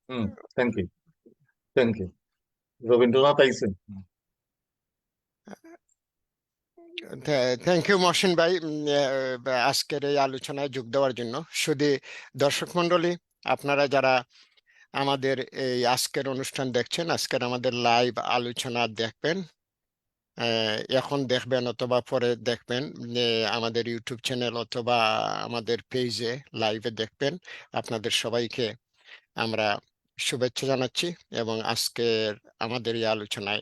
Hmm. Thank you. Thank you. Rabindranath আইসেন। Thank you Mohsin ভাই, আজকের এই আলোচনায় যোগ দেওয়ার জন্য। শুধু দর্শক মণ্ডলী, আপনারা যারা আমাদের এই আজকের অনুষ্ঠান দেখছেন, আজকের আমাদের লাইভ আলোচনা দেখবেন, এখন দেখবেন অথবা পরে দেখবেন, আমাদের ইউটিউব চ্যানেল অথবা আমাদের পেজে লাইভে দেখবেন, আপনাদের সবাইকে আমরা শুভেচ্ছা জানাচ্ছি এবং আজকের আমাদের এই আলোচনায়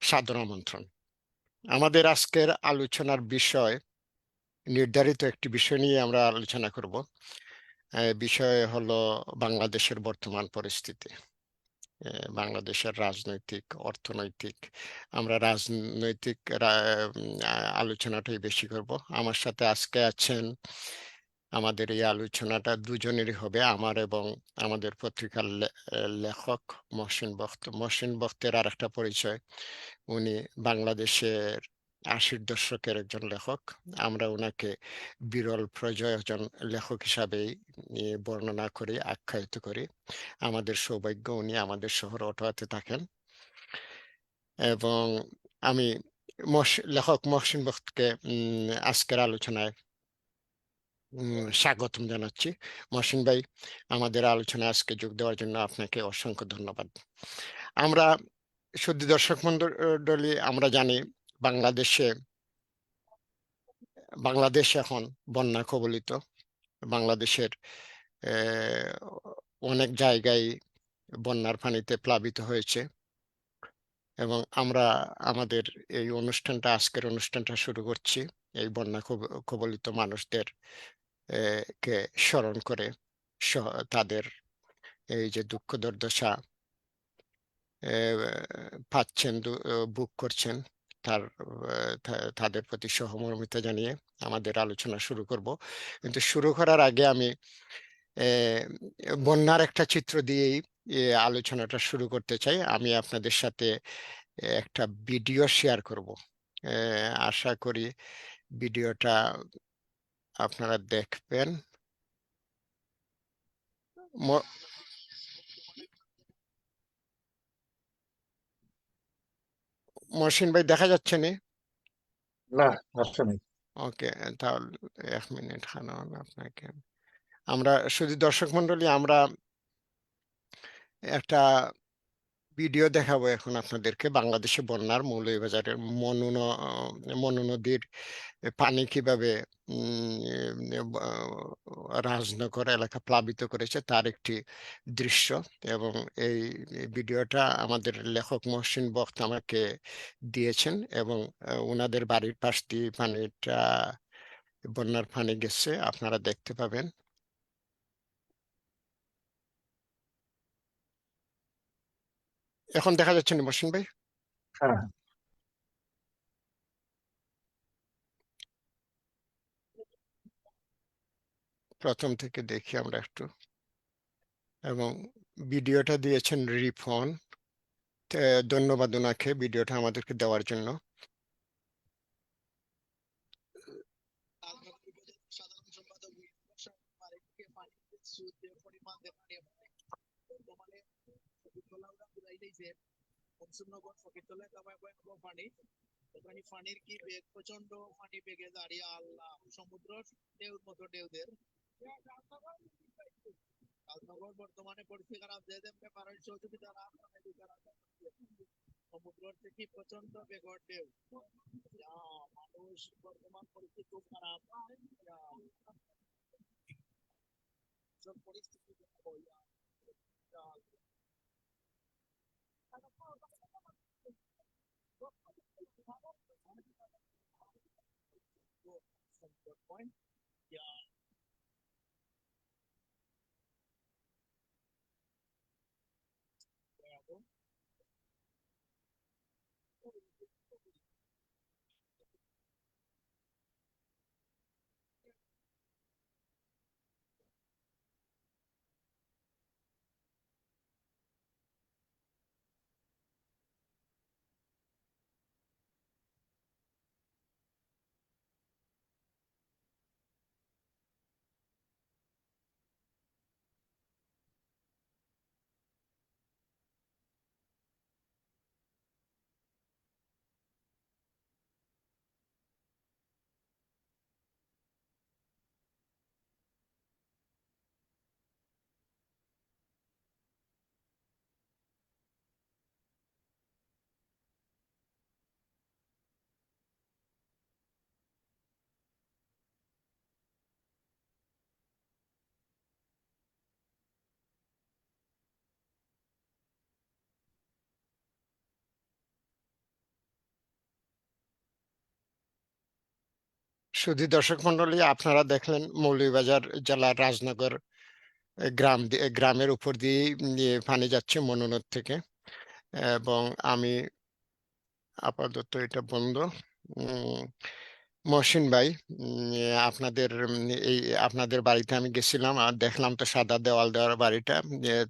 সাদর আমন্ত্রণ। আমাদের আজকের আলোচনার বিষয়, নির্ধারিত একটি বিষয় নিয়ে আমরা আলোচনা করব। বিষয় হলো বাংলাদেশের বর্তমান পরিস্থিতি, বাংলাদেশের রাজনৈতিক, অর্থনৈতিক। আমরা রাজনৈতিক আলোচনাটাই বেশি করব। আমার সাথে আজকে আছেন, আমাদের এই আলোচনাটা দুজনেরই হবে, আমার এবং আমাদের পত্রিকার লেখক মহসিন বক্ত। মহসিন বক্তের আর একটা পরিচয়, উনি বাংলাদেশের 80-র দশকের একজন লেখক। আমরা ওনাকে বিরল প্রজয় একজন লেখক হিসাবেই বর্ণনা করি, আখ্যায়িত করি। আমাদের সৌভাগ্য উনি আমাদের শহর অটোয়াতে থাকেন এবং আমি লেখক মহসিন বক্তকে আজকের আলোচনায় স্বাগতম জানাচ্ছি। মহসিন ভাই, আমাদের আলোচনায় আজকে যোগ দেওয়ার জন্য আপনাকে অসংখ্য ধন্যবাদ। আমরা শুধু দর্শক মণ্ডলী, আমরা জানি বাংলাদেশে বাংলাদেশ এখন বন্যা কবলিত। বাংলাদেশের আহ, অনেক জায়গায় বন্যার পানিতে প্লাবিত হয়েছে এবং আমরা আমাদের এই অনুষ্ঠানটা, আজকের অনুষ্ঠানটা শুরু করছি এই বন্যা কবলিত মানুষদের কে স্মরণ করে, তাদের এই যে দুঃখ দুর্দশা পাচ্ছেন, বুক করছেন, তার তাদের প্রতি সহমর্মিতা জানিয়ে আমাদের আলোচনা শুরু করব। কিন্তু শুরু করার আগে আমি আহ, বন্যার একটা চিত্র দিয়েই আলোচনাটা শুরু করতে চাই। আমি আপনাদের সাথে একটা ভিডিও শেয়ার করব। আশা করি ভিডিওটা আপনারা দেখবেন। ম- মহসিন ভাই, দেখা যাচ্ছে না? না, আসছে নাই। ওকে, তাহলে 1 মিনিট খানান আপনাকে। আমরা শুধু দর্শক মন্ডলী, আমরা একটা ভিডিও দেখাবো এখন আপনাদেরকে। বাংলাদেশে বন্যার মৌলভীবাজারের মনু নদীর পানি কিভাবে রাজনগর এলাকা প্লাবিত করেছে তার একটি দৃশ্য। এবং এই ভিডিওটা আমাদের লেখক মহসিন বক্ত আমাকে দিয়েছেন এবং ওনাদের বাড়ির পাশ দিয়ে পানিটা, বন্যার পানি গেছে, আপনারা দেখতে পাবেন। এখন দেখা যাচ্ছে না মহসিন ভাই? হ্যাঁ। প্রথম থেকে দেখি আমরা একটু। এবং ভিডিওটা দিয়েছেন রিফন। ধন্যবাদ ওনাকে ভিডিওটা আমাদেরকে দেওয়ার জন্য। সাধারণ সম্পাদক বর্তমানে মনসুরনগর ফকিরতলা কামায় পানি, ওখানে পানির কি বেগ, প্রচন্ড পানি বেগে দাঁড়িয়ে আল্লাহ সমুদ্র ঢেউর মতো ঢেউদের। কালনগর বর্তমানে পরিস্থিতি খারাপ, যে দেবে পারেন সহযোগিতা সমুদ্র থেকে প্রচন্ড বেগর ঢেউ। মানুষ বর্তমান পরিস্থিতি খুব খারাপ। পরিস্থিতি point. Yeah. সুধী দর্শক মন্ডলী, আপনারা দেখলেন মৌলভীবাজার জেলার রাজনগর গ্রামের উপর দিয়ে পানি যাচ্ছে মনু নদ থেকে। এবং আমি আপাতত এটা বন্ধ। উম, মহসিন ভাই, আপনাদের এই আপনাদের বাড়িতে আমি গেছিলাম আর দেখলাম তো সাদা দেওয়াল দেওয়ার বাড়িটা।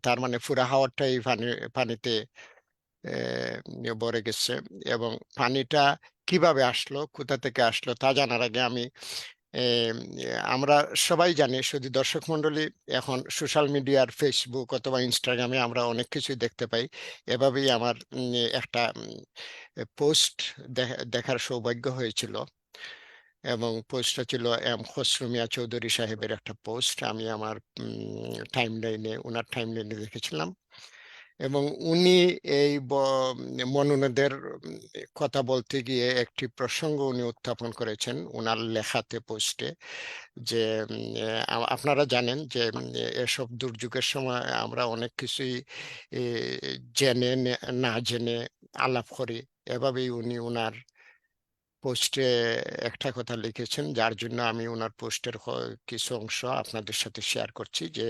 তার মানে পুরা হাওরটাই পানিতে ভরে গেছে। এবং পানিটা কিভাবে আসলো, কোথা থেকে আসলো তা জানার আগে আমি এম, আমরা সবাই জানি, শুধু দর্শক মণ্ডলী, এখন সোশ্যাল মিডিয়ার ফেসবুক অথবা ইনস্টাগ্রামে আমরা অনেক কিছুই দেখতে পাই। এভাবেই আমার একটা পোস্ট দেখার সৌভাগ্য হয়েছিল। এবং পোস্টটা ছিল খসরু মিয়া চৌধুরী সাহেবের একটা পোস্ট। আমি আমার ওনার টাইম লাইনে দেখেছিলাম। এবং উনি এই মনোনদের কথা বলতে গিয়ে একটি প্রসঙ্গ উনি উত্থাপন করেছেন ওনার লেখাতে, পোস্টে, যে আপনারা জানেন যে এসব দুর্যোগের সময় আমরা অনেক কিছুই এ, জেনে না জেনে আলাপ করি। এভাবেই উনি ওনার পোস্টে একটা কথা লিখেছেন, যার জন্য আমি ওনার পোস্টের কিছু অংশ আপনাদের সাথে শেয়ার করছি। যে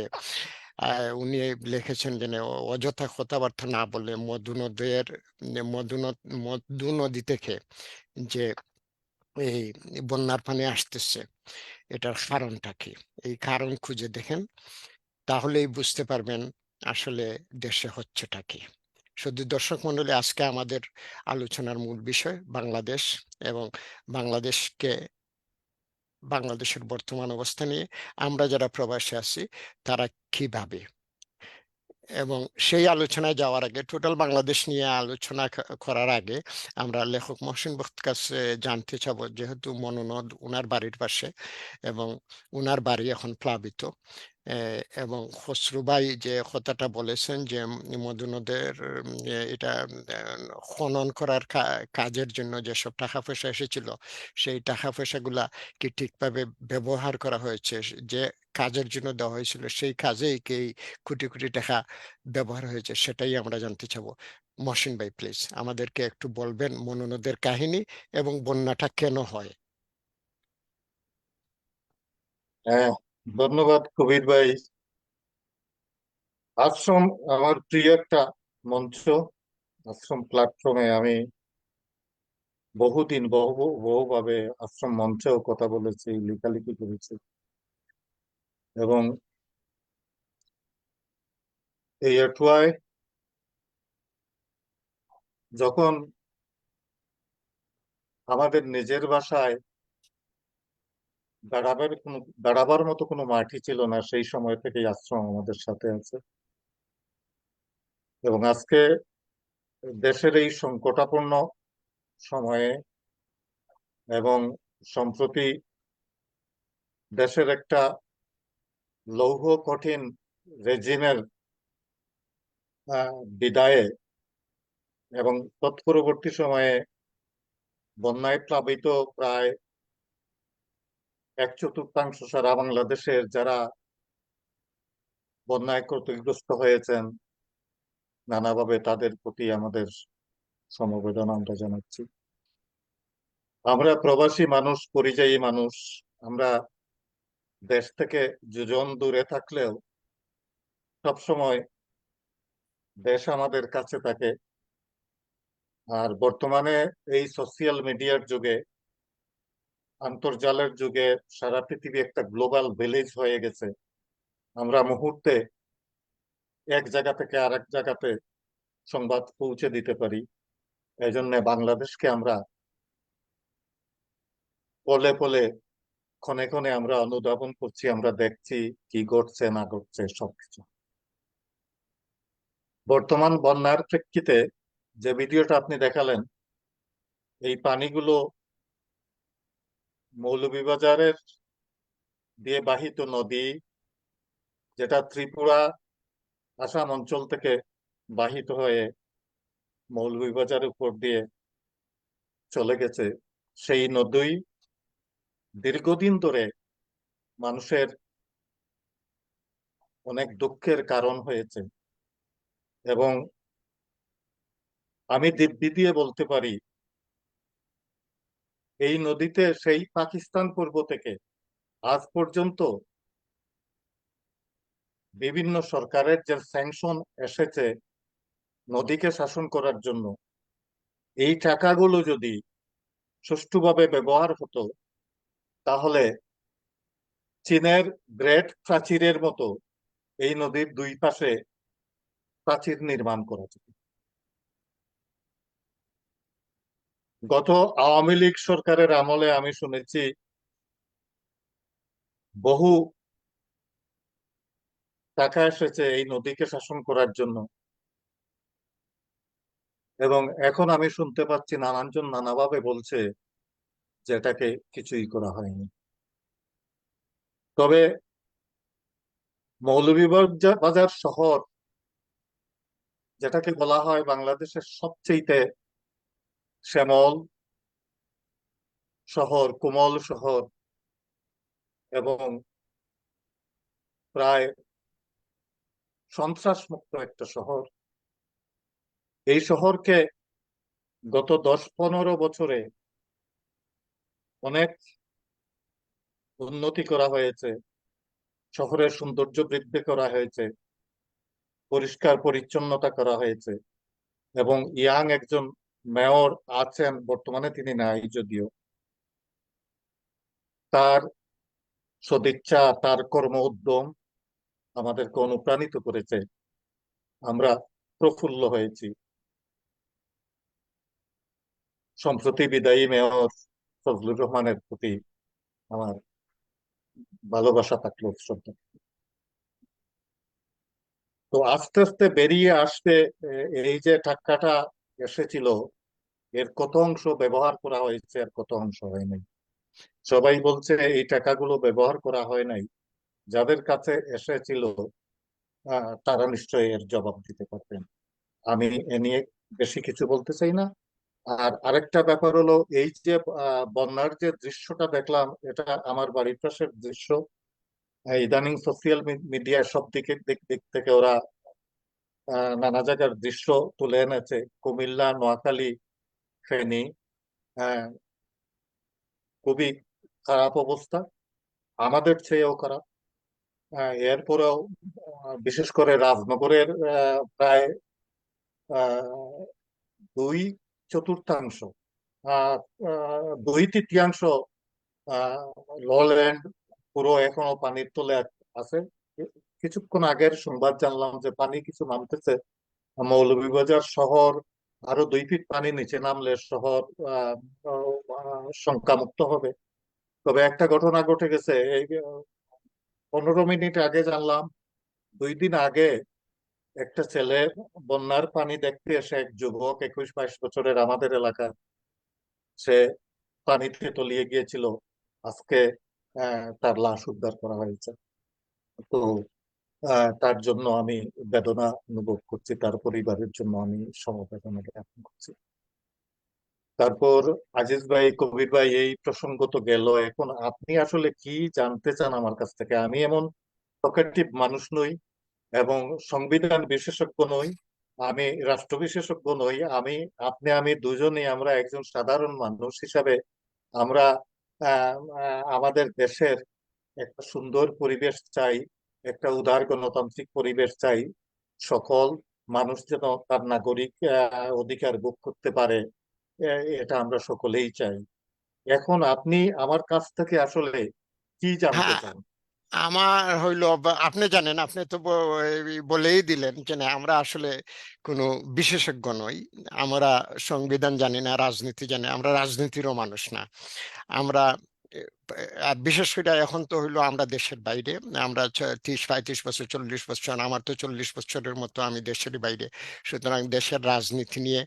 উনি লিখেছেন যে অযথা কথাবার্তা না বলে মধু নদ- মধু নদী থেকে যে এই বন্যার পানি আসতেছে, এটার কারণটা কি, এই কারণ খুঁজে দেখেন, তাহলেই বুঝতে পারবেন আসলে দেশে হচ্ছেটা কি। শুধু দর্শক মণ্ডলী, আজকে আমাদের আলোচনার মূল বিষয় বাংলাদেশ এবং বাংলাদেশকে বাংলাদেশের বর্তমান অবস্থা নিয়ে আমরা যারা প্রবাসে আছি তারা কিভাবে। এবং সেই আলোচনায় যাওয়ার আগে, টোটাল বাংলাদেশ নিয়ে আলোচনা করার আগে, আমরা লেখক মহসিন বক্তের কাছে জানতে চাবো, যেহেতু মনোনদ উনার বাড়ির পাশে এবং উনার বাড়ি এখন প্লাবিত। এবং খসরু ভাই যে কথাটা বলেছেন যে মধুনদের এটা খনন করার কাজের জন্য যেসব টাকা পয়সা এসেছিল, সেই টাকা পয়সাগুলা কি ঠিকভাবে ব্যবহার করা হয়েছে, যে কাজের জন্য দেওয়া হয়েছিল সেই কাজেই কি এই কোটি কোটি টাকা ব্যবহার হয়েছে, সেটাই আমরা জানতে চাবো। মহসিন ভাই, প্লিজ আমাদেরকে একটু বলবেন মনোনদের কাহিনী এবং বন্যাটা কেন হয়। হ্যাঁ, ধন্যবাদ কবির ভাই। আশ্রম আমার প্রিয় একটা মঞ্চ। আশ্রম প্ল্যাটফর্মে আমি বহুদিন বহুভাবে আশ্রম মঞ্চেও কথা বলেছি, লেখালেখি করেছি। এবং এই এটুয়ায় যখন আমাদের নিজের বাসায় দাঁড়াবার মতো কোনো মাটি ছিল না, সেই সময় থেকেই আশ্রম আমাদের সাথে আছে। এবং আজকে দেশের এই সংকটাপন্ন সময়ে এবং সম্প্রতি দেশের একটা লৌহ কঠিন রেজিমের বিদায়ে এবং তৎপরবর্তী সময়ে বন্যায় প্লাবিত প্রায় 1/4 সারা বাংলাদেশের যারা বন্যায় ক্ষতিগ্রস্ত হয়েছেন, নানাভাবে তাদের প্রতি আমাদের সমবেদনা আমরা জানাচ্ছি। আমরা প্রবাসী মানুষ, পরিযায়ী মানুষ। আমরা দেশ থেকে যোজন দূরে থাকলেও সবসময় দেশ আমাদের কাছে থাকে। আর বর্তমানে এই সোশিয়াল মিডিয়ার যুগে, আন্তর্জালের যুগে সারা পৃথিবী একটা গ্লোবাল ভিলেজ হয়ে গেছে। আমরা মুহূর্তে এক জায়গা থেকে আরেক জায়গাতে সংবাদ পৌঁছে দিতে পারি। এই জন্য বাংলাদেশকে আমরা পলে পলে, ক্ষণে ক্ষণে আমরা অনুধাবন করছি, আমরা দেখছি কি ঘটছে না ঘটছে সবকিছু। বর্তমান বন্যার প্রেক্ষিতে যে ভিডিওটা আপনি দেখালেন, এই পানিগুলো মৌলভীবাজারের দিয়ে বাহিত নদী, যেটা ত্রিপুরা আসাম অঞ্চল থেকে বাহিত হয়ে মৌলভীবাজারের উপর দিয়ে চলে গেছে। সেই নদী দীর্ঘদিন ধরে মানুষের অনেক দুঃখের কারণ হয়েছে। এবং আমি দিব্যি দিয়ে বলতে পারি, এই নদীতে সেই পাকিস্তান পূর্ব থেকে আজ পর্যন্ত বিভিন্ন সরকারের যে স্যাংশন এসেছে নদীকে শাসন করার জন্য, এই টাকাগুলো যদি সুষ্ঠুভাবে ব্যবহার হতো তাহলে চীনের গ্রেট প্রাচীরের মতো এই নদীর দুই পাশে প্রাচীর নির্মাণ করা যেত। গত আওয়ামী লীগ সরকারের আমলে আমি শুনেছি বহু টাকা এসেছে এই নদীকে শাসন করার জন্য, এবং এখন আমি শুনতে পাচ্ছি নানানজন নানাভাবে বলছে যে এটাকে কিছুই করা হয়নি। তবে মৌলভীবাজার শহর, যেটাকে বলা হয় বাংলাদেশের সবচেয়ে শ্যামল শহর, কোমল শহর এবং প্রায় সন্ত্রাস মুক্ত একটা শহর, এই শহরকে গত 10-15 বছরে অনেক উন্নতি করা হয়েছে, শহরের সৌন্দর্য বৃদ্ধি করা হয়েছে, পরিষ্কার পরিচ্ছন্নতা করা হয়েছে, এবং ইয়াং একজন মেয়র আছেন, বর্তমানে তিনি নাই যদিও। তার সদিচ্ছা, তার কর্ম উদ্যম আমাদেরকে অনুপ্রাণিত করেছে, আমরা প্রফুল্ল হয়েছি। সম্প্রতি বিদায়ী মেয়র ফজলুর রহমানের প্রতি আমার ভালোবাসা থাকলো, শ্রদ্ধা। তো আস্তে আস্তে বেরিয়ে আসতে এই যে টাকাটা এসেছিল, এর কত অংশ ব্যবহার করা হয়েছে আর কত অংশ হয় নাই। সবাই বলছে এই টাকাগুলো ব্যবহার করা হয় নাই। যাদের কাছে এসেছিল তারা নিশ্চয়ই এর জবাব দিতে পারবেন। আমি এ নিয়ে বেশি কিছু বলতে চাই না। আর আরেকটা ব্যাপার হলো, এই যে বন্যার যে দৃশ্যটা দেখলাম, এটা আমার বাড়ির পাশের দৃশ্য। ইদানিং সোশিয়াল মিডিয়া সব দিক দিক থেকে ওরা নানা জায়গার দৃশ্য তুলে এনেছে। কুমিল্লা, নোয়াখালী, ফেনী, আহ, খুবই খারাপ অবস্থা, আমাদের চেয়েও খারাপ। এরপরেও বিশেষ করে রাজনগরের প্রায় আহ, 2/4, আহ, 2/3 লল্যান্ড পুরো এখনো পানির তলে আছে। কিছুক্ষণ আগের সংবাদ জানলাম যে পানি কিছু নামতেছে। মৌলভীবাজার শহর আরো 2 ফিট পানি নিচে নামলে শহর শঙ্কামুক্ত হবে। তবে একটা ঘটনা ঘটে গেছে এই 15 মিনিট আগে জানলাম, 2 দিন আগে একটা ছেলে বন্যার পানি দেখতে এসে, এক যুবক 21-22 বছরের, আমাদের এলাকার, সে পানিতে তলিয়ে গিয়েছিল। আজকে তার লাশ উদ্ধার করা হয়েছে। তো তার জন্য আমি বেদনা অনুভব করছি, তার পরিবারের জন্য আমি সমবেদনা জ্ঞাপন করছি। তারপর আজিজ ভাই, কবির ভাই, এই প্রসঙ্গ তো গেল। এখন আপনি আসলে কি জানতে চান আমার কাছ থেকে? আমি এমন টকেটিভ মানুষ নই এবং সংবিধান বিশেষজ্ঞ নই, আমি রাষ্ট্র বিশেষজ্ঞ নই। আমি দুজনেই আমরা একজন সাধারণ মানুষ হিসাবে আমরা আমাদের দেশের একটা সুন্দর পরিবেশ চাই, একটা উদার গণতান্ত্রিক পরিবেশ চাই, সকল মানুষ যেন তার নাগরিক অধিকার ভোগ করতে পারে, এটা আমরা সকলেই চাই। এখন আপনি আমার কাছ থেকে আসলে কি জানতে হ্যাঁ, চান? আমার হইলো আপনি জানেন, আপনি তো এই বলেই দিলেন যে না, আমরা আসলে কোনো বিশেষজ্ঞ নই। আমরা সংবিধান জানি না, রাজনীতি জানি না, আমরা রাজনীতিরও মানুষ না। আমরা আর বিশেষ করে এখন তো হইলো আমরা দেশের বাইরে। আমরা 30-35 বছর, 40 বছর, আমার তো 40 বছরের মতো আমি দেশের বাইরে। সুতরাং দেশের রাজনীতি নিয়ে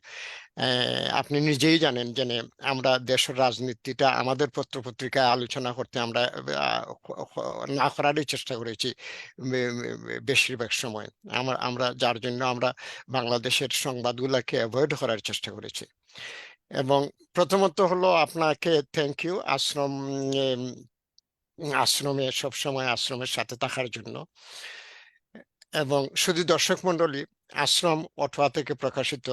আপনি নিজেই জানেন যে আমরা দেশের রাজনীতিটা আমাদের পত্রপত্রিকায় আলোচনা করতে আমরা না করারই চেষ্টা করেছি বেশিরভাগ সময়। আমরা যার জন্য আমরা বাংলাদেশের সংবাদগুলোকে অ্যাভয়েড করার চেষ্টা করেছি। এবং প্রথমত হলো আপনাকে থ্যাংক ইউ আশ্রমে সবসময় আশ্রমের সাথে থাকার জন্য। এবং শুধু দর্শক মণ্ডলী, আশ্রম অটোয়া থেকে প্রকাশিত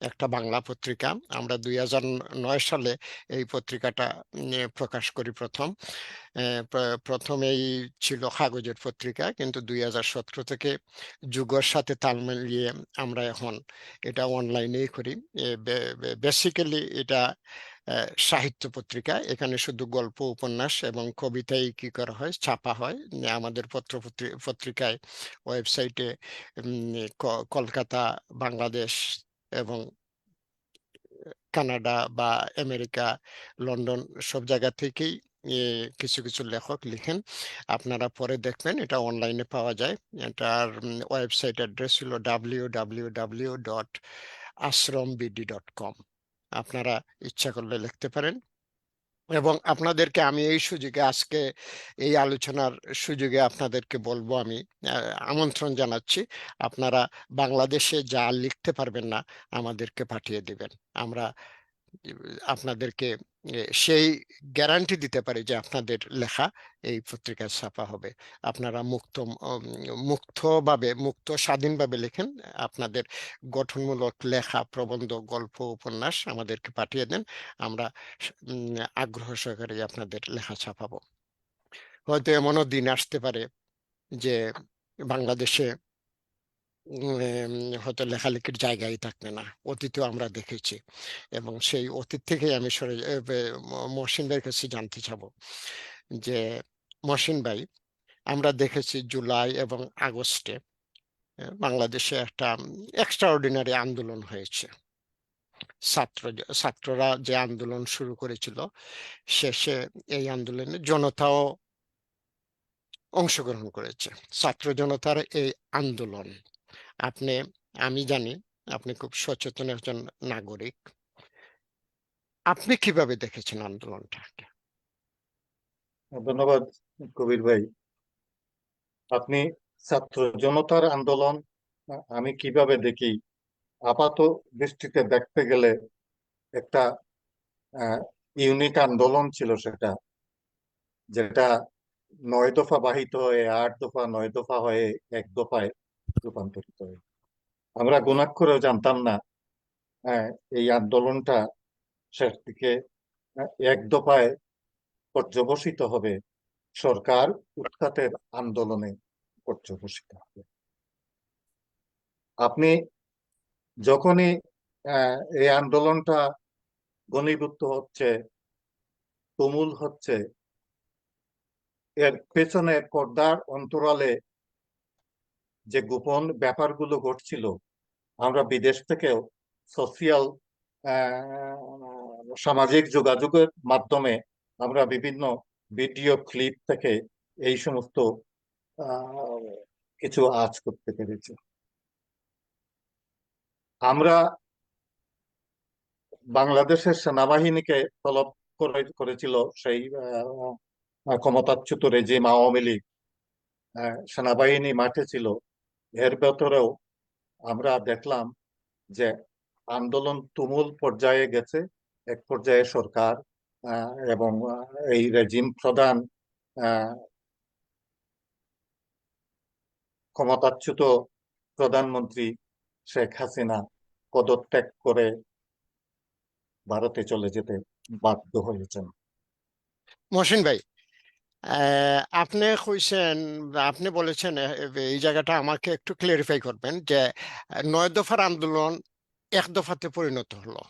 একটা বাংলা পত্রিকা। আমরা 2009 সালে এই পত্রিকাটা প্রকাশ করি প্রথম। প্রথমেই ছিল কাগজের পত্রিকা, কিন্তু 2017 থেকে যুগের সাথে তাল মিলিয়ে আমরা এখন এটা অনলাইনেই করি। বেসিক্যালি এটা সাহিত্য পত্রিকা। এখানে শুধু গল্প, উপন্যাস এবং কবিতাই কি করা হয়, ছাপা হয়। আমাদের পত্রিকায় ওয়েবসাইটে কলকাতা, বাংলাদেশ এবং কানাডা বা আমেরিকা, লন্ডন সব জায়গা থেকেই কিছু কিছু লেখক লিখেন। আপনারা পরে দেখবেন এটা অনলাইনে পাওয়া যায়। এটার ওয়েবসাইট অ্যাড্রেস হলো www.ashrambd.com। আপনারা ইচ্ছা করলে লিখতে পারেন। এবং আপনাদেরকে আমি এই সুযোগে, আজকে এই আলোচনার সুযোগে আপনাদেরকে বলবো, আমি আমন্ত্রণ জানাচ্ছি, আপনারা বাংলাদেশে যা লিখতে পারবেন না আমাদেরকে পাঠিয়ে দিবেন। আমরা আপনাদেরকে সেই গ্যারান্টি দিতে পারি যে আপনাদের লেখা এই পত্রিকায় ছাপা হবে। আপনারা মুক্ত স্বাধীনভাবে লেখেন। আপনাদের গঠনমূলক লেখা, প্রবন্ধ, গল্প, উপন্যাস আমাদেরকে পাঠিয়ে দেন। আমরা আগ্রহ সহকারে আপনাদের লেখা ছাপাবো। হয়তো এমনও দিন আসতে পারে যে বাংলাদেশে হয়তো লেখালেখির জায়গায় থাকবে না। অতীতেও আমরা দেখেছি, এবং সেই অতীত থেকেই আমি মহসিন ভাইয়ের কাছে জানতে চাবো যে, মহসিন ভাই, আমরা দেখেছি জুলাই এবং আগস্টে বাংলাদেশে একটা এক্সট্রাঅর্ডিনারি আন্দোলন হয়েছে। ছাত্ররা যে আন্দোলন শুরু করেছিল, শেষে এই আন্দোলনে জনতাও অংশগ্রহণ করেছে। ছাত্র জনতার এই আন্দোলন, আপনি, আমি জানি আপনি খুব সচেতন একজন নাগরিক। আপনি কিভাবে দেখেছেন আন্দোলনটাকে? ধন্যবাদ কবির ভাই। আপনি ছাত্র জনতার আন্দোলন আমি কিভাবে দেখি, আপাত দৃষ্টিতে দেখতে গেলে একটা ইউনিক আন্দোলন ছিল সেটা, যেটা 9 দফা বাহিত হয়ে 8 দফা, 9 দফা হয়ে 1 দফায় রূপান্তরিত হয়। আমরা গুণাক্ষরেও জানতাম না আহ, এই আন্দোলনটা শেষ দিকে 1 দফায় পর্যবসিত হবে, সরকার উৎখাতের আন্দোলনে পর্যবসিত হবে। আপনি যখনই এই আন্দোলনটা ঘনীভূত হচ্ছে, তুমুল হচ্ছে, এর পেছনে পর্দার অন্তরালে যে গোপন ব্যাপারগুলো ঘটছিল, আমরা বিদেশ থেকেও সোশিয়াল সামাজিক যোগাযোগের মাধ্যমে আমরা বিভিন্ন ভিডিও ক্লিপ থেকে এই সমস্ত আহ, কিছু আঁচ করতে পেরেছি। আমরা বাংলাদেশের সেনাবাহিনীকে তলব করেছিল সেই ক্ষমতাচ্যুত রেজিম আওয়ামী লীগ। সেনাবাহিনী মাঠে ছিল। এর ভেতরেও আমরা দেখলাম যে আন্দোলন তুমুল পর্যায়ে গেছে। এক পর্যায়ে সরকার এবং এই রেজিম প্রধান আহ, ক্ষমতাচ্যুত প্রধানমন্ত্রী শেখ হাসিনা পদত্যাগ করে ভারতে চলে যেতে বাধ্য হয়েছেন। মহসিন ভাই, আপনি কইছেন, আপনি বলেছেন, এই জায়গাটা আমাকে একটু ক্লিয়ারিফাই করবেন যে 9 দফার আন্দোলন 1 দফাতে পরিণত হলো।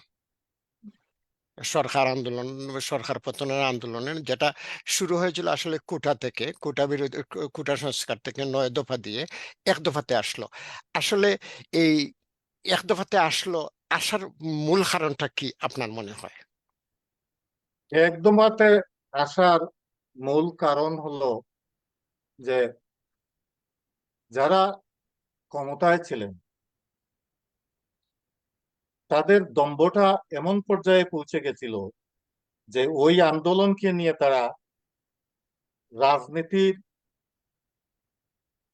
সরকার আন্দোলন, সরকার পতনের আন্দোলনের যেটা শুরু হয়েছিল আসলে কোটা থেকে, কোটা বিরোধী, কোটা সংস্কার থেকে 9 দফা দিয়ে 1 দফাতে আসলো। আসলে এই 1 দফাতে আসার মূল কারণটা কি আপনার মনে হয়? একদমাতে আসার মূল কারণ হলো যে যারা ক্ষমতায় ছিলেন তাদের দম্ভটা এমন পর্যায়ে পৌঁছে গেছিল যে ওই আন্দোলনকে নিয়ে তারা রাজনীতির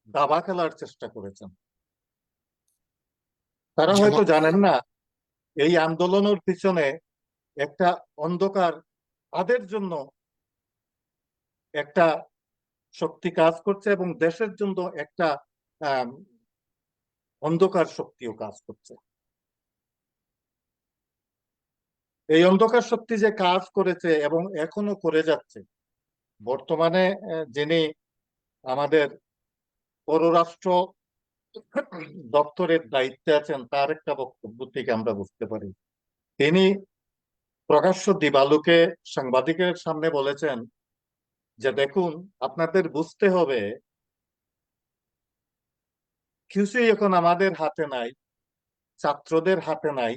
দাবা খেলার চেষ্টা করেছেন। তারা যেমন, হয়তো জানেন না এই আন্দোলনের পিছনে একটা অন্ধকার, তাদের জন্য একটা শক্তি কাজ করছে এবং দেশের জন্য একটা আহ অন্ধকার শক্তিও কাজ করছে। এই অন্ধকার শক্তি যে কাজ করেছে এবং এখনো করে যাচ্ছে, বর্তমানে যিনি আমাদের পররাষ্ট্র দপ্তরের দায়িত্বে আছেন, তার একটা বক্তব্য থেকে আমরা বুঝতে পারি। তিনি প্রকাশ্য দিবালোকে সাংবাদিকের সামনে বলেছেন যে দেখুন, আপনাদের বুঝতে হবে কিছুই এখন আমাদের হাতে নাই, ছাত্রদের হাতে নাই,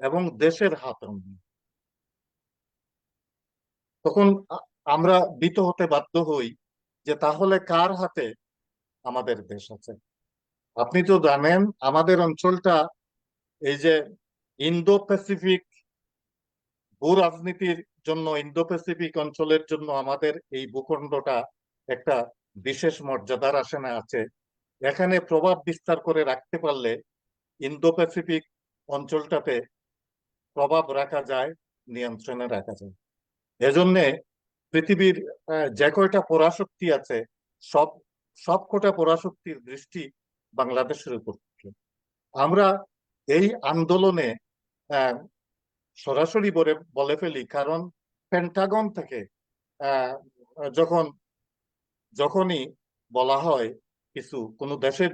এবং দেশের হাতে নেই। তখন আমরা ভীত হতে বাধ্য হই যে তাহলে কার হাতে আমাদের দেশ আছে? আপনি তো জানেন আমাদের অঞ্চলটা, এই যে ইন্দো প্যাসিফিক ভূ রাজনীতির জন্য, ইন্দো প্যাসিফিক অঞ্চলের জন্য আমাদের এই ভূখণ্ডটা একটা বিশেষ মর্যাদার আসনে আছে। এখানে প্রভাব বিস্তার করে রাখতে পারলে ইন্দো প্যাসিফিক অঞ্চলটাতে প্রভাব রাখা যায়, নিয়ন্ত্রণে রাখা যায়। এজন্য পৃথিবীর যে কয়টা পরাশক্তি আছে, সব সব কটা পরাশক্তির দৃষ্টি বাংলাদেশের উপর থাকে। আমরা এই আন্দোলনে আহ, সরাসরি বলে ফেলি, কারণ পেন্টাগন থেকে আহ, যখন যখনই বলা হয় কিছু কোনো দেশের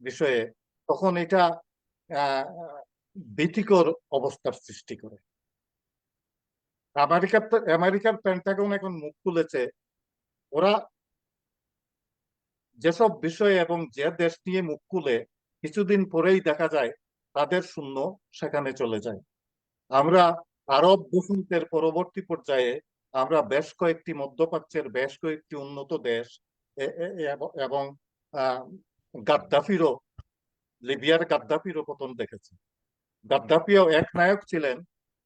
বিষয়ে, তখন এটা আহ, ভীতিকর অবস্থার সৃষ্টি করে। আমেরিকার পেন্টাগন এখন মুখ খুলেছে। ওরা যেসব বিষয় এবং যে দেশ নিয়ে মুখ খুলে, কিছুদিন পরেই দেখা যায় তাদের শূন্য সেখানে চলে যায়। আমরা আরব বসন্তের পরবর্তী পর্যায়ে আমরা বেশ কয়েকটি মধ্যপ্রাচ্যের বেশ কয়েকটি উন্নত দেশ এবং আহ, গাদ্দাফিরও, লিবিয়ার গাদ্দাফিরও পতন দেখেছি। গাদ্দাফিও এক নায়ক ছিলেন,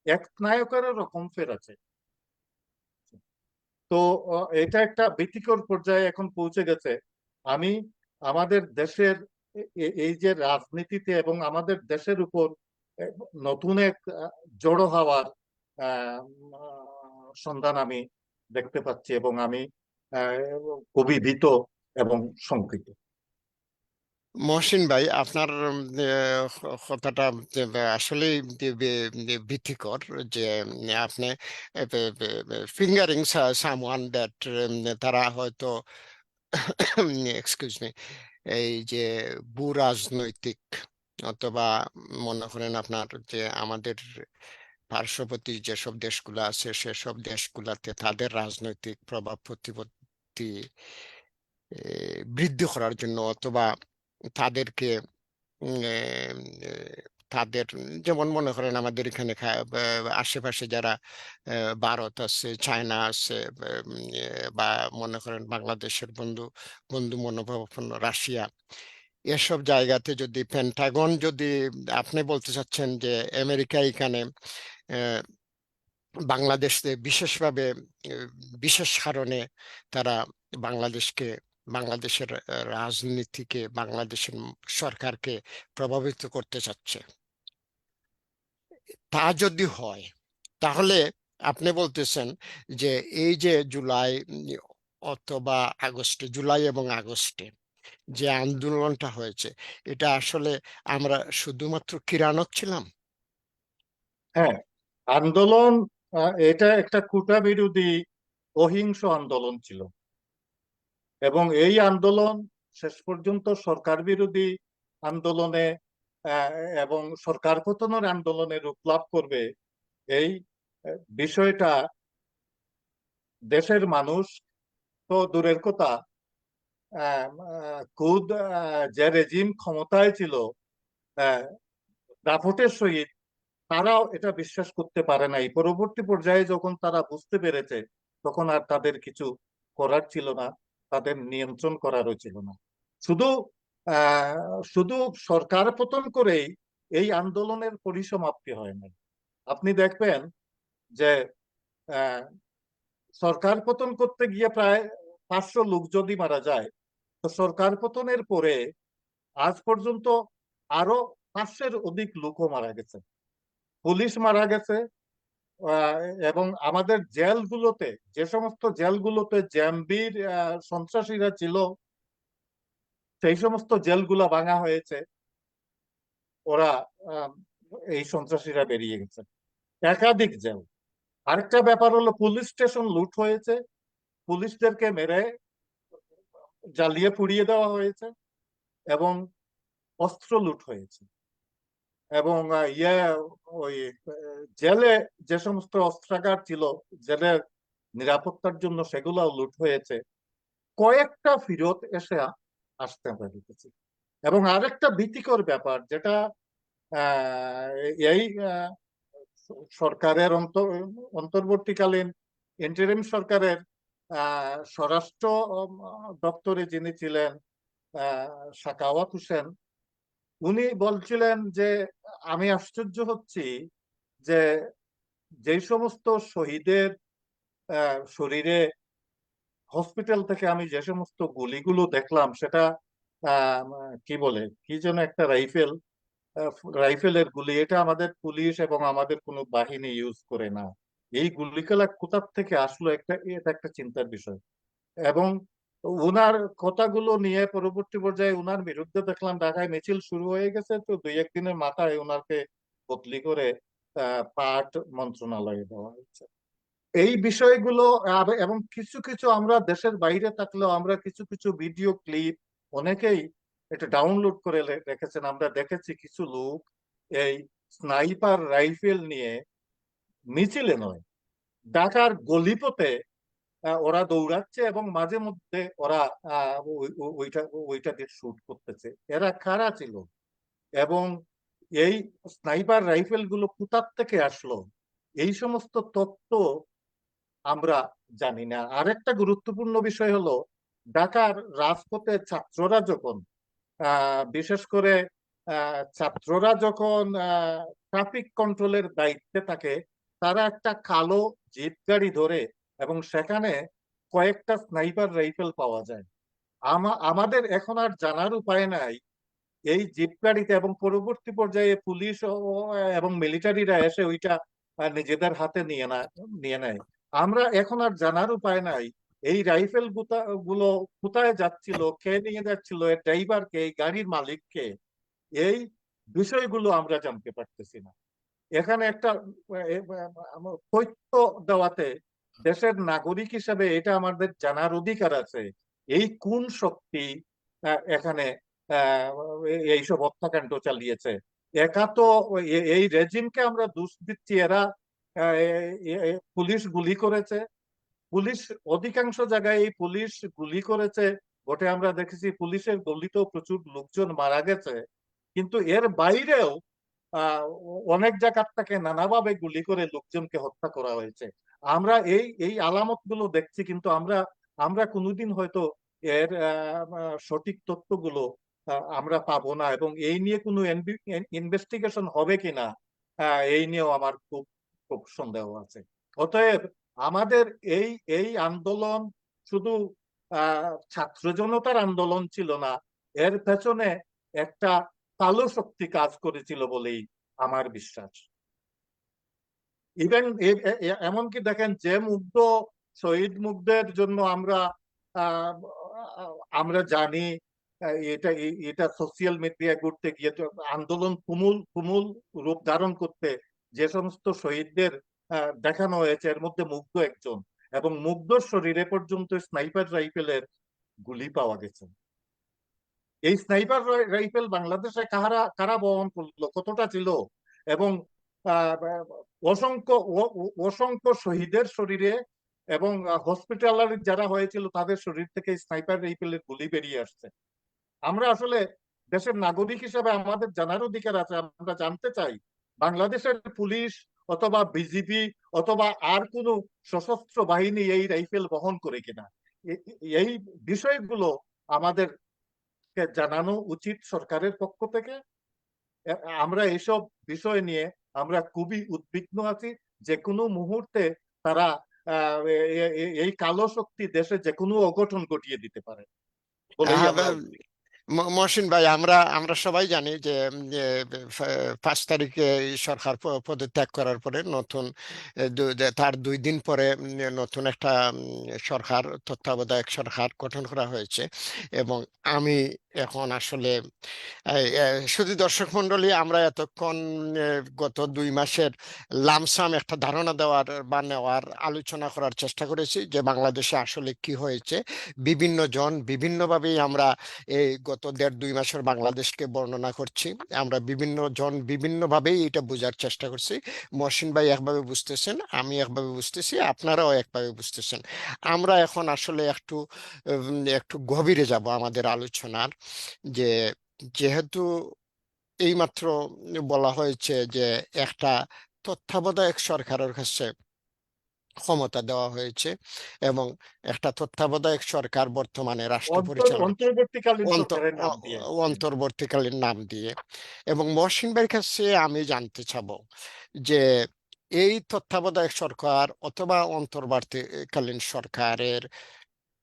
এক নায়কেরও রকম ফের আছে। তো এটা একটা ভীতিকর পর্যায়ে এখন পৌঁছে গেছে। আমি আমাদের দেশের এই যে রাজনীতিতে এবং আমাদের দেশের উপর এ, নতুন এক জড়ো হওয়ার আহ, সন্ধান আমি দেখতে পাচ্ছি, এবং আমি খুবই ভীত এবং শঙ্কিত। মহসিন ভাই, আপনার কথাটা আসলে ভীতিকর, যে আপনি ফিঙ্গারিং সামওয়ান দ্যাট তারা হয়তো এক্সকিউজ মি, এই যে ভূ রাজনৈতিক, অথবা মনে করেন আপনার যে আমাদের পার্শ্ববর্তী যেসব দেশগুলো আছে সেসব দেশগুলোতে তাদের রাজনৈতিক প্রভাব প্রতিপত্তি বৃদ্ধি করার জন্য, অথবা তাদেরকে উম, এ, এ, তাদের, যেমন মনে করেন আমাদের এখানে আশেপাশে যারা ভারত আছে, চায়না আছে, বা মনে করেন বাংলাদেশের বন্ধু বন্ধু মনোভাবাপন্ন রাশিয়া, এসব জায়গাতে যদি পেন্টাগন, যদি আপনি বলতে চাচ্ছেন যে আমেরিকা এখানে আহ, বাংলাদেশে বিশেষভাবে বিশেষ কারণে তারা বাংলাদেশকে, বাংলাদেশের রাজনীতিকে, বাংলাদেশের সরকারকে প্রভাবিত করতে চাচ্ছে, তা যদি হয় তাহলে আপনি বলতেছেন যে এই যে জুলাই অথবা আগস্টে, জুলাই এবং আগস্টে যে আন্দোলনটা হয়েছে, এটা আসলে আমরা শুধুমাত্র কিরানক ছিলাম? হ্যাঁ, আন্দোলন এটা একটা কুটা বিরোধী অহিংস আন্দোলন ছিল, এবং এই আন্দোলন শেষ পর্যন্ত সরকার বিরোধী আন্দোলনে আহ, এবং সরকার পতনের আন্দোলনে রূপ লাভ করবে। এই বিষয়টা দেশের মানুষ তো দূরের কথা, খুদ যে রেজিম ক্ষমতায় ছিল আহ, দাপটের সহিত, তারাও এটা বিশ্বাস করতে পারে নাই। পরবর্তী পর্যায়ে যখন তারা বুঝতে পেরেছে, তখন আর তাদের কিছু করার ছিল না, তাদের নিয়ন্ত্রণ করারও ছিল না। শুধু শুধু সরকার পতন করেই এই আন্দোলনের পরিসমাপ্তি হয় না। আপনি দেখবেন যে আহ, সরকার পতন করতে গিয়ে প্রায় 500 লোক যদি মারা যায়, তো সরকার পতনের পরে আজ পর্যন্ত আরো 500-এর অধিক লোকও মারা গেছে, পুলিশ মারা গেছে। আহ, এবং আমাদের জেলগুলোতে, যে সমস্ত জেলগুলোতে জ্যাম্বির সন্ত্রাসীরা ছিল, সেই সমস্ত জেলগুলা ভাঙা হয়েছে, ওরা আহ, এই সন্ত্রাসীরা বেরিয়ে গেছে। একাধিক জেল। আরেকটা ব্যাপার হলো পুলিশ স্টেশন লুট হয়েছে, পুলিশদেরকে মেরে জ্বালিয়ে পুড়িয়ে দেওয়া হয়েছে, এবং অস্ত্র লুট হয়েছে। এবং ওই জেলে যে সমস্ত অস্ত্রাগার ছিল, জেলের নিরাপত্তার জন্য, সেগুলাও লুট হয়েছে। কয়েকটা ফেরত এসে আসতে আমরা দেখেছি। এবং আরেকটা ভীতিকর ব্যাপার, যেটা আহ, এই সরকারের অন্তর্বর্তীকালীন ইন্টারিম সরকারের স্বরাষ্ট্র দপ্তরে যিনি ছিলেন, সাখাওয়াত হোসেন, উনি বলছিলেন যে আমি আশ্চর্য হচ্ছি যে যেই সমস্ত শহীদের শরীরে হসপিটাল থেকে আমি যে সমস্ত গুলিগুলো দেখলাম, সেটা কি বলে, কি যেন একটা রাইফেল, রাইফেলের গুলি। এটা আমাদের পুলিশ এবং আমাদের কোনো বাহিনী ইউজ করে না। এই গুলিগুলা কোথা থেকে আসলো, এটা একটা চিন্তার বিষয়। এবং উনার কথাগুলো নিয়ে পরবর্তী পর্যায়ে উনার বিরুদ্ধে দেখলাম ঢাকায় মিছিল শুরু হয়ে গেছে, তো দুই একদিনের মাথায় উনাকে বদলি করে পাট মন্ত্রণালয়ে দেওয়া হয়েছে। এই বিষয়গুলো এবং কিছু কিছু আমরা দেশের বাইরে থাকলেও আমরা কিছু কিছু ভিডিও ক্লিপ অনেকেই এটা ডাউনলোড করে রেখেছেন। আমরা দেখেছি কিছু লোক এই স্নাইপার রাইফেল নিয়ে মিছিলে নয়, ঢাকার গলিপথে ওরা দৌড়াচ্ছে, এবং মাঝে মধ্যে ওরা ওইটা ওইটা দিয়ে শুট করতেছে। এরা কারা ছিল, এবং এই স্নাইপার রাইফেল গুলো কোথার থেকে আসলো, এই সমস্ত তথ্য আমরা জানি না। আরেকটা গুরুত্বপূর্ণ বিষয় হলো, ঢাকার রাজপথে ছাত্ররা যখন বিশেষ করে ছাত্ররা যখন ট্রাফিক কন্ট্রোলের দায়িত্বে থাকে, তারা একটা কালো জিপ গাড়ি ধরে, এবং সেখানে কয়েকটা স্নাইপার রাইফেল পাওয়া যায়। আমাদের এখন আর জানার উপায় নাই এই জিপ গাড়িতে, এবং পরবর্তী পর্যায়ে পুলিশ এবং মিলিটারিরা এসে ওইটা নিজেদের হাতে নিয়ে নেয়। আমরা এখন আর জানার উপায় নাই এই রাইফেল গুলো কোথায় যাচ্ছিল, কে নিয়ে যাচ্ছিল, এর ড্রাইভার কে, এই গাড়ির মালিক কে। এই বিষয়গুলো আমরা জানতে পারতেছি না। এখানে একটা তথ্য দেওয়াতে দেশের নাগরিক হিসেবে এটা আমাদের জানার অধিকার আছে, এই কোন শক্তি এখানে আহ, এইসব হত্যাকাণ্ড চালিয়েছে। একা তো এই রেজিমকে আমরা দোষ দিচ্ছি, এরা পুলিশ গুলি করেছে, পুলিশ অধিকাংশ জায়গায় এই পুলিশ গুলি করেছে বটে, আমরা দেখেছি পুলিশের গুলিতেও প্রচুর লোকজন মারা গেছে। কিন্তু এর বাইরেও আহ অনেক জায়গার থেকে নানাভাবে গুলি করে লোকজনকে হত্যা করা হয়েছে। আমরা এই এই আলামত গুলো দেখছি, কিন্তু আমরা আমরা কোনোদিন হয়তো এর সঠিক তথ্যগুলো আমরা পাবো না, এবং এই নিয়ে কোনো ইনভেস্টিগেশন হবে কিনা এই নিয়েও আমার খুব খুব সন্দেহ আছে। অতএব আমাদের এই এই আন্দোলন শুধু ছাত্র জনতার আন্দোলন ছিল না, এর পেছনে একটা কালো শক্তি কাজ করেছিল বলেই আমার বিশ্বাস। ইভেন এমনকি দেখেন, যে মুগ্ধ, শহীদ মুগ্ধের জন্য আমরা আহ, আমরা জানি, এটা সোশিয়াল মিডিয়ায় ঘুরতে গিয়ে তো আন্দোলন তুমুল তুমুল রূপ ধারণ করতে যে সমস্ত শহীদদের দেখানো হয়েছে, এর মধ্যে মুগ্ধ একজন, এবং মুগ্ধর শরীরে পর্যন্ত স্নাইপার রাইফেলের গুলি পাওয়া গেছে। এই স্নাইপার রাইফেল বাংলাদেশে কারা কারা বহন করলো, কতটা ছিল, এবং আহ, অসংখ্য অসংখ্য শহীদের শরীরে এবং হসপিটালার যারা হয়েছিল তাদের শরীর থেকে স্নাইপার রাইফেলের গুলি বেরিয়ে আসছে। আমরা আসলে দেশের নাগরিক হিসেবে আমাদের জানার অধিকার আছে, আমরা জানতে চাই বাংলাদেশের পুলিশ অথবা বিজিবি অথবা আর কোনো সশস্ত্র বাহিনী এই রাইফেল বহন করে কিনা। এই বিষয়গুলো আমাদের জানানো উচিত সরকারের পক্ষ থেকে। আমরা এইসব বিষয় নিয়ে আমরা খুবই উদ্বিগ্ন আছি। যে কোনো মুহূর্তে তারা এই কালো শক্তি দেশে যে কোনো অঘটন ঘটিয়ে দিতে পারে বলেই হ্যাঁ, আমরা। মহসিন ভাই, আমরা আমরা সবাই জানি যে 5 তারিখে এই সরকার পদত্যাগ করার পরে নতুন তার 2 দিন পরে নতুন একটা সরকার, তত্ত্বাবধায়ক সরকার গঠন করা হয়েছে। এবং আমি এখন আসলে শুধু দর্শক মন্ডলী, আমরা এতক্ষণ গত 2 মাসের লামসাম একটা ধারণা দেওয়ার বা নেওয়ার আলোচনা করার চেষ্টা করেছি যে বাংলাদেশে আসলে কি হয়েছে। বিভিন্ন জন বিভিন্নভাবেই আমরা এই গত 1.5-2 মাসের বাংলাদেশকে বর্ণনা করছি। আমরা বিভিন্ন জন বিভিন্নভাবেই এটা বোঝার চেষ্টা করছি। মহসিন ভাই একভাবে বুঝতেছেন, আমি একভাবে বুঝতেছি, আপনারাও একভাবে বুঝতেছেন। আমরা এখন আসলে একটু গভীরে যাব আমাদের আলোচনার, যে যেহেতু এইমাত্র বলা হয়েছে যে একটা তত্ত্বাবধায়ক সরকারের কাছে ক্ষমতা দেওয়া হয়েছে, এবং একটা তত্ত্বাবধায়ক সরকার বর্তমানে রাষ্ট্র পরিচালনা অন্তর্বর্তীকালীন অন্ত- সরকারের নাম অ- দিয়েছে। অন্তর্বর্তীকালীন নাম দিয়ে। এবং মহসিন ভাইয়ের কাছে আমি জানতে চাবো যে এই তত্ত্বাবধায়ক সরকার অথবা অন্তর্বর্তীকালীন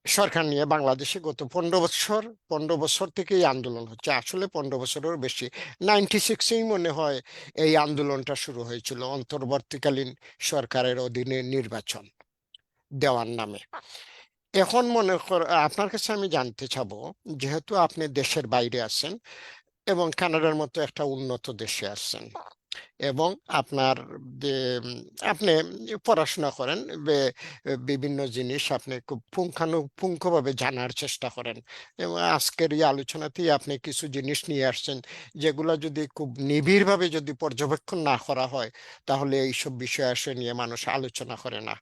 সরকার নিয়ে বাংলাদেশে গত 15 বছর থেকে এই আন্দোলন হচ্ছে। আসলে 15 বছরেরও বেশি, 96-এই মনে হয় এই আন্দোলনটা শুরু হয়েছিল অন্তর্বর্তীকালীন সরকারের অধীনে নির্বাচন দেওয়ার নামে। এখন মনে কর, আপনার কাছে আমি জানতে চাবো, যেহেতু আপনি দেশের বাইরে আছেন এবং কানাডার মতো একটা উন্নত দেশে আছেন, এবং আপনার যে- আপনি পড়াশোনা করেন, বিভিন্ন জিনিস আপনি খুব পুঙ্খানুপুঙ্খভাবে জানার চেষ্টা করেন, এবং আজকের এই আলোচনাতেই আপনি কিছু জিনিস নিয়ে আসছেন যেগুলো যদি খুব নিবিড়ভাবে যদি পর্যবেক্ষণ না করা হয়, তাহলে এইসব বিষয় আসে নিয়ে মানুষ আলোচনা করে না।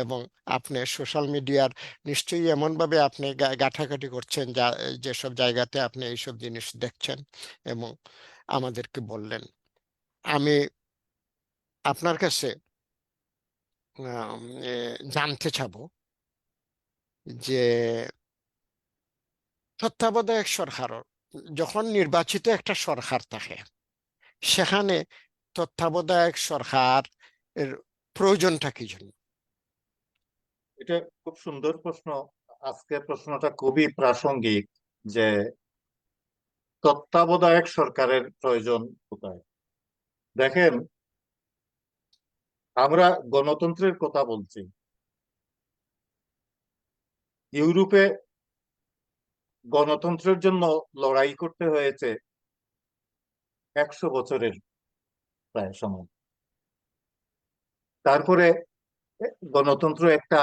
এবং আপনি সোশ্যাল মিডিয়ার নিশ্চয়ই এমনভাবে আপনি ঘাটাঘাটি করছেন যেসব জায়গাতে আপনি এইসব জিনিস দেখছেন এবং আমাদেরকে বললেন। আমি আপনার কাছে আম, এ, জানতে চাবো যে তত্ত্বাবধায়ক সরকার, যখন নির্বাচিত একটা সরকার থাকে, সেখানে তত্ত্বাবধায়ক সরকার এর প্রয়োজনটা কি জন্য? এটা খুব সুন্দর প্রশ্ন। আজকের প্রশ্নটা খুবই প্রাসঙ্গিক যে তত্ত্বাবধায়ক সরকারের প্রয়োজন কোথায়। দেখেন, আমরা গণতন্ত্রের কথা বলছি। ইউরোপে গণতন্ত্রের জন্য লড়াই করতে হয়েছে 100 বছরের প্রায় সময়। তারপরে গণতন্ত্র একটা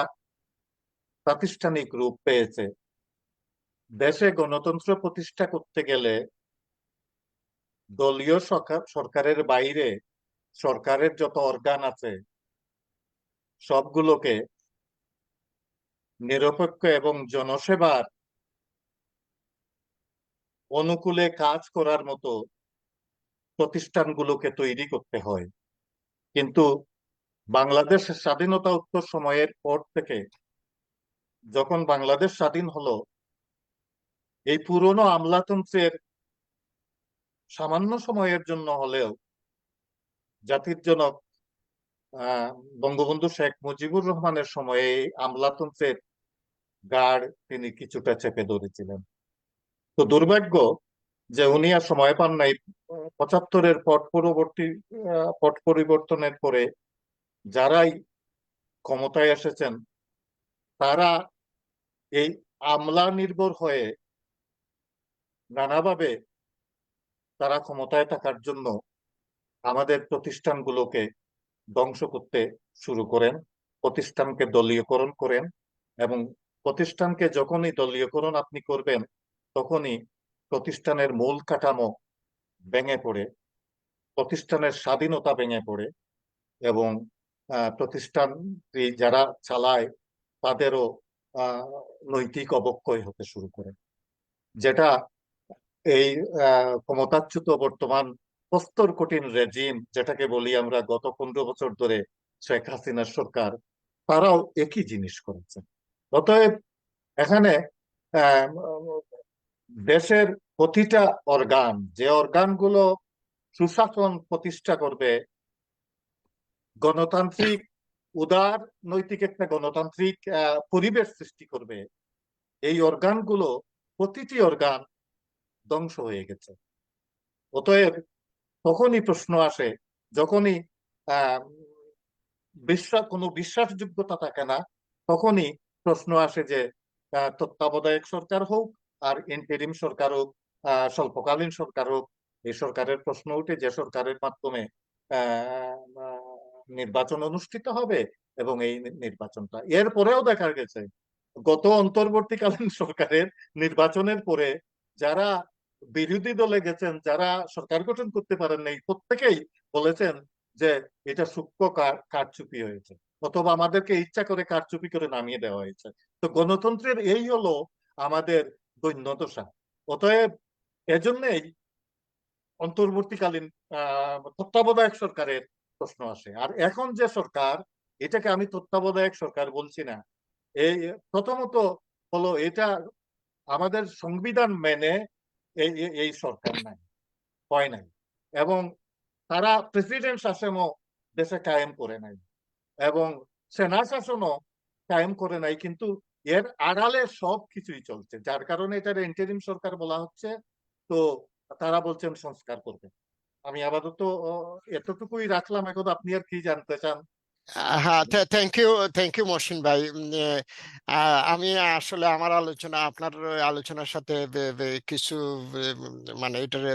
প্রাতিষ্ঠানিক রূপ পেয়েছে। দেশে গণতন্ত্র প্রতিষ্ঠা করতে গেলে দলীয় সরকারের বাইরে সরকারের যত অর্গান আছে সবগুলোকে নিরপেক্ষ এবং জনসেবার অনুকূলে কাজ করার মতো প্রতিষ্ঠানগুলোকে তৈরি করতে হয়। কিন্তু বাংলাদেশের স্বাধীনতা উত্তর সময়ের পর থেকে, যখন বাংলাদেশ স্বাধীন হলো, এই পুরনো আমলাতন্ত্রের সামান্য সময়ের জন্য হলেও জাতির জনক আহ বঙ্গবন্ধু শেখ মুজিবুর রহমানের সময়ে এই আমলাতন্ত্রের গাড় তিনি কিছুটা চেপে ধরেছিলেন। তো দুর্ভাগ্য যে উনি আর সময় পান নাই। 75-এর পট পরিবর্তনের পরে যারাই ক্ষমতায় এসেছেন, তারা এই আমলা নির্ভর হয়ে নানাভাবে তারা ক্ষমতায় থাকার জন্য আমাদের প্রতিষ্ঠানগুলোকে ধ্বংস করতে শুরু করেন, প্রতিষ্ঠানকে দলীয়করণ করেন। এবং প্রতিষ্ঠানকে যখনই দলীয়করণ আপনি করবেন, তখনই প্রতিষ্ঠানের মূল কাঠামো ভেঙে পড়ে, প্রতিষ্ঠানের স্বাধীনতা ভেঙে পড়ে, এবং প্রতিষ্ঠান যারা চালায় তাদেরও আহ, নৈতিক অবক্ষয় হতে শুরু করে, যেটা এই ক্ষমতাচ্যুত বর্তমান প্রস্তর কঠিন রেজিম যেটাকে বলি আমরা, গত 15 বছর ধরে শেখ হাসিনার সরকার, তারাও একই জিনিস করেছে। অতএব এখানে আহ, দেশের প্রতিটা অর্গান, যে অর্গানগুলো সুশাসন প্রতিষ্ঠা করবে, গণতান্ত্রিক উদার নৈতিক একটা গণতান্ত্রিক পরিবেশ সৃষ্টি করবে, এই অর্গানগুলো প্রতিটি অর্গান ধ্বংস হয়ে গেছে। অতএব তখনই প্রশ্ন আসে, যখনই আহ কোনো বিশ্বাসযোগ্যতা থাকে না, তখনই প্রশ্ন আসে যে তত্ত্বাবধায়ক সরকার হোক আর ইন্টেরিম সরকার হোক, স্বল্পকালীন সরকার হোক, এই সরকারের প্রশ্ন উঠে যে সরকারের মাধ্যমে আহ, আহ, নির্বাচন অনুষ্ঠিত হবে, এবং এই নির্বাচনটা এরপরেও দেখা গেছে গত অন্তর্বর্তীকালীন সরকারের নির্বাচনের পরে যারা বিরোধী দলে গেছেন, যারা সরকার গঠন করতে পারেন নাই, প্রত্যেকেই বলেছেন যে এটা সূক্ষ্ম কারচুপি হয়েছে, অথবা আমাদেরকে ইচ্ছা করে কারচুপি করে নামিয়ে দেওয়া হয়েছে। তো গণতন্ত্রের এই হলো আমাদের দৈন্যদশা। অতএব এজন্যই অন্তর্বর্তীকালীন তত্ত্বাবধায়ক সরকারের প্রশ্ন আসে। আর এখন যে সরকার, এটাকে আমি তত্ত্বাবধায়ক সরকার বলছি না। এই প্রথমত হলো এটা আমাদের সংবিধান মেনে এই সরকার নাই, হয় নাই, এবং তারা প্রেসিডেন্ট শাসনও দেশে কায়েম করে নাই, এবং সেনা শাসনও কায়েম করে নাই, কিন্তু এর আড়ালে সব কিছুই চলছে, যার কারণে এটার ইন্টারিম সরকার বলা হচ্ছে। তো তারা বলছেন সংস্কার করবে। আমি আপাতত এতটুকুই রাখলাম। এখন আপনি আর কি জানতে চান? হ্যাঁ, থ্যাংক ইউ মহসিন ভাই। আমি আসলে আমার আলোচনা আপনার আলোচনার সাথে কিছু মানে এটার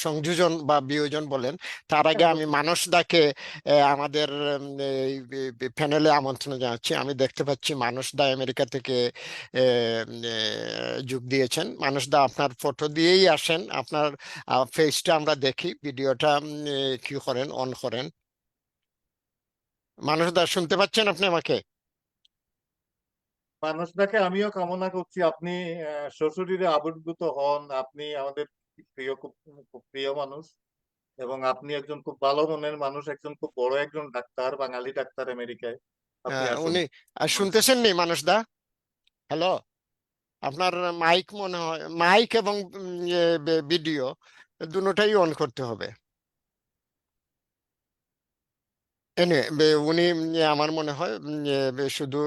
সংযোজন বা বিয়োজন বলেন। তার আগে আমি মানস দাকে আমাদের প্যানেলে আমন্ত্রণ জানাচ্ছি। আমি দেখতে পাচ্ছি মানস দা আমেরিকা থেকে যোগ দিয়েছেন। মানস দা, আপনার ফটো দিয়েই আসেন, আপনার ফেসটা আমরা দেখি, ভিডিওটা কি করেন, অন করেন। মানুষ দা, শুনতে পাচ্ছেন আপনি আমাকে? মানুষটাকে আমিও কামনা করছি আপনি শ্বশুরিরে আবির্ভূত হন। আপনি আমাদের প্রিয়, খুব খুব প্রিয় মানুষ, এবং আপনি একজন খুব ভালো মনের মানুষ, একজন খুব বড় একজন ডাক্তার, বাঙালি ডাক্তার আমেরিকায়। আপনি আসুন। উনি শুনতেছেন নি মানুষ দা? হ্যালো, আপনার মাইক মনে হয়, মাইক এবং ভিডিও দুটোটাই অন করতে হবে। উনি আমার মনে হয় শুধু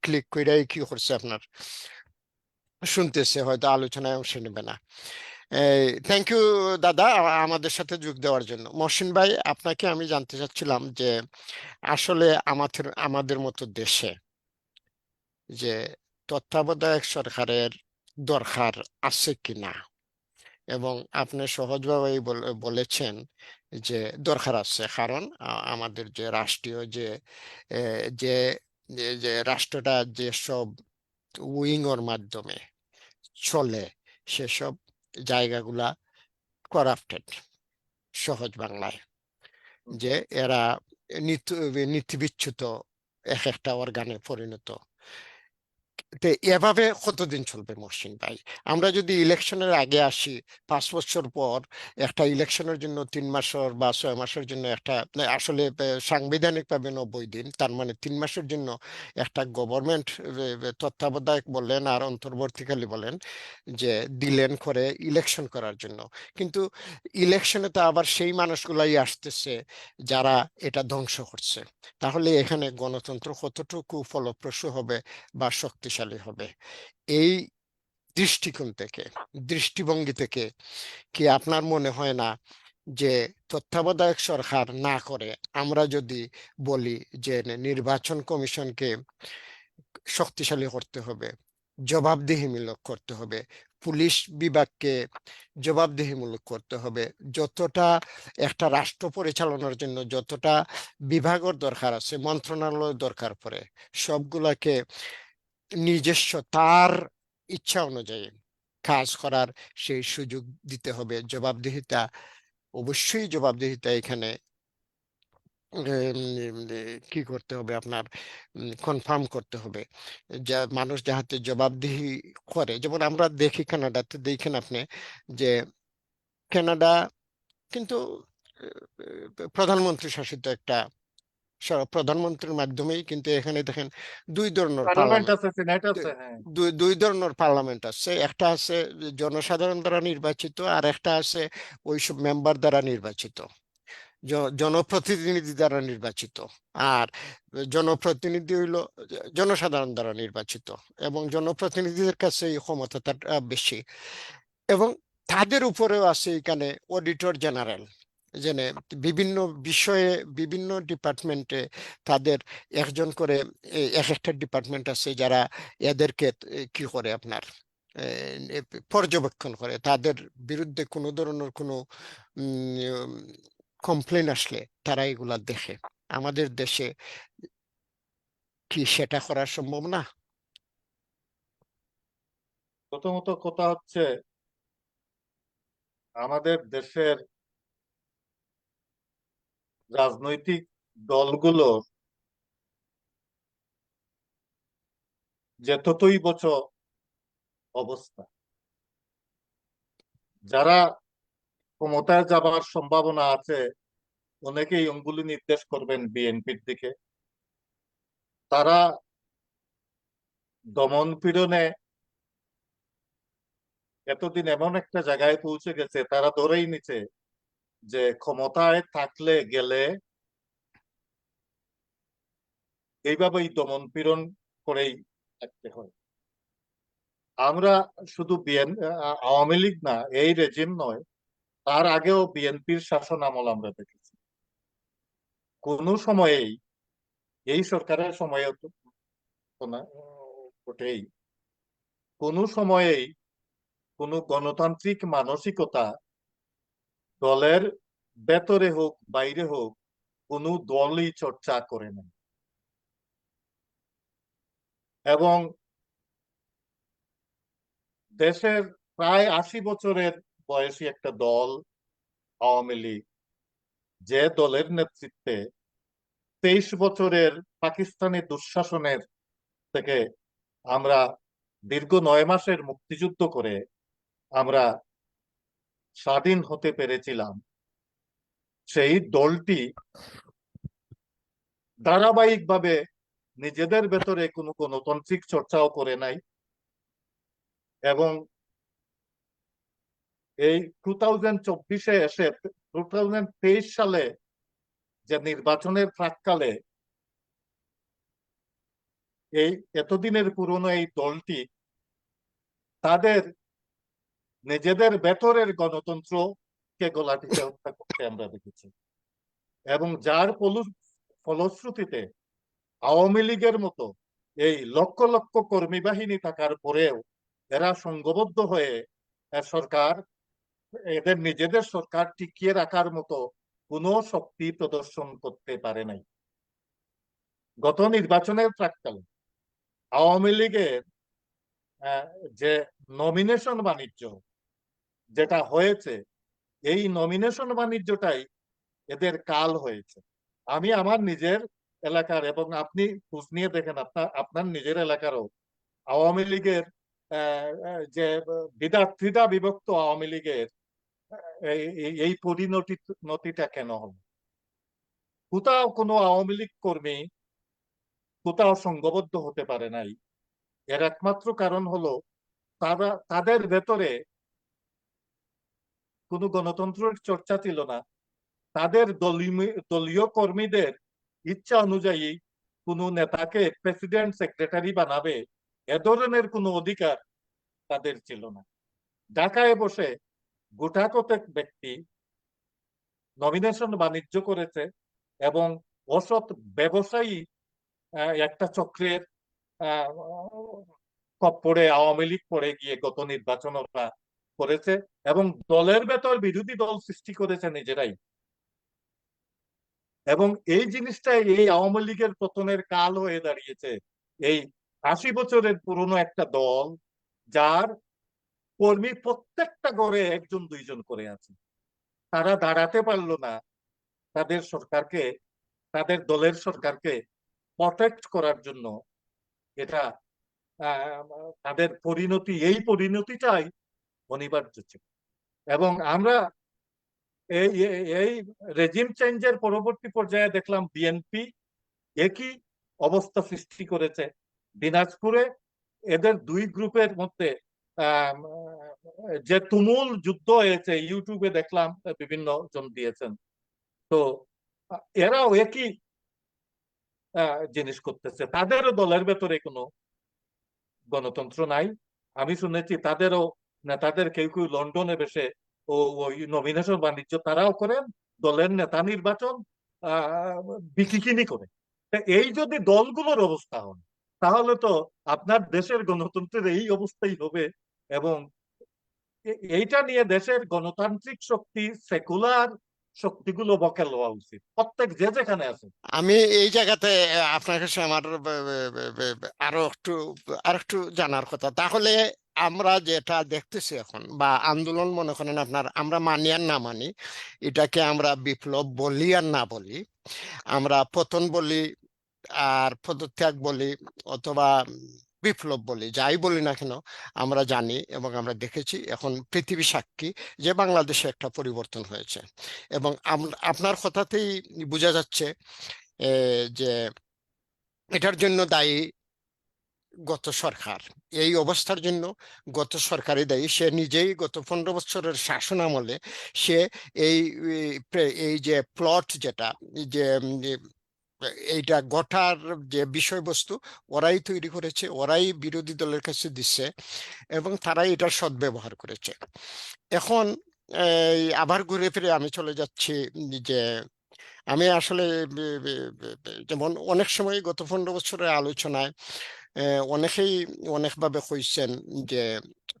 ক্লিক কইরাই কি করছে, আপনার শুনতেছে, হয়তো আলোচনায় অংশ নেবে না। থ্যাংক ইউ দাদা, আমাদের সাথে যোগ দেওয়ার জন্য। মহসিন ভাই, আপনাকে আমি জানতে চাচ্ছিলাম যে আসলে আমাদের আমাদের মতো দেশে যে তত্ত্বাবধায়ক সরকারের দরকার আছে কিনা, এবং আপনি সহজভাবেই বলেছেন যে দরকার আছে, কারণ আমাদের যে রাষ্ট্রীয় যে যে যে রাষ্ট্রটা যেসব উইংয়ের মাধ্যমে চলে, সেসব জায়গাগুলা করাপ্টেড, সহজ বাংলায়, যে এরা নীতি নীতিবিচ্যুত এক একটা অর্গানে পরিণত। তো এভাবে কতদিন চলবে মহসিন ভাই? আমরা যদি ইলেকশনের আগে আসি, 5 বছর পর একটা ইলেকশনের জন্য 3 মাসের বা 6 মাসের জন্য একটা, আসলে সাংবিধানিক ভাবে 90 দিন, তার মানে 3 মাসের জন্য একটা গভর্নমেন্ট তত্ত্বাবধায়ক বলেন আর অন্তর্বর্তীকালী বলেন যে দিলেন করে ইলেকশন করার জন্য। কিন্তু ইলেকশনে তো আবার সেই মানুষগুলাই আসতেছে যারা এটা ধ্বংস করছে। তাহলে এখানে গণতন্ত্র কতটুকু ফলপ্রসূ হবে বা শক্তিশালী হবে? এই দৃষ্টিকোণ থেকে, দৃষ্টিভঙ্গি থেকে, কি আপনার মনে হয় না যে তত্ত্বাবধায়ক সরকার না করে আমরা যদি বলি যে নির্বাচন কমিশনকে শক্তিশালী করতে হবে, জবাবদিহিমূলক করতে হবে, পুলিশ বিভাগকে জবাবদিহিমূলক করতে হবে, যতটা একটা রাষ্ট্র পরিচালনার জন্য যতটা বিভাগের দরকার আছে, মন্ত্রণালয় দরকার পড়ে, সবগুলাকে নিজস্ব তার ইচ্ছা অনুযায়ী কাজ করার সেই সুযোগ দিতে হবে। জবাবদিহিতা, অবশ্যই জবাবদিহিতা এখানে কি করতে হবে, আপনার কনফার্ম করতে হবে, যা মানুষ যাহাতে জবাবদিহি করে। যেমন আমরা দেখি কানাডাতে, দেখেন আপনি যে কানাডা কিন্তু প্রধানমন্ত্রী শাসিত একটা প্রধানমন্ত্রীর মাধ্যমেই কিন্তু এখানে দেখেন দুই ধরনের পার্লামেন্ট পার্লামেন্ট, আছে, সিনেট আছে, হ্যাঁ। দুই ধরনের পার্লামেন্ট আছে। একটা আছে জনসাধারণ দ্বারা নির্বাচিত, আর একটা আছে ওইসব মেম্বার দ্বারা নির্বাচিত, জনপ্রতিনিধি দ্বারা নির্বাচিত। আর জনপ্রতিনিধি হইল জনসাধারণ দ্বারা নির্বাচিত, এবং জনপ্রতিনিধিদের কাছে এই ক্ষমতাটা বেশি। এবং তাদের উপরেও আছে এখানে অডিটর জেনারেল, যেনে বিভিন্ন বিষয়ে বিভিন্ন ডিপার্টমেন্টে তাদের একজন করে এক একটা ডিপার্টমেন্ট আছে যারা এদেরকে কি করে, আপনার পর্যবেক্ষণ করে, তাদের বিরুদ্ধে কোনো ধরনের কোনো কমপ্লেন আসলে তারা এগুলা দেখে। আমাদের দেশে কি সেটা করা সম্ভব না? প্রথমত কথা হচ্ছে, আমাদের দেশের রাজনৈতিক দলগুলোর যে ততই বছর অবস্থা, যারা ক্ষমতায় যাবার সম্ভাবনা আছে অনেকেই অঙ্গুলি নির্দেশ করবেন বিএনপির দিকে। তারা দমন পীড়নে এতদিন এমন একটা জায়গায় পৌঁছে গেছে, তারা ধরেই নিছে যে ক্ষমতায় থাকলে গেলে এইভাবেই দমন পীড়ন করেই থাকতে হয়। আমরা শুধু আওয়ামী লীগ না, এই রেজিম নয়, তার আগেও বিএনপির শাসন আমল আমরা দেখেছি। কোনো সময়েই, এই সরকারের সময়ে তো না ওঠেই, কোনো সময়েই কোনো গণতান্ত্রিক মানসিকতা দলের ভেতরে হোক বাইরে হোক কোনো দলই চর্চা করে না। এবং দেশের প্রায় 80 বছরের বয়সী একটা দল আওয়ামী লীগ, যে দলের নেতৃত্বে 23 বছরের পাকিস্তানি দুঃশাসনের থেকে আমরা দীর্ঘ 9 মাসের মুক্তিযুদ্ধ করে আমরা স্বাধীন হতে পেরেছিলাম, সেই দলটি ধারাবাহিকভাবে নিজেদের ভেতরে কোনো গণতান্ত্রিক চর্চাও করে নাই। এবং এই 2024-এ এসে 2023 সালে যে নির্বাচনের প্রাক্কালে এই এতদিনের পুরনো এই দলটি তাদের নিজেদের ভেতরের গণতন্ত্রকে গলাটিতে হত্যা করতে আমরা দেখেছি। এবং যার ফলশ্রুতিতে আওয়ামী লীগের মতো এই লক্ষ লক্ষ কর্মী বাহিনী থাকার পরেও এরা সংঘবদ্ধ হয়ে সরকার, এদের নিজেদের সরকার টিকিয়ে রাখার মতো কোনো শক্তি প্রদর্শন করতে পারে নাই। গত নির্বাচনের প্রাক্কালে আওয়ামী লীগের আহ, যে নমিনেশন বাণিজ্য যেটা হয়েছে, এই নমিনেশন বাণিজ্যটাই এদের কাল হয়েছে। আমি আমার নিজের এলাকার, এবং আপনি খোঁজ নিয়ে দেখেন আপনার আপনার নিজের এলাকারও আওয়ামী লীগের যে দ্বিধা বিভক্ত আওয়ামী লীগের এই পরিণতিটা কেন হলো? কোথাও কোনো আওয়ামী লীগ কর্মী কোথাও সংঘবদ্ধ হতে পারে নাই। এর একমাত্র কারণ হলো তাদের ভেতরে কোনো গণতন্ত্রের চর্চা ছিল না। তাদের দলীয় কর্মীদের ইচ্ছা অনুযায়ী কোনো নেতাকে প্রেসিডেন্ট সেক্রেটারি বানাবে এ ধরনের কোনো অধিকার তাদের ছিল না। ঢাকায় বসে গোটা কতক ব্যক্তি নমিনেশন বাণিজ্য করেছে এবং অসৎ ব্যবসায়ী একটা চক্রের আহ, খপ্পরে আওয়ামী লীগ পড়ে গিয়ে গত নির্বাচন ওরা করেছে এবং দলের ভেতর বিরোধী দল সৃষ্টি করেছে নিজেরাই। এবং এই জিনিসটাই এই আওয়ামী লীগের পতনের কাল হয়ে দাঁড়িয়েছে। এই 80 বছরের পুরনো একটা দল, যার কর্মী প্রত্যেকটা ঘরে একজন দুইজন করে আছে, তারা দাঁড়াতে পারলো না তাদের সরকারকে, তাদের দলের সরকারকে প্রটেক্ট করার জন্য। এটা আহ, তাদের এই পরিণতিটাই অনিবার্য ছিল। এবং আমরা এই এই রেজিম চেঞ্জের পরবর্তী পর্যায়ে দেখলাম বিএনপি একই অবস্থা সৃষ্টি করেছে। দিনাজপুরে এদের দুই গ্রুপের মধ্যে আহ, যে তুমুল যুদ্ধ হয়েছে, ইউটিউবে দেখলাম, বিভিন্ন জন দিয়েছেন। তো এরাও একই জিনিস করতেছে, তাদেরও দলের ভেতরে কোনো গণতন্ত্র নাই। আমি শুনেছি তাদেরও নেতাদের কেউ কেউ লন্ডনে বসে ওই নমিনেশন বাণিজ্য তারাও করেন, দলের নেতা নির্বাচন বিকিকিনি করে। তা এই যদি দলগুলোর অবস্থা হয়, তাহলে তো আপনার দেশের গণতন্ত্রের এই অবস্থাই হবে। এবং এইটা নিয়ে দেশের গণতান্ত্রিক শক্তি, সেকুলার শক্তিগুলো বকেল হওয়া উচিত, প্রত্যেক যে যেখানে আছে। আমি এই জায়গাতে আপনার কাছে আমার আরো একটু জানার কথা। তাহলে আমরা যেটা দেখতেছি এখন, বা আন্দোলন মনে করেন আপনার, আমরা মানি আর না মানি, এটাকে আমরা বিপ্লব বলি আর না বলি, আমরা পতন বলি আর পদত্যাগ বলি, অথবা বিপ্লব বলি, যাই বলি না কেন, আমরা জানি এবং আমরা দেখেছি, এখন পৃথিবী সাক্ষী যে বাংলাদেশে একটা পরিবর্তন হয়েছে। এবং আপনার কথাতেই বোঝা যাচ্ছে যে এটার জন্য দায়ী গত সরকার। এই অবস্থার জন্য গত সরকারই দায়ী। সে নিজেই গত 15 বছরের শাসন আমলে সে এই এই যে প্লট, যেটা যে এইটা গঠার যে বিষয়বস্তু, ওরাই তৈরি করেছে, ওরাই বিরোধী দলের কাছে দিচ্ছে এবং তারাই এটার সদ্ব্যবহার করেছে। এখন আবার ঘুরে ফিরে আমি চলে যাচ্ছি যে আমি আসলে যেমন অনেক সময় গত 15 বছরের আলোচনায় অনেকেই অনেকভাবে কইছেন যে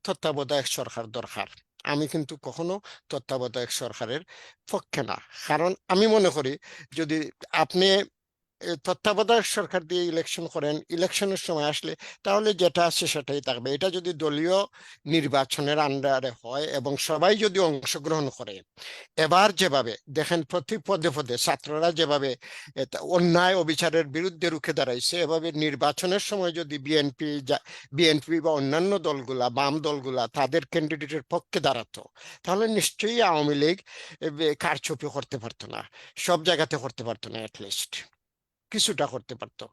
তত্ত্বাবধায়ক সরকার দরকার। আমি কিন্তু কখনো তত্ত্বাবধায়ক সরকারের পক্ষে না। কারণ আমি মনে করি, যদি আপনি তত্ত্বাবধায়ক সরকার দিয়ে ইলেকশন করেন, ইলেকশনের সময় আসলে তাহলে যেটা আছে সেটাই থাকবে। এটা যদি দলীয় নির্বাচনের আন্ডারে হয় এবং সবাই যদি অংশগ্রহণ করে, এবার যেভাবে দেখেন প্রতি পদে পদে ছাত্ররা যেভাবে অন্যায় অবিচারের বিরুদ্ধে রুখে দাঁড়াইছে, এভাবে নির্বাচনের সময় যদি বিএনপি বা অন্যান্য দলগুলা, বাম দলগুলা তাদের ক্যান্ডিডেটের পক্ষে দাঁড়াতো, তাহলে নিশ্চয়ই আওয়ামী লীগ কারচুপি করতে পারতো না, সব জায়গাতে করতে পারতো না, অ্যাটলিস্ট কিছুটা করতে পারতো।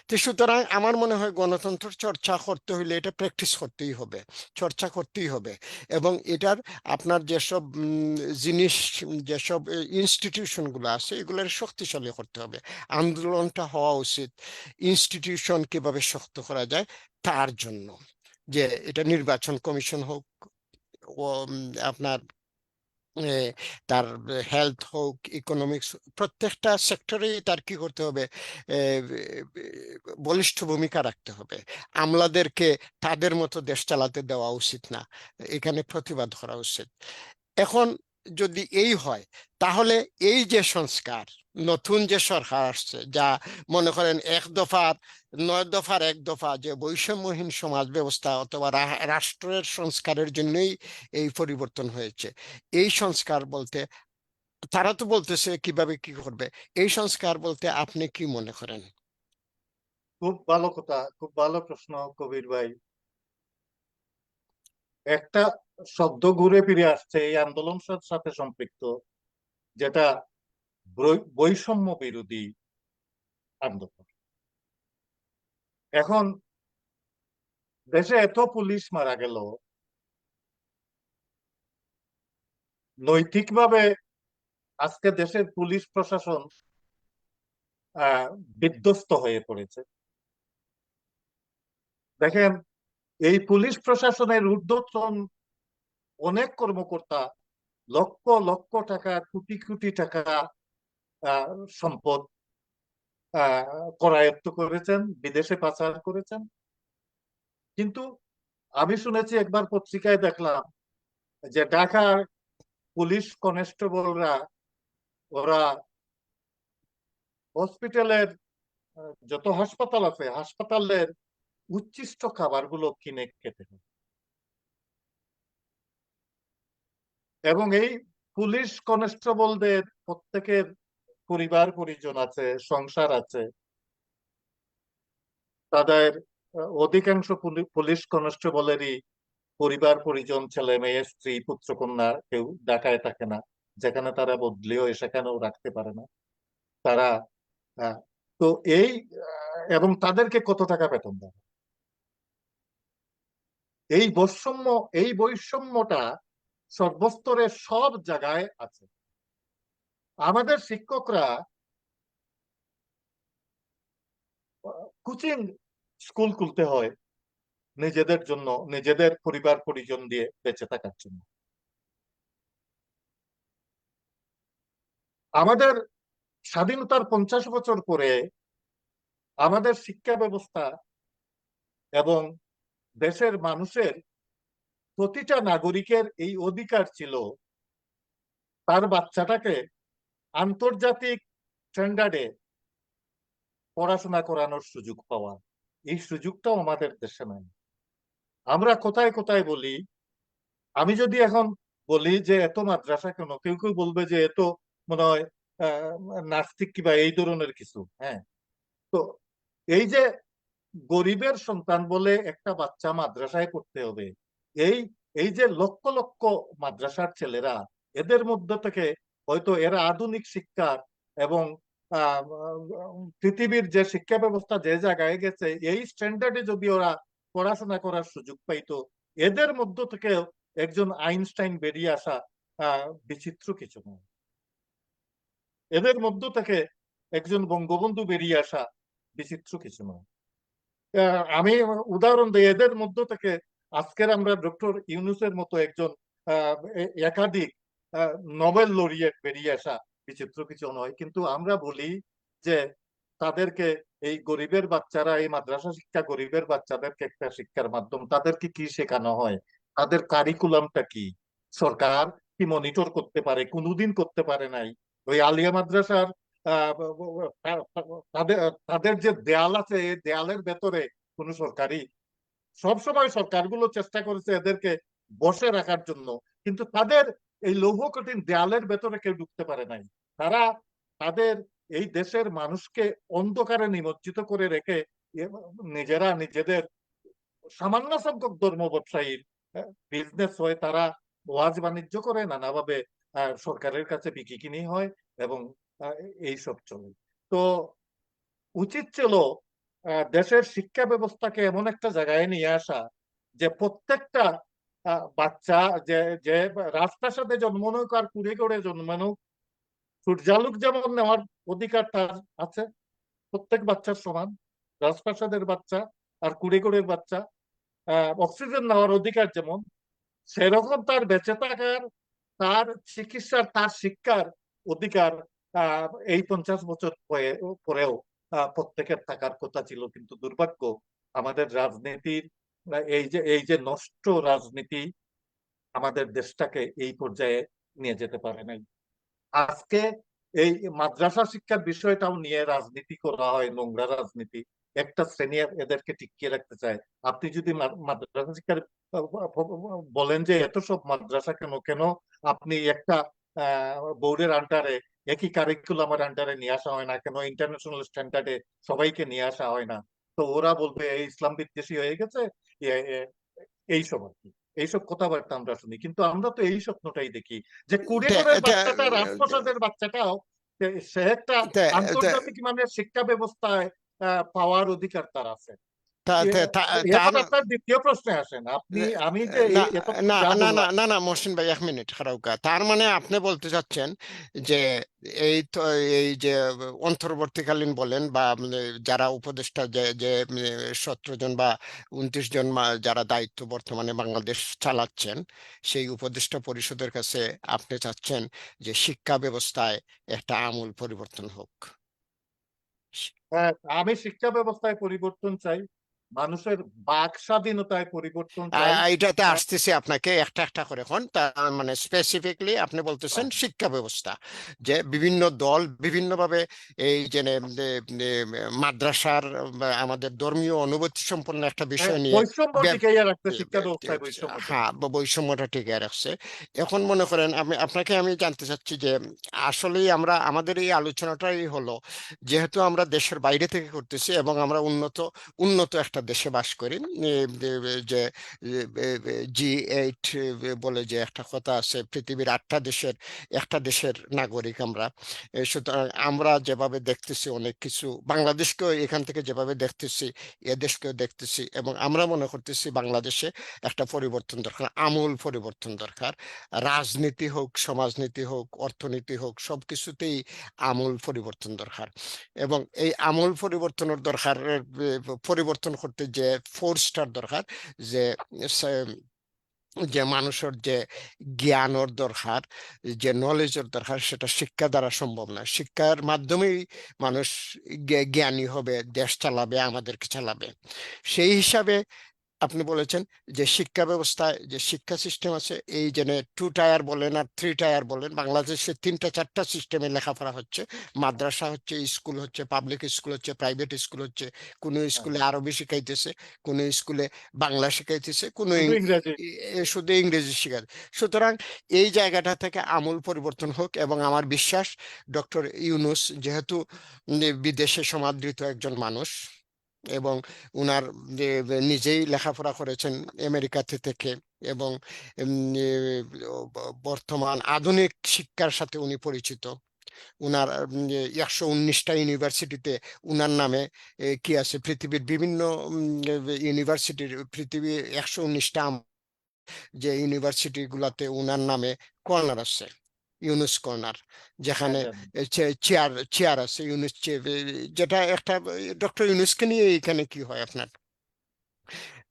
তো সুতরাং আমার মনে হয় গণতন্ত্র চর্চা করতে হইলে এটা প্র্যাকটিস করতেই হবে, চর্চা করতেই হবে। এবং এটার আপনার যেসব জিনিস, যেসব ইনস্টিটিউশনগুলো আছে, এগুলোর শক্তিশালী করতে হবে। আন্দোলনটা হওয়া উচিত ইনস্টিটিউশন কিভাবে শক্ত করা যায় তার জন্য, যে এটা নির্বাচন কমিশন হোক, ও আপনার এ, তার হেলথ হোক, ইকোনমিক্স, প্রত্যেকটা সেক্টরেই তার কি করতে হবে, এ, বলিষ্ঠ ভূমিকা রাখতে হবে। আমলাদেরকে তাদের মতো দেশ চালাতে দেওয়া উচিত না, এখানে প্রতিবাদ করা উচিত। এখন যদি এই হয়, তাহলে এই যে সংস্কার, নতুন যে সরকার আসছে, যা মনে করেন 1 দফার 9 দফার 1 দফা, যে বৈষম্যহীন সমাজ ব্যবস্থা অথবা রাষ্ট্রের সংস্কারের জন্যই এই পরিবর্তন হয়েছে। এই সংস্কার বলতে তারা তো বলতেছে কিভাবে কি করবে, এই সংস্কার বলতে আপনি কি মনে করেন? খুব ভালো কথা, খুব ভালো প্রশ্ন কবির ভাই। একটা শব্দ ঘুরে ফিরে আসছে এই আন্দোলনের সাথে সম্পৃক্ত, যেটা বৈষম্য বিরোধী আন্দোলন। এখন দেশে এত পুলিশ মারা গেল, নৈতিকভাবে আজকে দেশের পুলিশ প্রশাসন আহ বিধ্বস্ত হয়ে পড়েছে। দেখেন, এই পুলিশ প্রশাসনের ঊর্ধ্বতন অনেক কর্মকর্তা লক্ষ লক্ষ টাকা, কোটি কোটি টাকা আহ, সম্পদ করায়ত্ত করেছেন, বিদেশে পাচার করেছেন। কিন্তু আমি শুনেছি, একবার পত্রিকায় দেখলাম যে ঢাকার পুলিশ কনস্টেবলরা, ওরা হসপিটালের যত হাসপাতাল আছে, হাসপাতালের উচ্ছিষ্ট খাবারগুলো কিনে খেতে হয়। এবং এই পুলিশ কনস্টেবলদের প্রত্যেকের পরিবার পরিজন আছে, সংসার আছে। তাদের অধিকাংশ পুলিশ কনস্টেবলেরই পরিবার পরিজন, ছেলে মেয়ে, স্ত্রী, পুত্রকন্যা কেউ ঢাকায় থাকে না। যেখানে তারা বদলি হয়ে সেখানেও রাখতে পারে না তারা। আহ, তো এই এবং তাদেরকে কত টাকা বেতন দেয়? এই বৈষম্য, এই বৈষম্যটা সর্বস্তরের সব জায়গায় আছে। আমাদের শিক্ষকরা কোচিং স্কুল খুলতে হয় নিজেদের জন্য, নিজেদের পরিবার পরিজন দিয়ে বেঁচে থাকার জন্য। আমাদের স্বাধীনতার 50 বছর পরে আমাদের শিক্ষা ব্যবস্থা এবং দেশের মানুষের প্রতিটা নাগরিকের এই অধিকার ছিল তার বাচ্চাটাকে আন্তর্জাতিক স্ট্যান্ডার্ডে পড়াশোনা করানোর সুযোগ পাওয়া। এই সুযোগটাও আমাদের দেশে নাই। আমরা কোথায় কোথায় বলি, আমি যদি এখন বলি যে এত মাদ্রাসা কেন, কেউ কেউ বলবে যে এত মনে হয় আহ নাস্তিক কিংবা এই ধরনের কিছু। হ্যাঁ, তো এই যে গরিবের সন্তান বলে একটা বাচ্চা মাদ্রাসায় পড়তে হবে, এই এই যে লক্ষ লক্ষ মাদ্রাসার ছেলেরা, এদের মধ্যে থেকে হয়তো এরা আধুনিক শিক্ষার এবং আহ, পৃথিবীর যে শিক্ষা ব্যবস্থা যে জায়গায় গেছে এই স্ট্যান্ডার্ডে যদি ওরা পড়াশোনা করার সুযোগ পাইতো, এদের মধ্য থেকে একজন আইনস্টাইন বেরিয়ে আসা বিচিত্র কিছু নয়। এদের মধ্য থেকে একজন বঙ্গবন্ধু বেরিয়ে আসা বিচিত্র কিছু নয়। আমি উদাহরণ দিই, এদের মধ্য থেকে আজকের আমরা ডক্টর ইউনূসের মতো একজন একাধিক আহ, নোবেল লরিয়েট বেরিয়ে আসা বিচিত্র কিছু নয়। কিন্তু আমরা বলি যে তাদেরকে, এই গরিবের বাচ্চারা, এই মাদ্রাসা শিক্ষা গরিবের বাচ্চাদেরকে একটা শিক্ষার মাধ্যম, তাদেরকে কি শেখানো হয়, তাদের কারিকুলামটা কি, সরকার কি মনিটর করতে পারে? কোনোদিন করতে পারে নাই। ওই আলিয়া মাদ্রাসার আহ, তাদের তাদের যে দেয়াল আছে, এই দেয়ালের ভেতরে কোন সরকারি, সবসময় সরকারগুলো চেষ্টা করেছে এদেরকে বসে রাখার জন্য, কিন্তু তাদের এই লৌহ কঠিন দেয়ালের ভেতরে কেউ ঢুকতে পারে নাই। তারা তাদের এই দেশের মানুষকে অন্ধকারে নিমজ্জিত করে রেখে নিজেরা নিজেদের সামান্য সংখ্যক ধর্ম ব্যবসায়ীর বিজনেস হয়, তারা ওয়াজ বাণিজ্য করে নানাভাবে সরকারের কাছে বিকি কিনি হয় এবং এইসব চলে। তো উচিত ছিল দেশের শিক্ষা ব্যবস্থাকে এমন একটা জায়গায় নিয়ে আসা যে প্রত্যেকটা বাচ্চা, যে যে রাজপ্রাসাদে জন্মানুক আর কুড়ে করে জন্মানুক, সূর্যালোক যেমন নেওয়ার অধিকার তার আছে, প্রত্যেক বাচ্চার সমান। রাজপ্রাসাদের বাচ্চা আর কুড়ে কুড়ের বাচ্চা অক্সিজেন নেওয়ার অধিকার যেমন, সেরকম তার বেঁচে থাকার, তার চিকিৎসার, তার শিক্ষার অধিকার এই 50 বছর পরেও প্রত্যেকের থাকার কথা ছিল। কিন্তু দুর্ভাগ্য, আমাদের রাজনীতির এই যে নষ্ট রাজনীতি আমাদের দেশটাকে এই পর্যায়ে নিয়ে যেতে পারে নাই। আজকে এই মাদ্রাসা শিক্ষার বিষয়টাও নিয়ে রাজনীতি করা হয়, নোংরা রাজনীতি। একটা শ্রেণী এদেরকে টিকিয়ে রাখতে চায়। আপনি যদি মাদ্রাসা শিক্ষার বলেন যে এত সব মাদ্রাসা কেন, কেন আপনি একটা বোর্ডের আন্ডারে, একই কারিকুলামের আন্ডারে নিয়ে আসা হয় না কেন, ইন্টারন্যাশনাল স্ট্যান্ডার্ডে সবাইকে নিয়ে আসা হয় না? তো ওরা বলবে এই ইসলাম বিদ্বেষী হয়ে গেছে, এইসব আর কি, এইসব কথাবার্তা আমরা শুনি। কিন্তু আমরা তো এই স্বপ্নটাই দেখি যে তে- কুড়েঘরের তে- বাচ্চাটা, রাজপ্রসাদের বাচ্চাটাও সে একটা তে- তে- আন্তর্জাতিক মানের শিক্ষা ব্যবস্থায় পাওয়ার অধিকার তার আছে। তা- তে- তা- তার এখন আপনার দ্বিতীয় প্রশ্নে আসেন আপনি। আমি যে না এতক্ষণ না যা না না বললাম, না না মহসিন ভাই, 1 মিনিট খারাপ। তার মানে আপনি বলতে চাচ্ছেন যে এই তো, এই যে অন্তর্বর্তীকালীন বলেন বা যারা উপদেষ্টা, যে যে 17 জন বা 29 জন যারা দায়িত্ব বর্তমানে বাংলাদেশ চালাচ্ছেন, সেই উপদেষ্টা পরিষদের কাছে আপনি চাচ্ছেন যে শিক্ষা ব্যবস্থায় একটা আমূল পরিবর্তন হোক। হ্যাঁ, আমি শিক্ষা ব্যবস্থায় পরিবর্তন চাই, মানুষের বাক স্বাধীনতায় পরিবর্তন চাই। এইটাতে আহ, আসতেছি আপনাকে একটা একটা করে। এখন তার মানে স্পেসিফিকলি আপনি বলতেছেন শিক্ষা ব্যবস্থা, যে বিভিন্ন দল বিভিন্নভাবে এই যে মাদ্রাসার বা আমাদের ধর্মীয় অনুভূতি সম্পন্ন একটা বিষয় নিয়ে বৈষম্য ব্যাপ- টিকাইয়া রাখতে, শিক্ষা ব্যবস্থায় বৈষম্য হ্যাঁ, বৈষম্যটা টিকে রাখছে। এখন মনে করেন আপনাকে আমি জানতে চাচ্ছি যে আসলেই আমরা, আমাদের এই আলোচনাটাই হলো, যেহেতু আমরা দেশের বাইরে থেকে করতেছি এবং আমরা উন্নত উন্নত একটা দেশে বাস করি, যে G8 বলে যে একটা কথা আছে, পৃথিবীর 8টা দেশের একটা দেশের নাগরিক আমরা। সুতরাং আমরা যেভাবে দেখতেছি অনেক কিছু, বাংলাদেশকেও এখান থেকে যেভাবে দেখতেছি, এদেশকেও দেখতেছি, এবং আমরা মনে করতেছি বাংলাদেশে একটা পরিবর্তন দরকার, আমূল পরিবর্তন দরকার। রাজনীতি হোক, সমাজনীতি হোক, অর্থনীতি হোক, সবকিছুতেই আমূল পরিবর্তন দরকার। এবং এই আমূল পরিবর্তনের দরকার, পরিবর্তন করতে যে ফোর্সটার দরকার, যে যে মানুষের যে জ্ঞানের দরকার, যে নলেজের দরকার, সেটা শিক্ষা দ্বারা সম্ভব না। শিক্ষার মাধ্যমেই মানুষ জ্ঞানী হবে, দেশ চালাবে, আমাদেরকে চালাবে। সেই হিসাবে আপনি বলেছেন যে শিক্ষা ব্যবস্থায় যে শিক্ষা সিস্টেম আছে, এই যে 2 টায়ার বলেন আর 3 টায়ার বলেন, বাংলাদেশে 3টা 4টা সিস্টেমে লেখাপড়া হচ্ছে। মাদ্রাসা হচ্ছে, স্কুল হচ্ছে, পাবলিক স্কুল হচ্ছে, প্রাইভেট স্কুল হচ্ছে। কোনো হ্যাঁ, স্কুলে আরবি শিখাইতেছে, কোনো স্কুলে বাংলা শিখাইতেছে, কোনো শুধু ইংরেজি। শুধু ইংরেজি শিখাচ্ছে। সুতরাং এই জায়গাটা থেকে আমূল পরিবর্তন হোক, এবং আমার বিশ্বাস ডক্টর ইউনূস যেহেতু বিদেশে সমাদৃত একজন মানুষ, এবং উনার যে নিজেই লেখাপড়া করেছেন আমেরিকাতে থেকে, এবং এ, বর্তমান আধুনিক শিক্ষার সাথে উনি পরিচিত। উনার 119টা ইউনিভার্সিটিতে উনার নামে কি আছে, পৃথিবীর বিভিন্ন ইউনিভার্সিটির, পৃথিবী 119টা যে ইউনিভার্সিটি গুলাতে উনার নামে কর্নার আছে, ইউনুস কর্নার, হ্যাঁ, যেখানে জানি। চেয়ার চেয়ার আছে ইউনুস যেটা একটা ডক্টর ইউনুসকে নিয়ে এখানে কি হয় আপনার,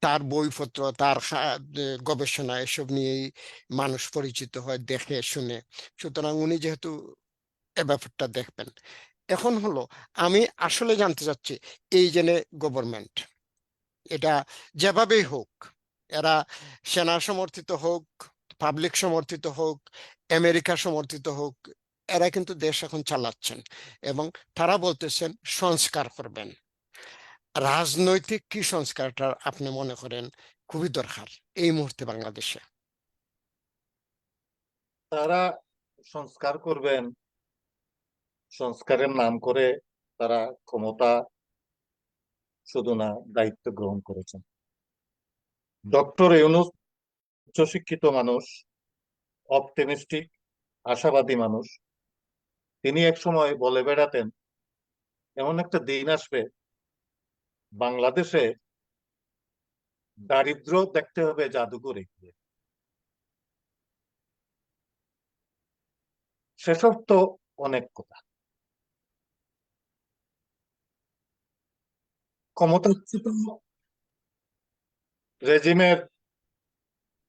তার বইপত্র, তার গবেষণা, এসব নিয়েই মানুষ পরিচিত হয় দেখে শুনে। সুতরাং উনি যেহেতু এ ব্যাপারটা দেখবেন। এখন হলো, আমি আসলে জানতে চাচ্ছি, এই যে গভর্নমেন্ট, এটা যেভাবেই হোক, এরা সেনা সমর্থিত হোক, পাবলিক সমর্থিত হোক, আমেরিকা সমর্থিত হোক, এরা কিন্তু দেশ এখন চালাচ্ছেন, এবং তারা বলতেছেন সংস্কার করবেন। রাজনৈতিক কি সংস্কারটা আপনি মনে করেন খুবই দরকার এই মুহূর্তে বাংলাদেশে? তারা সংস্কার করবেন, সংস্কারের নাম করে তারা ক্ষমতা শুধু না, দায়িত্ব গ্রহণ করেছেন। ডক্টর ইউনূস উচ্চশিক্ষিত মানুষ, অপটিমিস্টিক, আশাবাদী মানুষ। তিনি এক সময় বলে বেড়াতেন, এমন একটা দিন আসবে বাংলাদেশে দারিদ্র দেখতে হবে জাদুঘরে গিয়ে। সেসব তো অনেক কথা। ক্ষমতাচ্যুত রেজিমের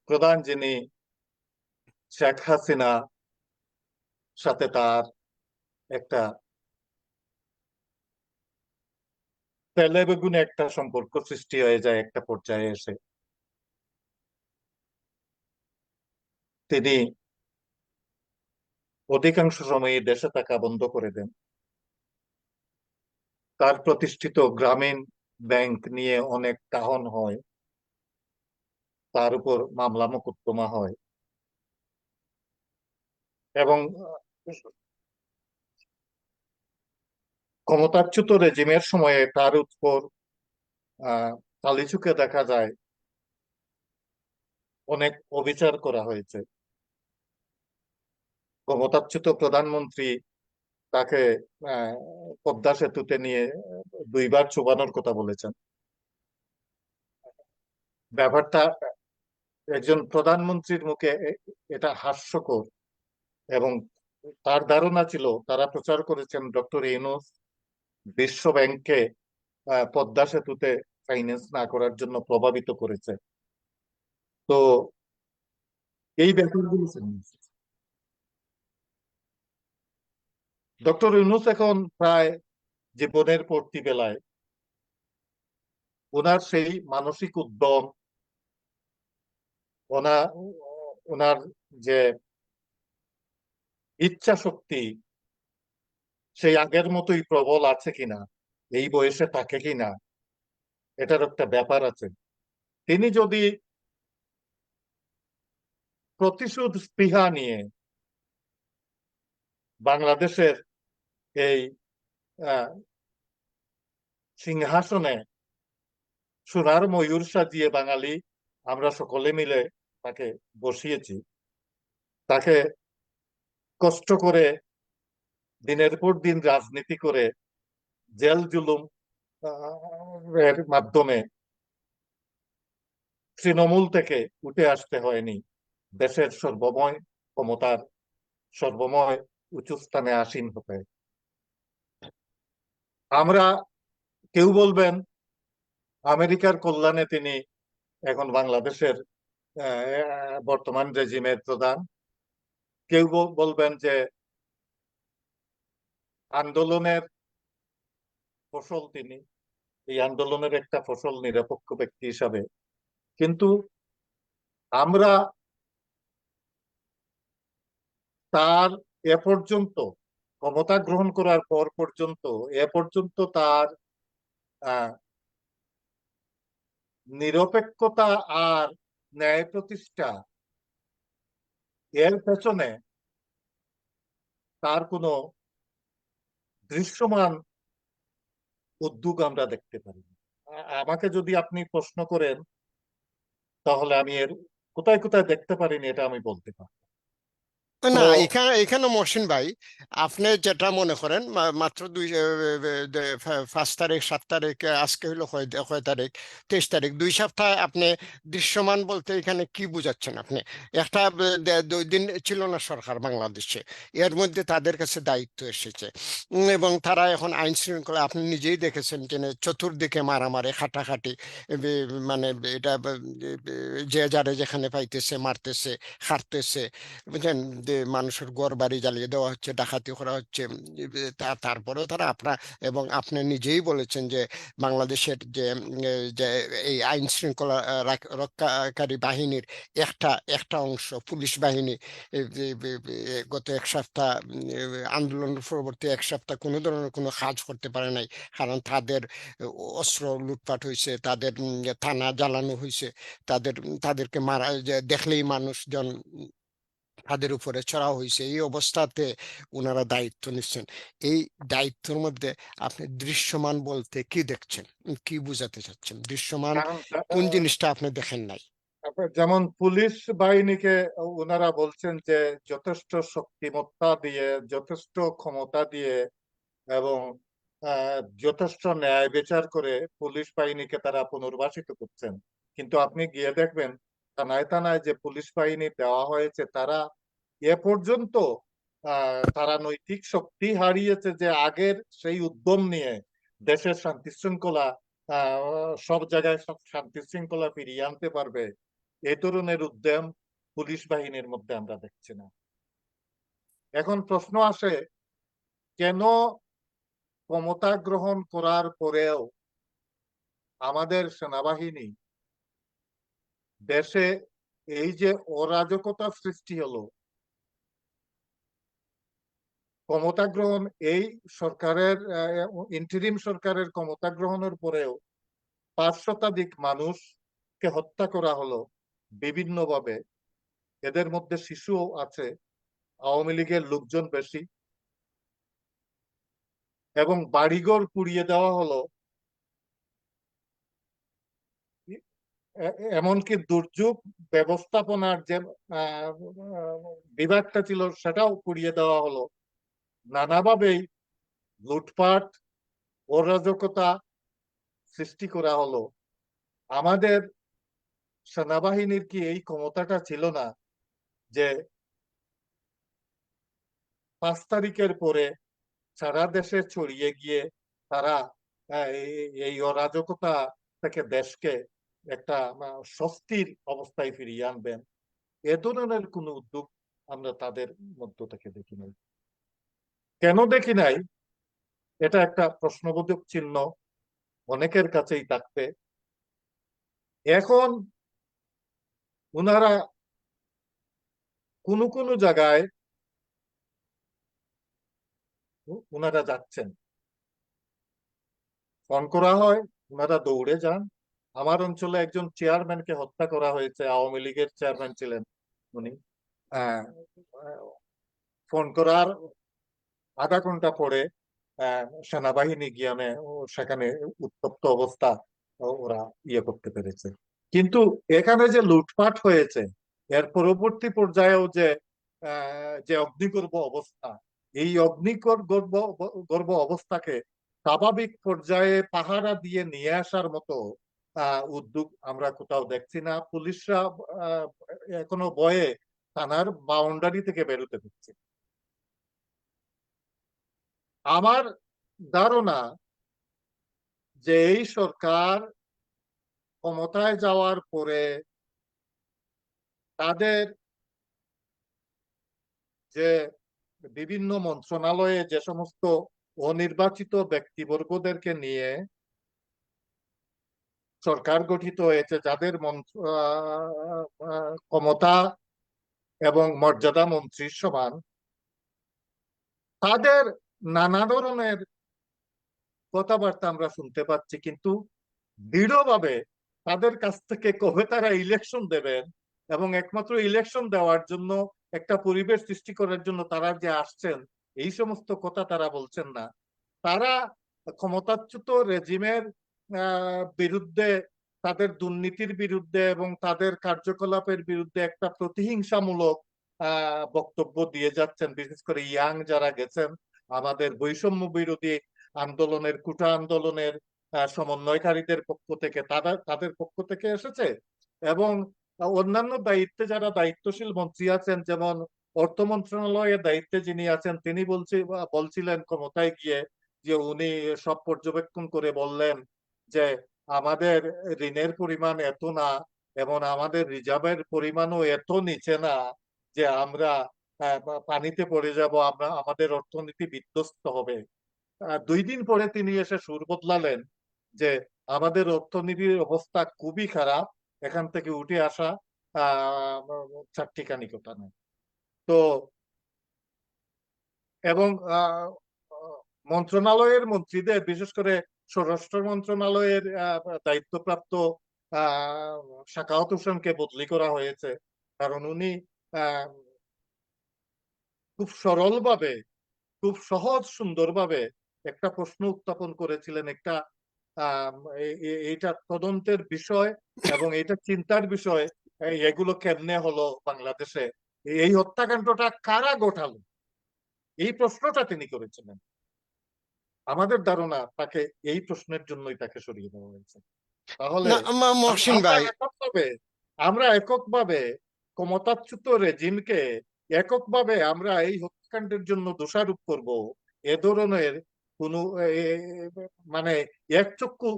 প্রধান যিনি, শেখ হাসিনা, সাথে তার একটা তেলে বেগুনে একটা সম্পর্ক সৃষ্টি হয়ে যায় একটা পর্যায়ে এসে। তিনি অধিকাংশ সময় দেশে থাকা বন্ধ করে দেন। তার প্রতিষ্ঠিত গ্রামীণ ব্যাংক নিয়ে অনেক কাহন হয়, তার উপর মামলা মোকদ্দমা হয়, এবং ক্ষমতাচ্যুত রেজিমের সময়ে তার উপর কালিচুকে দেখা যায় অনেক অবিচার করা হয়েছে। ক্ষমতাচ্যুত প্রধানমন্ত্রী তাকে আহ, পদ্মা সেতুতে নিয়ে 2বার চুবানোর কথা বলেছেন। ব্যাপারটা একজন প্রধানমন্ত্রীর মুখে এটা হাস্যকর, এবং তার ধারণা ছিল, তারা প্রচার করেছেন ডক্টর ইউনূস বিশ্ব ব্যাংককে পদ্মা সেতুতে ফাইন্যান্স না করার জন্য প্রভাবিত করেছে। তো এই ব্যাপারগুলো ডক্টর ইউনূস এখন প্রায় জীবনের পড়তি বেলায়, ওনার সেই মানসিক উদ্যম, ওনার ওনার যে ইচ্ছা শক্তি, সেই আগের মতোই প্রবল আছে কিনা, এই বয়সে থাকে কিনা, এটার একটা ব্যাপার আছে। তিনি যদি প্রতিশোধ স্পৃহা নিয়ে বাংলাদেশের এই আহ, সিংহাসনে সোনার ময়ূর সাজিয়ে, বাঙালি আমরা সকলে মিলে তাকে বসিয়েছি, তাকে কষ্ট করে দিনের পর দিন রাজনীতি করে জেল জুলুম এর মাধ্যমে তৃণমূল থেকে উঠে আসতে হয়নি, দেশের সর্বময় ক্ষমতার সর্বময় উঁচু স্থানে আসীন হতে। আমরা, কেউ বলবেন আমেরিকার কল্যাণে তিনি এখন বাংলাদেশের বর্তমান রেজিমের প্রধান। কেউ বলবেন যে আন্দোলনের ফসল তিনি, এই আন্দোলনের একটা ফসল নিরপেক্ষ ব্যক্তি হিসাবে কিন্তু আমরা তার এ পর্যন্ত ক্ষমতা গ্রহণ করার পর পর্যন্ত এ পর্যন্ত তার আহ, নিরপেক্ষতা আর ন্যায় প্রতিষ্ঠা এর পেছনে তার কোনো দৃশ্যমান উদ্যোগ আমরা দেখতে পারি না। আমাকে যদি আপনি প্রশ্ন করেন তাহলে আমি এর কোথায় কোথায় দেখতে পারিনি এটা আমি বলতে পারি। তো না, এখানে এখানে মহসিন ভাই, আপনি যেটা মনে করেন মাত্র 5 তারিখ 7 তারিখ, আজকে হইলো কয় কয় তারিখ, 23 তারিখ, 2 সপ্তাহ আপনি দৃশ্যমান বলতে এখানে কি বুঝাচ্ছেন আপনি? একটা 2 দিন ছিল না সরকার বাংলাদেশে, এর মধ্যে তাদের কাছে দায়িত্ব এসেছে, এবং তারা এখন আইন শৃঙ্খলা আপনি নিজেই দেখেছেন যে চতুর্দিকে মারামারি খাটাখাটি, মানে এটা যে যারে যেখানে পাইতেছে মারতেছে, খাটতেছে, বুঝলেন, যে মানুষের ঘর বাড়ি জ্বালিয়ে দেওয়া হচ্ছে, ডাকাতি করা হচ্ছে। তারপরেও তারা এবং আপনি নিজেই বলেছেন যে বাংলাদেশের যে এই আইন শৃঙ্খলা রক্ষাকারী বাহিনীর একটা একটা অংশ পুলিশ বাহিনী গত 1 সপ্তাহ আন্দোলনের পরবর্তী 1 সপ্তাহ কোনো ধরনের কোনো কাজ করতে পারে নাই, কারণ তাদের অস্ত্র লুটপাট হয়েছে, তাদের থানা জ্বালানো হয়েছে, তাদেরকে মারা দেখলেই মানুষজন তাদের উপরে চড়াও হয়েছে। এই অবস্থাতে ওনারা দায়িত্ব নিচ্ছেন। এই দায়িত্বের মধ্যে আপনি দৃশ্যমান বলতে কি দেখছেন, কি বুঝাতে চাচ্ছেন? দৃশ্যমান কারণ কোন জিনিসটা আপনি দেখেন নাই? যেমন পুলিশ বাহিনীকে ওনারা বলছেন যে যথেষ্ট শক্তিমত্তা দিয়ে, যথেষ্ট ক্ষমতা দিয়ে এবং যথেষ্ট ন্যায় বিচার করে পুলিশ বাহিনীকে তারা পুনর্বাসিত করছেন। কিন্তু আপনি গিয়ে দেখবেন থানায় থানায় যে পুলিশ বাহিনী দেওয়া হয়েছে, তারা এ পর্যন্ত তারা নৈতিক শক্তি হারিয়েছে যে আগের সেই উদ্যম নিয়ে দেশের শান্তি শৃঙ্খলা, সব জায়গায় সব শান্তি শৃঙ্খলা ফিরিয়ে আনতে পারবে, এই ধরনের উদ্যম পুলিশ বাহিনীর মধ্যে আমরা দেখছি না। এখন প্রশ্ন আসে, কেন ক্ষমতা গ্রহণ করার পরেও আমাদের সেনাবাহিনী দেশে এই যে অরাজকতা সৃষ্টি হলো, ক্ষমতা গ্রহণ এই সরকারের ইন্টারিম সরকারের ক্ষমতা গ্রহণের পরেও 5 শতাধিক মানুষকে হত্যা করা হলো বিভিন্নভাবে, এদের মধ্যে শিশুও আছে, আওয়ামী লীগের লোকজন বেশি, এবং বাড়িঘর পুড়িয়ে দেওয়া হলো, এমনকি দুর্যোগ ব্যবস্থাপনার যে আহ, বিভাগটা ছিল সেটাও পুড়িয়ে দেওয়া হলো। নানাভাবেই লুটপাট অরাজকতা সৃষ্টি করা হলো। আমাদের সেনাবাহিনীর কি এই ক্ষমতাটা ছিল না যে 5 তারিখের পরে সারা দেশে ছড়িয়ে গিয়ে তারা এই অরাজকতা থেকে দেশকে একটা স্বস্তির অবস্থায় ফিরিয়ে আনবেন? এ ধরনের কোন উদ্যোগ আমরা তাদের মধ্য থেকে দেখি নাই। কেন দেখি নাই, এটা একটা প্রশ্নবোধক চিহ্ন অনেকের কাছেই থাকবে। এখন ওনারা কোন জায়গায় ওনারা যাচ্ছেন, ফোন করা হয়, ওনারা দৌড়ে যান। আমার অঞ্চলে একজন চেয়ারম্যানকে হত্যা করা হয়েছে, আওয়ামী লীগের চেয়ারম্যান ছিলেন উনি। আহ, ফোন করার আধা ঘন্টা পরে সেনাবাহিনী গিয়ে সেখানে উত্তপ্ত অবস্থা ওরা করতে পেরেছে। কিন্তু এখানে যে লুটপাট হয়েছে, এর পরবর্তী পর্যায়েও যে অগ্নিগর্ভ অবস্থা, এই গর্ভ অবস্থাকে স্বাভাবিক পর্যায়ে পাহারা দিয়ে নিয়ে আসার মতো উদ্যোগ আমরা কোথাও দেখছি না। পুলিশরা আহ, এখনো ভয়ে থানার বাউন্ডারি থেকে বেরোতে দিচ্ছে। আমার ধারণা যে এই সরকার ক্ষমতায় যাওয়ার পরে তাদের যে বিভিন্ন মন্ত্রণালয়ে যে সমস্ত অনির্বাচিত ব্যক্তিবর্গদেরকে নিয়ে সরকার গঠিত হয়েছে, যাদের ক্ষমতা এবং মর্যাদা মন্ত্রীর সমান, তাদের নানা ধরনের কথাবার্তা আমরা শুনতে পাচ্ছি, কিন্তু দৃঢ়ভাবে তাদের কাছ থেকে কবে তারা ইলেকশন দেবেন এবং একমাত্র ইলেকশন দেওয়ার জন্য একটা পরিবেশ সৃষ্টি করার জন্য তারা যে আসছেন, এই সমস্ত কথা তারা বলছেন না। তারা ক্ষমতাচ্যুত রেজিমের বিরুদ্ধে, তাদের দুর্নীতির বিরুদ্ধে এবং তাদের কার্যকলাপের বিরুদ্ধে একটা প্রতিহিংসামূলক বক্তব্য দিয়ে যাচ্ছেন। বিশেষ করে ইয়াং যারা গেছেন, আমাদের বৈষম্য বিরোধী আন্দোলনের, কোটা আন্দোলনের সমন্বয়কারীদের পক্ষ থেকে, তাদের পক্ষ থেকে এসেছে। এবং অন্যান্য দায়িত্বে যারা দায়িত্বশীল মন্ত্রী আছেন, যেমন অর্থ মন্ত্রণালয়ের দায়িত্বে যিনি আছেন, তিনি বলছিলেন ক্ষমতায় গিয়ে যে উনি সব পর্যবেক্ষণ করে বললেন যে আমাদের ঋণের পরিমাণ এত না এবং আমাদের রিজার্ভের পরিমাণও এত নিচে না যে আমরা পানিতে পড়ে যাব, আমরা আমাদের অর্থনীতি বিধ্বস্ত হবে। 2 দিন পরে তিনি এসে সুর বদলালেন যে আমাদের অর্থনীতির অবস্থা খুবই খারাপ, এখান থেকে উঠে আসা চারটিখানি কথা নয়। তো এবং মন্ত্রণালয়ের মন্ত্রীদের, বিশেষ করে স্বরাষ্ট্র মন্ত্রণালয়ের দায়িত্বপ্রাপ্ত সাখাওয়াত হোসেনকে বদলি করা হয়েছে, কারণ উনি আহ, খুব সরলভাবে, খুব সহজ সুন্দরভাবে একটা প্রশ্ন উত্থাপন করেছিলেন। একটা এইটা তদন্তের বিষয় এবং এটা চিন্তার বিষয়, এগুলো কেমনে হলো বাংলাদেশে, এই হত্যাকাণ্ডটা কারা ঘটালো, এই প্রশ্নটা তিনি করেছিলেন। আমাদের ধারণা তাকে এই প্রশ্নের জন্যই তাকে সরিয়ে দেওয়া হয়েছে। তাহলে না মহসিন আমরা ভাই, এককভাবে, আমরা এককভাবে ক্ষমতাচ্যুত রেজিমকে এককভাবে আমরা এই হত্যাকাণ্ডের জন্য দোষারোপ করব, এ ধরনের কোন মানে একচক্ষু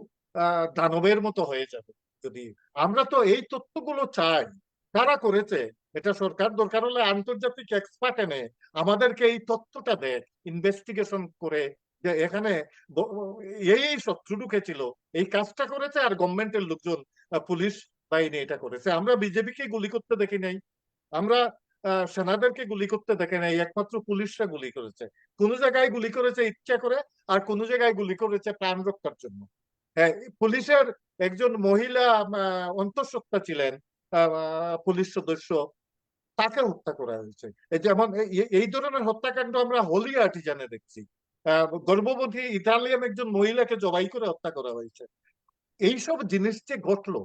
দানবের মতো হয়ে যাবে। যদি আমরা তো এই তথ্যগুলো চাই, কারা করেছে এটা সরকার দরকার হলে আন্তর্জাতিক এক্সপার্ট এনে আমাদেরকে এই তথ্যটা দেয়, ইনভেস্টিগেশন করে, যে এখানে এই শত্রু ঢুকেছিল, এই কাজটা করেছে, আর গভর্নমেন্টের লোকজন, পুলিশ বাহিনী এটা করেছে। আমরা বিজেপিকে গুলি করতে দেখি নাই, আমরা সেনাদেরকে গুলি করতে দেখে নাই, একমাত্র পুলিশরা গুলি করেছে। কোন জায়গায় গুলি করেছে ইচ্ছা করে, আর কোন জায়গায় গুলি করেছে প্রাণ রক্ষার জন্য। হ্যাঁ, পুলিশের একজন মহিলা অন্তঃসত্ত্বা ছিলেন, পুলিশ সদস্য, তাকে হত্যা করা হয়েছে। যেমন এই ধরনের হত্যাকাণ্ড আমরা হোলি আর্টিজানে দেখছি। গর্ভবতী ইতালিয়ান একজন মহিলাকে জবাই করে হত্যা করা হয়েছে। এইসব জিনিস যে ঘটলো,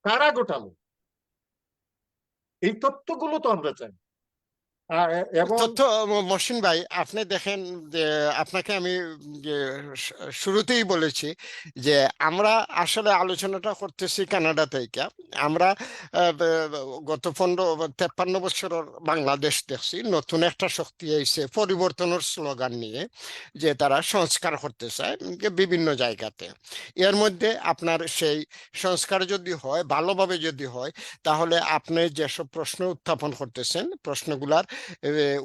কারা ঘটালো, এই তথ্যগুলো তো আমরা চাই। এবং তথ্য মহসিন ভাই, আপনি দেখেন যে আপনাকে আমি যে শুরুতেই বলেছি যে আমরা আসলে আলোচনাটা করতেছি কানাডা থেকে। আমরা গত 53 বছরের বাংলাদেশ দেখছি, নতুন একটা শক্তি এসে পরিবর্তনের স্লোগান নিয়ে, যে তারা সংস্কার করতে চায় যে বিভিন্ন জায়গাতে। এর মধ্যে আপনার সেই সংস্কার যদি হয়, ভালোভাবে যদি হয়, তাহলে আপনি যেসব প্রশ্ন উত্থাপন করতেছেন, প্রশ্নগুলার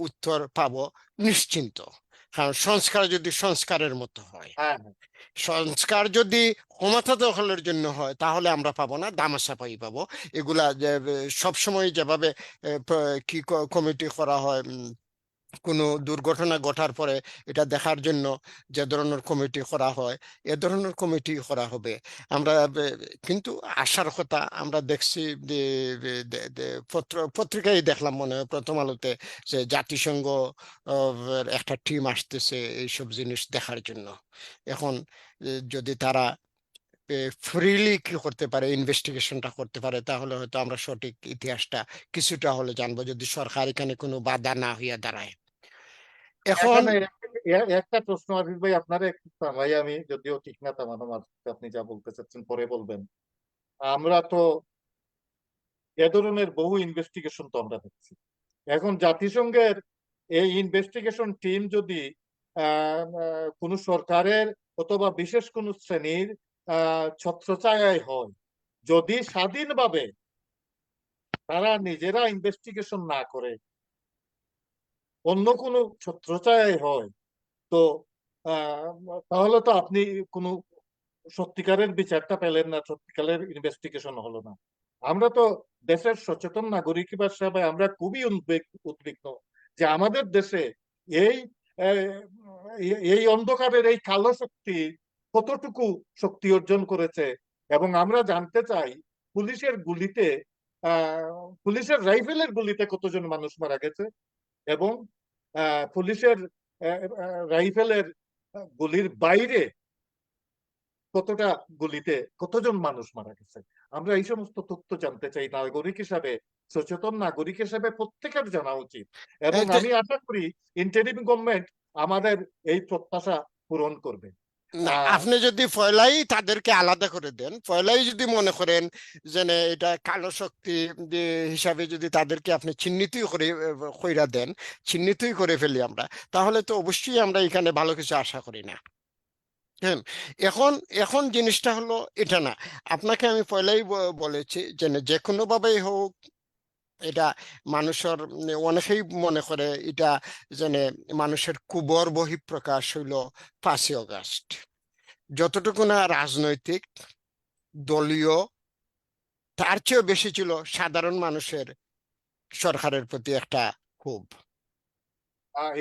উত্তর পাবো নিশ্চিন্ত। কারণ সংস্কার যদি সংস্কারের মতো হয়, হ্যাঁ, হ্যাঁ, সংস্কার যদি ক্ষমতা দখলের জন্য হয়, তাহলে আমরা পাবো না, দামাচাপাই পাবো। এগুলা সবসময় যেভাবে কি কমিটি করা হয়, কোনো দুর্ঘটনা ঘটার পরে এটা দেখার জন্য যে ধরনের কমিটি করা হয়, এ ধরনের কমিটি করা হবে। আমরা কিন্তু আশার কথা আমরা দেখছি যে পত্রিকায় দেখলাম, মনে হয় প্রথম আলোতে, যে জাতিসংঘ একটা টিম আসতেছে এইসব জিনিস দেখার জন্য। এখন যদি তারা ফ্রিলি কি করতে পারে, ইনভেস্টিগেশনটা করতে পারে, তাহলে হয়তো আমরা সঠিক ইতিহাসটা কিছুটা হলে জানবো, যদি সরকার এখানে কোনো বাধা না হইয়া দাঁড়ায়। এখন এখানে একটা প্রশ্ন আরিফ ভাই, আপনারা একটু থামাই, আমি যদিও ঠিক না থামানো, আপনি যা বলতে চাচ্ছেন পরে বলবেন। আমরা তো এ ধরনের বহু ইনভেস্টিগেশন তো আমরা দেখছি। এখন জাতিসংঘের এই ইনভেস্টিগেশন টিম যদি কোন সরকারের অথবা বিশেষ কোন শ্রেণীর ছত্রছায়ায় হয়, যদি স্বাধীনভাবে তারা নিজেরা ইনভেস্টিগেশন না করে অন্য কোনো ছত্রছায়ায় হয়, তো তাহলে তো আপনি কোনো সত্যিকারের বিচারটা পেলেন না, সত্যিকারের ইনভেস্টিগেশন হলো না। আমরা তো দেশের সচেতন নাগরিক হিসাবে আমরা খুবই উদ্বিগ্ন যে আমাদের দেশে এই আহ, এই অন্ধকারের এই কালো শক্তি কতটুকু শক্তি অর্জন করেছে। এবং আমরা জানতে চাই পুলিশের গুলিতে, পুলিশের রাইফেলের গুলিতে কতজন মানুষ মারা গেছে, এবং পুলিশের রাইফেলের গুলির বাইরে কতটা গুলিতে কতজন মানুষ মারা গেছে। আমরা এই সমস্ত তথ্য জানতে চাই, নাগরিক হিসাবে, সচেতন নাগরিক হিসাবে প্রত্যেকের জানা উচিত। এবং এই যে আমি আশা করি ইন্টারিম গভর্নমেন্ট আমাদের এই প্রত্যাশা পূরণ করবে। না, আহ আপনি যদি পয়লাই তাদেরকে আলাদা করে দেন, পয়লাই যদি মনে করেন যে না, এটা কালো শক্তি যে হিসাবে যদি তাদেরকে আপনি চিহ্নিতই করে কইরা দেন, চিহ্নিতই করে ফেলি আমরা, তাহলে তো অবশ্যই আমরা এখানে ভালো কিছু আশা করি না। হ্যাঁ, এখন এখন জিনিসটা হলো এটা না, আপনাকে আমি পয়লাই বলেছি যে না, যে কোনো ভাবেই হোক এটা মানুষের অনেকেই মনে করে এটা যেন মানুষের কুবর বহিঃপ্রকাশ হইল 5ই অগাস্ট। যতটুকু না রাজনৈতিক, দলীয়, তার চেয়েও বেশি ছিল সাধারণ মানুষের সরকারের প্রতি একটা ক্ষোভ।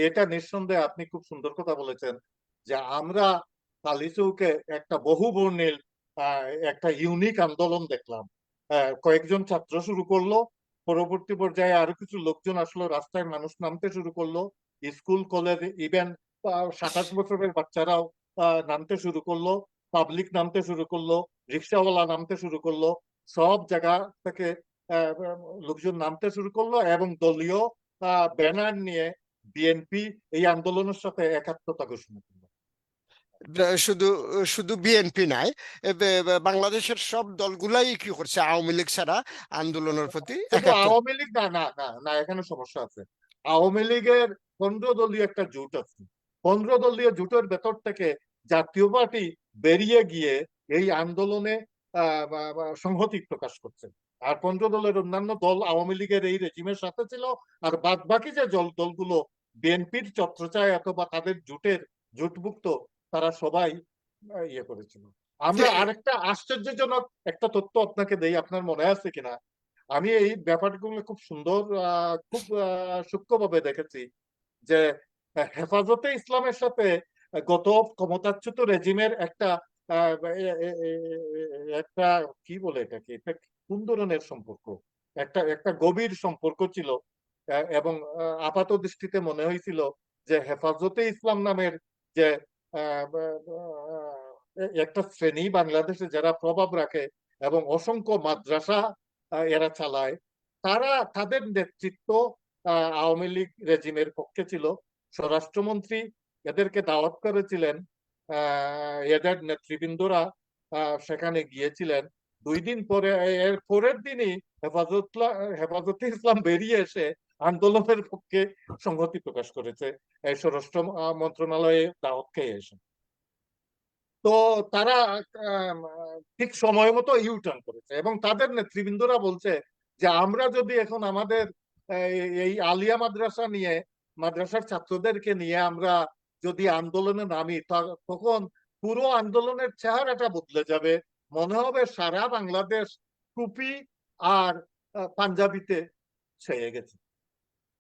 এটা নিঃসন্দেহে আপনি খুব সুন্দর কথা বলেছেন যে আমরা কালিচৌকে একটা বহুবর্ণিল একটা ইউনিক আন্দোলন দেখলাম। কয়েকজন ছাত্র শুরু করলো, পরবর্তী পর্যায়ে আরো কিছু লোকজন আসলো, রাস্তায় মানুষ নামতে শুরু করলো, স্কুল কলেজ, ইভেন 27 বছরের বাচ্চারাও নামতে শুরু করলো, পাবলিক নামতে শুরু করলো, রিক্সাওয়ালা নামতে শুরু করলো, সব জায়গা থেকে আহ, লোকজন নামতে শুরু করলো, এবং দলীয় ব্যানার নিয়ে বিএনপি এই আন্দোলনের সাথে একাত্মতা ঘোষণা করলো। শুধু শুধু বিএনপি নাই, বাংলাদেশের সব দলগুলাই কি করছে, আওয়ামী লীগ ছাড়া আন্দোলনের প্রতি শুধু একাত্ম। আওয়ামী লীগ না, না, না, না, এখানে সমস্যা আছে। আওয়ামী লীগের 15 দলীয় একটা জোট আছে। 15 দলীয় জোটের ভেতর থেকে জাতীয় পার্টি বেরিয়ে গিয়ে এই আন্দোলনে সংহতি প্রকাশ করছে। আর 15 দলের অন্যান্য দল আওয়ামী লীগের এই রেজিমের সাথে ছিল। আর বাদ বাকি যে দলগুলো বিএনপির ছত্রছায়া অথবা তাদের জোটের জোটভুক্ত, তারা সবাই ইয়ে করেছিল। আমরা আরেকটা আশ্চর্যজনক একটা তথ্য আপনাকে দেই, আপনার মনে আছে কিনা। আমি এই ব্যাপারগুলো খুব সুন্দর, খুব সূক্ষ্মভাবে দেখেছি যে হেফাজতে ইসলামের সাথে গত ক্ষমতাচ্যুত রেজিমের একটা আহ, এ- এ- এ- একটা কি বলে এটাকে, এটা কোন ধরনের সম্পর্ক, একটা একটা গভীর সম্পর্ক ছিল। এবং আপাত দৃষ্টিতে মনে হয়েছিল যে হেফাজতে ইসলাম নামের যে আহ, একটা শ্রেণী বাংলাদেশে যারা প্রভাব রাখে এবং অসংখ্য মাদ্রাসা এরা চালায়, তারা, তাদের নেতৃত্ব আওয়ামী লীগ রেজিমের পক্ষে ছিল। স্বরাষ্ট্রমন্ত্রী এদেরকে দাওয়াত করেছিলেন, এদের নেতৃবৃন্দরা সেখানে গিয়েছিলেন। 2 দিন পরে, এর পরের দিনই হেফাজতে ইসলাম বেরিয়ে এসে আন্দোলনের পক্ষে সংহতি প্রকাশ করেছে এই স্বরাষ্ট্র মন্ত্রণালয়ে দাওয়াত খেয়ে এসে। তো তারা আম, ঠিক সময় মতো ইউটার্ন করেছে, এবং তাদের নেতৃবৃন্দরা বলছে যে আমরা যদি এখন আমাদের এই আলিয়া মাদ্রাসা নিয়ে, মাদ্রাসার ছাত্রদেরকে নিয়ে আমরা যদি আন্দোলনে নামি, তখন পুরো আন্দোলনের চেহারাটা বদলে যাবে। মনে হবে সারা বাংলাদেশ টুপি আর পাঞ্জাবিতে ছেয়ে গেছে।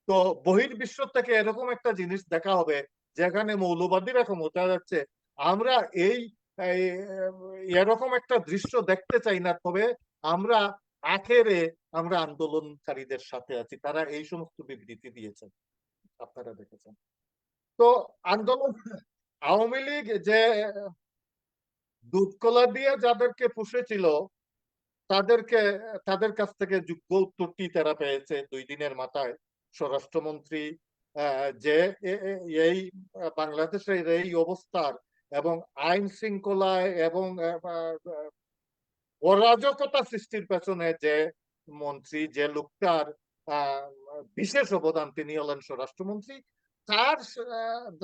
তো বহির্বিশ্ব থেকে এরকম একটা জিনিস দেখা হবে যেখানে মৌলবাদীরা ক্ষমতা যাচ্ছে। আমরা এই এরকম একটা দৃশ্য দেখতে চাই না। তবে আমরা আখেরে আমরা আন্দোলনকারীদের সাথে আছি, তারা এই সমস্ত বিবৃতি দিয়েছেন, আপনারা দেখেছেন। তো আন্দোলন, আওয়ামী লীগ যে দুধ কলা দিয়ে যাদেরকে পুষেছিল, তাদেরকে, তাদের কাছ থেকে যোগ্য উত্তরটি তারা পেয়েছে 2 দিনের মাথায়। স্বরাষ্ট্রমন্ত্রী যে এই বাংলাদেশের এই অবস্থার এবং আইন শৃঙ্খলায় এবং অরাজকতা সৃষ্টির পেছনে যে মন্ত্রী, যে লোকটার আহ, বিশেষ অবদান, তিনি হলেন স্বরাষ্ট্রমন্ত্রী। তার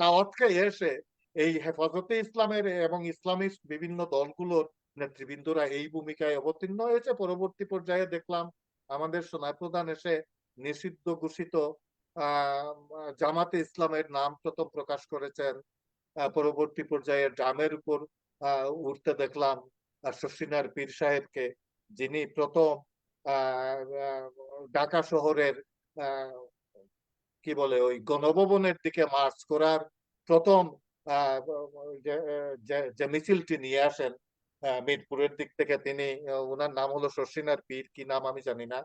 দাওয়াত খেয়ে এসে এই হেফাজতে ইসলামের এবং ইসলামিস্ট বিভিন্ন দলগুলোর নেতৃবৃন্দরা এই ভূমিকায় অবতীর্ণ হয়েছে। পরবর্তী পর্যায়ে দেখলাম আমাদের সেনাপ্রধান এসে নিষিদ্ধ ঘোষিত আহ জামাতে ইসলামের নাম প্রথম প্রকাশ করেছেন। পরবর্তী পর্যায়ে ড্রামের উপর উঠতে দেখলাম শর্ষিনার পীর সাহেবকে, যিনি প্রথম আহ, আহ, ঢাকা শহরের আহ, কি বলে ওই গণভবনের দিকে মার্চ করার প্রথম আহ, যে যে মিছিলটি নিয়ে আসেন মিরপুরের দিক থেকে, তিনি ওনার নাম হলো শর্ষিনার পীর, কি নাম আমি জানি না।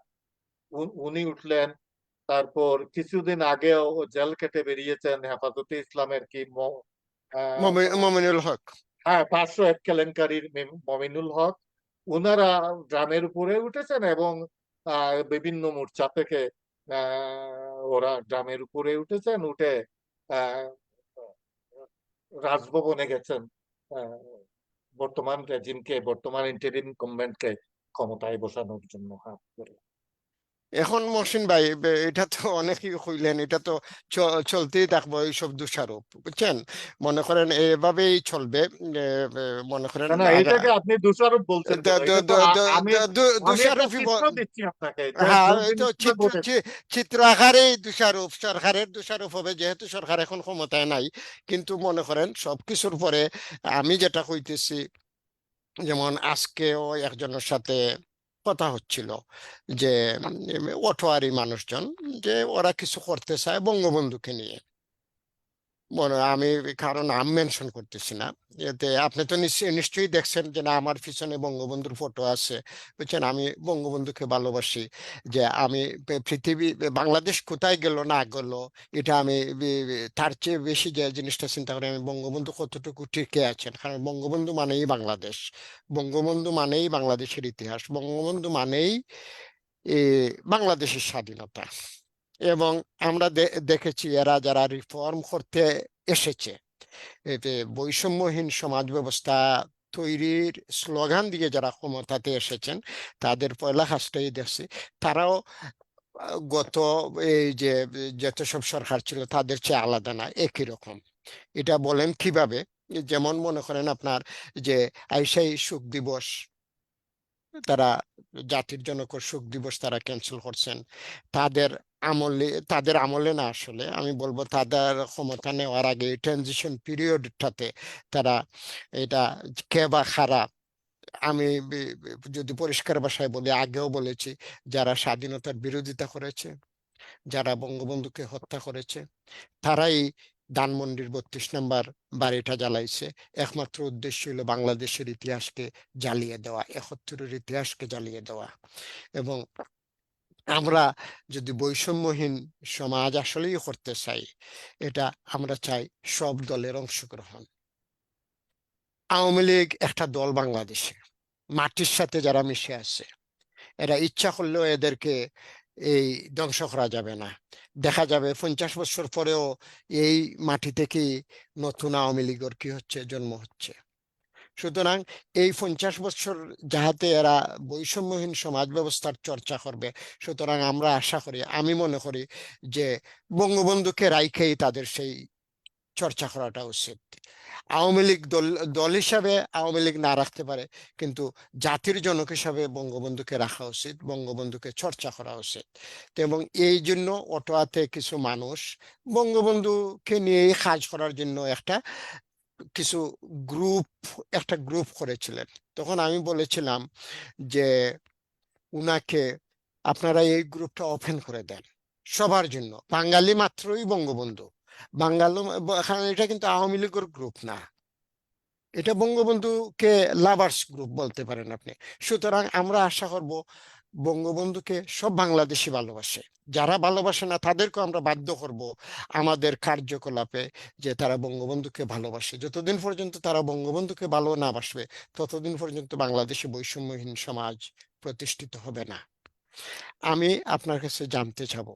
উনি উঠলেন। তারপর কিছুদিন আগেও জেল কেটে বেরিয়েছেন হেফাজতে ইসলামের কি আহ, মমিনুল হক। হ্যাঁ, 501 কেলেঙ্কারির মমিনুল হক। ওনারা ড্রামের উপরে উঠেছেন এবং বিভিন্ন মোর্চা থেকে ওরা ড্রামের উপরে উঠেছেন, উঠে আহ, রাজভবনে গেছেন আহ, বর্তমান রেজিমকে, বর্তমান ইন্টারিম গভর্নমেন্টকে ক্ষমতায় বসানোর জন্য হাত করে। এখন মহসিন ভাই, এটা তো অনেকেই কইলেন, এটা তো চলতেই থাকবো এইসব দোষারোপ, বুঝছেন? মনে করেন এভাবেই চলবে। মনে করেন না না, এটাকে আপনি দোষারোপ বলছেন কেন? এটা তো আমি আমি একটা দোষারোপই। চিত্র দিচ্ছি আপনাকে, যে হ্যাঁ, ভুল এই তো জিনিসটা চিত্র ঘটেছে। চিত্র আকারেই দোষারোপ, সরকারের দোষারোপ হবে, যেহেতু সরকার এখন ক্ষমতায় নাই। কিন্তু মনে করেন সবকিছুর পরে আমি যেটা কইতেছি, যেমন আজকেও একজনের সাথে কথা হচ্ছিল যে অটোয়ারি মানুষজন, যে ওরা কিছু করতে চায় বঙ্গবন্ধুকে নিয়ে। মনে আমি কারো নাম মেনশন করতেছি না। এতে আপনি তো নিশ্চয়ই দেখছেন যে না, আমার পিছনে বঙ্গবন্ধুর ফটো আছে, বুঝছেন? আমি বঙ্গবন্ধুকে ভালোবাসি। যে আমি পৃথিবী, বাংলাদেশ কোথায় গেল না গেল, এটা আমি তার চেয়ে বেশি যে জিনিসটা চিন্তা করি, আমি বঙ্গবন্ধু কতটুকু টিকে আছেন। কারণ বঙ্গবন্ধু মানেই বাংলাদেশ, বঙ্গবন্ধু মানেই বাংলাদেশের ইতিহাস, বঙ্গবন্ধু মানেই এ, বাংলাদেশের স্বাধীনতা। এবং আমরা দেখেছি এরা যারা রিফর্ম করতে এসেছে, এতে বৈষম্যহীন সমাজ ব্যবস্থা তৈরির স্লোগান দিয়ে যারা ক্ষমতাতে এসেছেন, তাদের পয়লা কাজটাই দেখছি। তারাও গত এই যে যত সব সরকার ছিল তাদের চেয়ে আলাদা না, একই রকম। এটা বলেন কিভাবে? যেমন মনে করেন আপনার যে আইসাই শোক দিবস, তারা জাতির জনক শোক দিবস তারা ক্যান্সেল করছেন। তাদের তাদের আমলে না, আসলে আমি বলবো তাদের ক্ষমতা নেওয়ার আগে ট্রানজিশন পিরিয়ডটাতে তারা এটা কে বা খারাপ, আমি যদি পরিষ্কার ভাষায় বলি, আগেও বলেছি, যারা স্বাধীনতার বিরোধিতা করেছে, যারা বঙ্গবন্ধুকে হত্যা করেছে, তারাই ধানমন্ডির 32 নম্বর বাড়িটা জ্বালাইছে। একমাত্র উদ্দেশ্য হলো বাংলাদেশের ইতিহাসকে জ্বালিয়ে দেওয়া, 71-এর ইতিহাসকে জ্বালিয়ে দেওয়া। এবং আমরা যদি বৈষম্যহীন সমাজ আসলেই করতে চাই, এটা আমরা চাই সব দলের অংশগ্রহণ। আওয়ামী লীগ একটা দল বাংলাদেশে, মাটির সাথে যারা মিশে আছে, এরা ইচ্ছা করলেও এদেরকে এই ধ্বংস করা যাবে না। দেখা যাবে 50 বছর পরেও এই মাটি থেকেই নতুন আওয়ামী লীগের কি হচ্ছে, জন্ম হচ্ছে। সুতরাং এই 50 বছর যাহাতে এরা বৈষম্যহীন সমাজ ব্যবস্থার চর্চা করবে, সুতরাং আমরা আশা করি, আমি মনে করি যে বঙ্গবন্ধুকে রাইখেই তাদের সেই চর্চা করাটা উচিত। আওয়ামী লীগ দল দল হিসাবে আওয়ামী লীগ না রাখতে পারে, কিন্তু জাতির জনক হিসাবে বঙ্গবন্ধুকে রাখা উচিত, বঙ্গবন্ধুকে চর্চা করা উচিত। তো এবং এই জন্য অটোয়াতে কিছু মানুষ বঙ্গবন্ধুকে নিয়েই কাজ করার জন্য কিছু গ্রুপ একটা গ্রুপ করেছিলেন। তখন আমি বলেছিলাম যে উনাকে আপনারা এই গ্রুপটা ওপেন করে দেন সবার জন্য, বাঙালি মাত্রই বঙ্গবন্ধু। বাঙালি, কারণ এটা কিন্তু আওয়ামী লীগের গ্রুপ না, এটা বঙ্গবন্ধুকে লাভার্স গ্রুপ বলতে পারেন আপনি। সুতরাং আমরা আশা করব বঙ্গবন্ধুকে সব বাংলাদেশি ভালোবাসে, যারা ভালোবাসে না তাদেরকে আমরা বাধ্য করব আমাদের কার্যকলাপে যে তারা বঙ্গবন্ধুকে ভালোবাসে। যতদিন পর্যন্ত তারা বঙ্গবন্ধুকে ভালো না বাসবে, ততদিন পর্যন্ত বাংলাদেশে বৈষম্যহীন সমাজ প্রতিষ্ঠিত হবে না। আমি আপনার কাছে জানতে চাব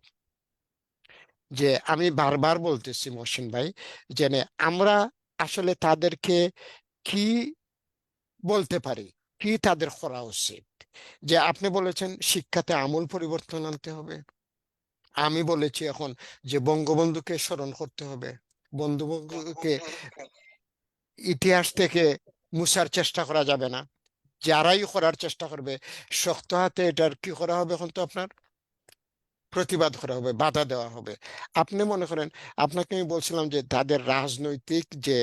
যে, আমি বারবার বলতেছি মহসিন ভাই, যে আমরা আসলে তাদেরকে কি বলতে পারি, কি তাদের করা উচিত? যে আপনি বলেছেন শিক্ষাতে আমূল পরিবর্তন আনতে হবে, আমি বলেছি এখন যে বঙ্গবন্ধুকে স্মরণ করতে হবে, বঙ্গবন্ধুকে ইতিহাস থেকে মুছার চেষ্টা করা যাবে না। যারাই করার চেষ্টা করবে, শক্ত হাতে এটার কি করা হবে, এখন তো আপনার প্রতিবাদ করা হবে, বাধা দেওয়া হবে। আপনি মনে করেন, আপনাকে আমি বলছিলাম যে তাদের রাজনৈতিক যে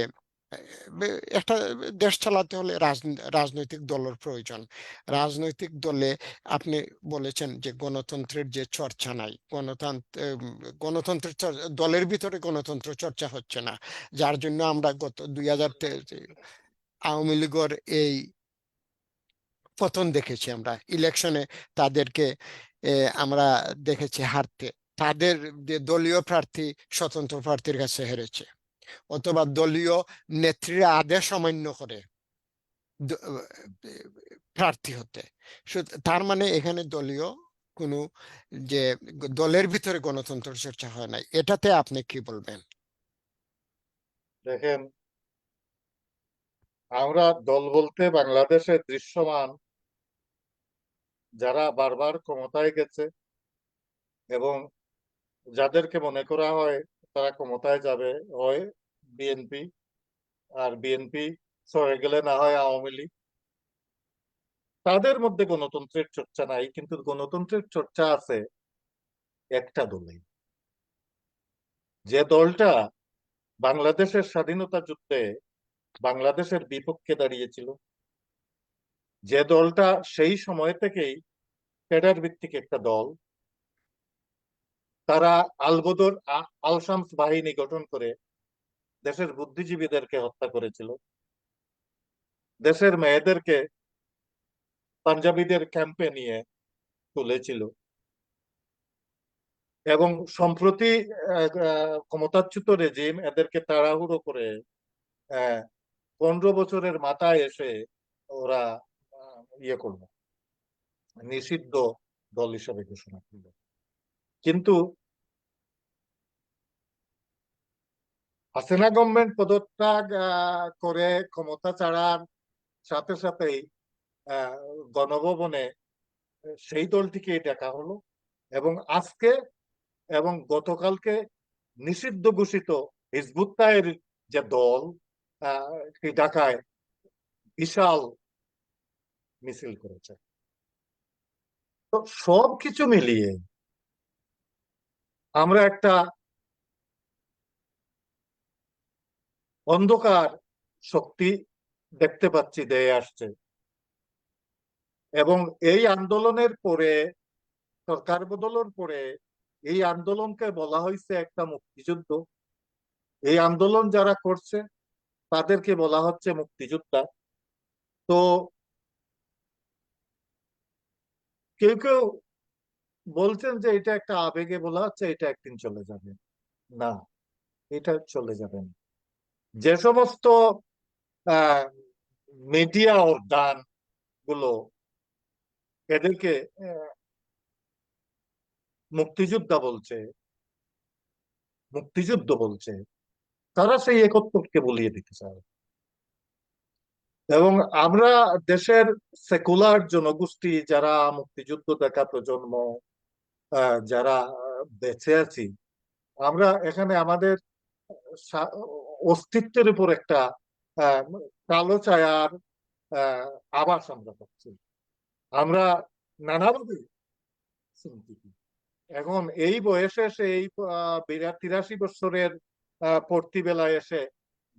একটা দেশ চালাতে হলে রাজনৈতিক দলের প্রয়োজন। রাজনৈতিক দলে আপনি বলেছেন যে গণতন্ত্রের যে চর্চা নাই, গণতন্ত্রের দলের ভিতরে গণতন্ত্র চর্চা হচ্ছে না, যার জন্য আমরা গত 2023 আওয়ামী লীগের এই পতন দেখেছি। আমরা ইলেকশনে তাদেরকে আমরা দেখেছি হারতে। তাদের যে দলীয় প্রার্থী স্বতন্ত্র প্রার্থীর কাছে হেরেছে, অথবা দলীয় নেত্রীরা আদেশ অমান্য করে দ- প্রার্থী হতে। তার মানে এখানে দলীয় কোনো যে দলের ভিতরে গণতন্ত্র চর্চা হয় নাই, এটাতে আপনি কি বলবেন? দেখেন, আমরা দল বলতে বাংলাদেশে দৃশ্যমান যারা বারবার ক্ষমতায় গেছে এবং যাদেরকে মনে করা হয় তারা ক্ষমতায় যাবে, হয় বিএনপি, আর বিএনপি সরে গেলে না হয় আওয়ামী লীগ। তাদের মধ্যে গণতন্ত্রের চর্চা নাই, কিন্তু গণতন্ত্রের চর্চা আছে একটা দলে, যে দলটা বাংলাদেশের স্বাধীনতা যুদ্ধে বাংলাদেশের বিপক্ষে দাঁড়িয়েছিল, যে দলটা সেই সময় থেকেই ক্যাডার ভিত্তিক একটা দল। তারা আলবদর আল শামস বাহিনী গঠন করে দেশের বুদ্ধিজীবীদেরকে হত্যা করেছিল, দেশের মেয়েদেরকে পাঞ্জাবিদের ক্যাম্পে নিয়ে তুলেছিল, এবং সম্প্রতি ক্ষমতাচ্যুত রেজিম এদেরকে তাড়াহুড়ো করে 15 বছরের মাথায় এসে ওরা ইয়ে করলো, নিষিদ্ধ দল হিসেবে ঘোষণা করলো। কিন্তু হাসিনা গভর্নমেন্ট পদত্যাগ করে ক্ষমতা ছাড়ার সাথে সাথেই আহ, গণভবনে সেই দলটিকে ডাকা হলো, এবং আজকে এবং গতকালকে নিষিদ্ধ ঘোষিত হিজবুত তাহরির যে দল ঢাকায় বিশাল মিছিল করেছে। তো সবকিছু মিলিয়ে আমরা একটা অন্ধকার শক্তি দেখতে পাচ্ছি দেয়ে আসছে, এবং এই আন্দোলনের পরে, সরকার বদলের পরে, এই আন্দোলনকে বলা হয়েছে একটা মুক্তিযুদ্ধ। এই আন্দোলন যারা করছে তাদেরকে বলা হচ্ছে মুক্তিযোদ্ধা। তো কেউ কেউ বলছেন যে এটা একটা আবেগে বলা হচ্ছে, এটা একদিন চলে যাবে। না, এটা চলে যাবে না। যে সমস্ত মিডিয়া অর্গান গুলো এদেরকে আহ, মুক্তিযোদ্ধা বলছে, মুক্তিযুদ্ধ বলছে, তারা সেই একত্বকে বলিয়ে দিতে চায়। এবং আমরা দেশের সেকুলার জনগোষ্ঠী যারা মুক্তিযুদ্ধ দেখা প্রজন্ম, যারা বেঁচে আছি, আমরা এখানে আমাদের সা- অস্তিত্বের উপর একটা আহ, কালো ছায়ার আহ, আভাস আমরা পাচ্ছি। আমরা নানাভাবে চিন্তিত। এখন এই বয়সে এসে, এই 83 বছরের পড়তি বেলায় এসে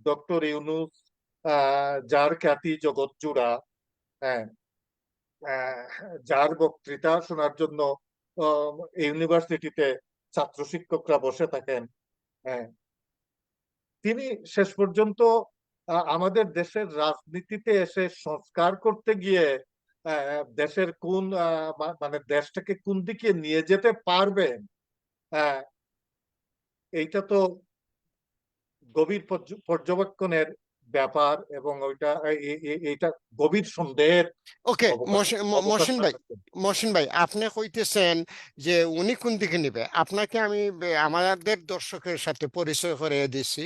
ডক্টর ইউনূস, যার খ্যাতি জগৎ জুড়া, হ্যাঁ, আহ, যার বক্তৃতা শোনার জন্য আহ, ইউনিভার্সিটিতে ছাত্র শিক্ষকরা বসে থাকেন, হ্যাঁ, তিনি শেষ পর্যন্ত আমাদের দেশের রাজনীতিতে এসে সংস্কার করতে গিয়ে দেশের কোন মানে দেশটাকে কোন দিকে নিয়ে যেতে পারবেন, আহ, এইটা তো গভীর পর্যবেক্ষণের ব্যাপার, এবং ওইটা এইটা গভীর সন্দেহের ওকে, অবকাশ মহসিন ভাই, রাখছে। মহসিন ভাই, আপনি কইতেছেন যে উনি কোন দিকে নিবে। আপনাকে আমি আমাদের দর্শকের সাথে পরিচয় করে দিছি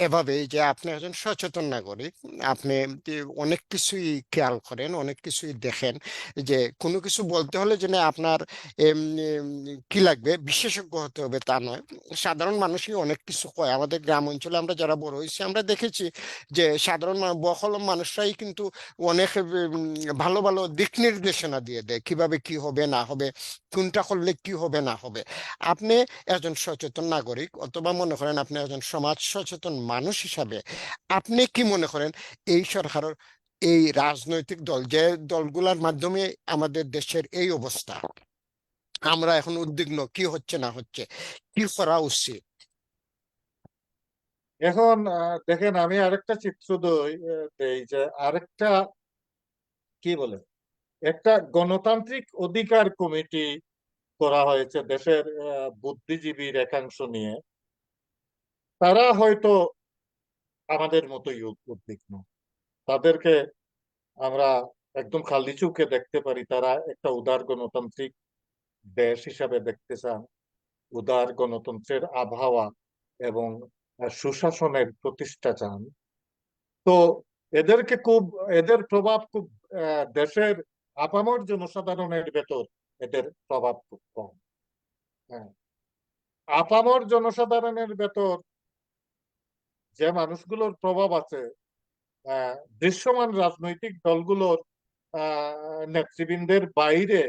এভাবেই যে আপনি একজন সচেতন নাগরিক। আপনি অনেক কিছুই খেয়াল করেন, অনেক কিছুই দেখেন। যে কোনো কিছু বলতে হলে যে না আপনার এম, এম, কি লাগবে, বিশেষজ্ঞ হতে হবে তা নয়। সাধারণ মানুষই অনেক কিছু কয়। আমাদের গ্রাম অঞ্চলে আমরা যারা বড় হয়েছি আমরা দেখেছি যে সাধারণ বহল মানুষরাই কিন্তু অনেক ভালো ভালো দিক নির্দেশনা দিয়ে দেয় কিভাবে কি হবে না হবে, কোনটা করলে কি হবে না হবে। আপনি একজন সচেতন নাগরিক অথবা মনে করেন আপনি একজন সমাজ সচেতন মানুষ হিসাবে আপনি কি মনে করেন এই সরকারের এই রাজনৈতিক দল যে দলগুলোর মাধ্যমে আমাদের দেশের এই অবস্থা, আমরা এখন উদ্বিগ্ন কি হচ্ছে না হচ্ছে, কি করা উচিত? এখন দেখেন, আমি আরেকটা চিত্র দেই যে আরেকটা কি বলে, একটা গণতান্ত্রিক অধিকার কমিটি করা হয়েছে দেশের বুদ্ধিজীবীর একাংশ নিয়ে। তারা হয়তো আমাদের মতোই উদ্বিগ্ন। তাদেরকে আমরা একদম খালি চোখে দেখতে পারি, তারা একটা উদার গণতান্ত্রিক দেশ হিসাবে দেখতে চান, উদার গণতন্ত্রের আবহাওয়া এবং সুশাসনের প্রতিষ্ঠা চান। তো এদেরকে খুব, এদের প্রভাব খুব দেশের আপামর জনসাধারণের ভেতর এদের প্রভাব খুব কম। হ্যাঁ, আপামর জনসাধারণের ভেতর যে মানুষগুলোর প্রভাব আছে, আহ, দৃশ্যমান রাজনৈতিক দলগুলোর নেতৃবৃন্দের বাইরে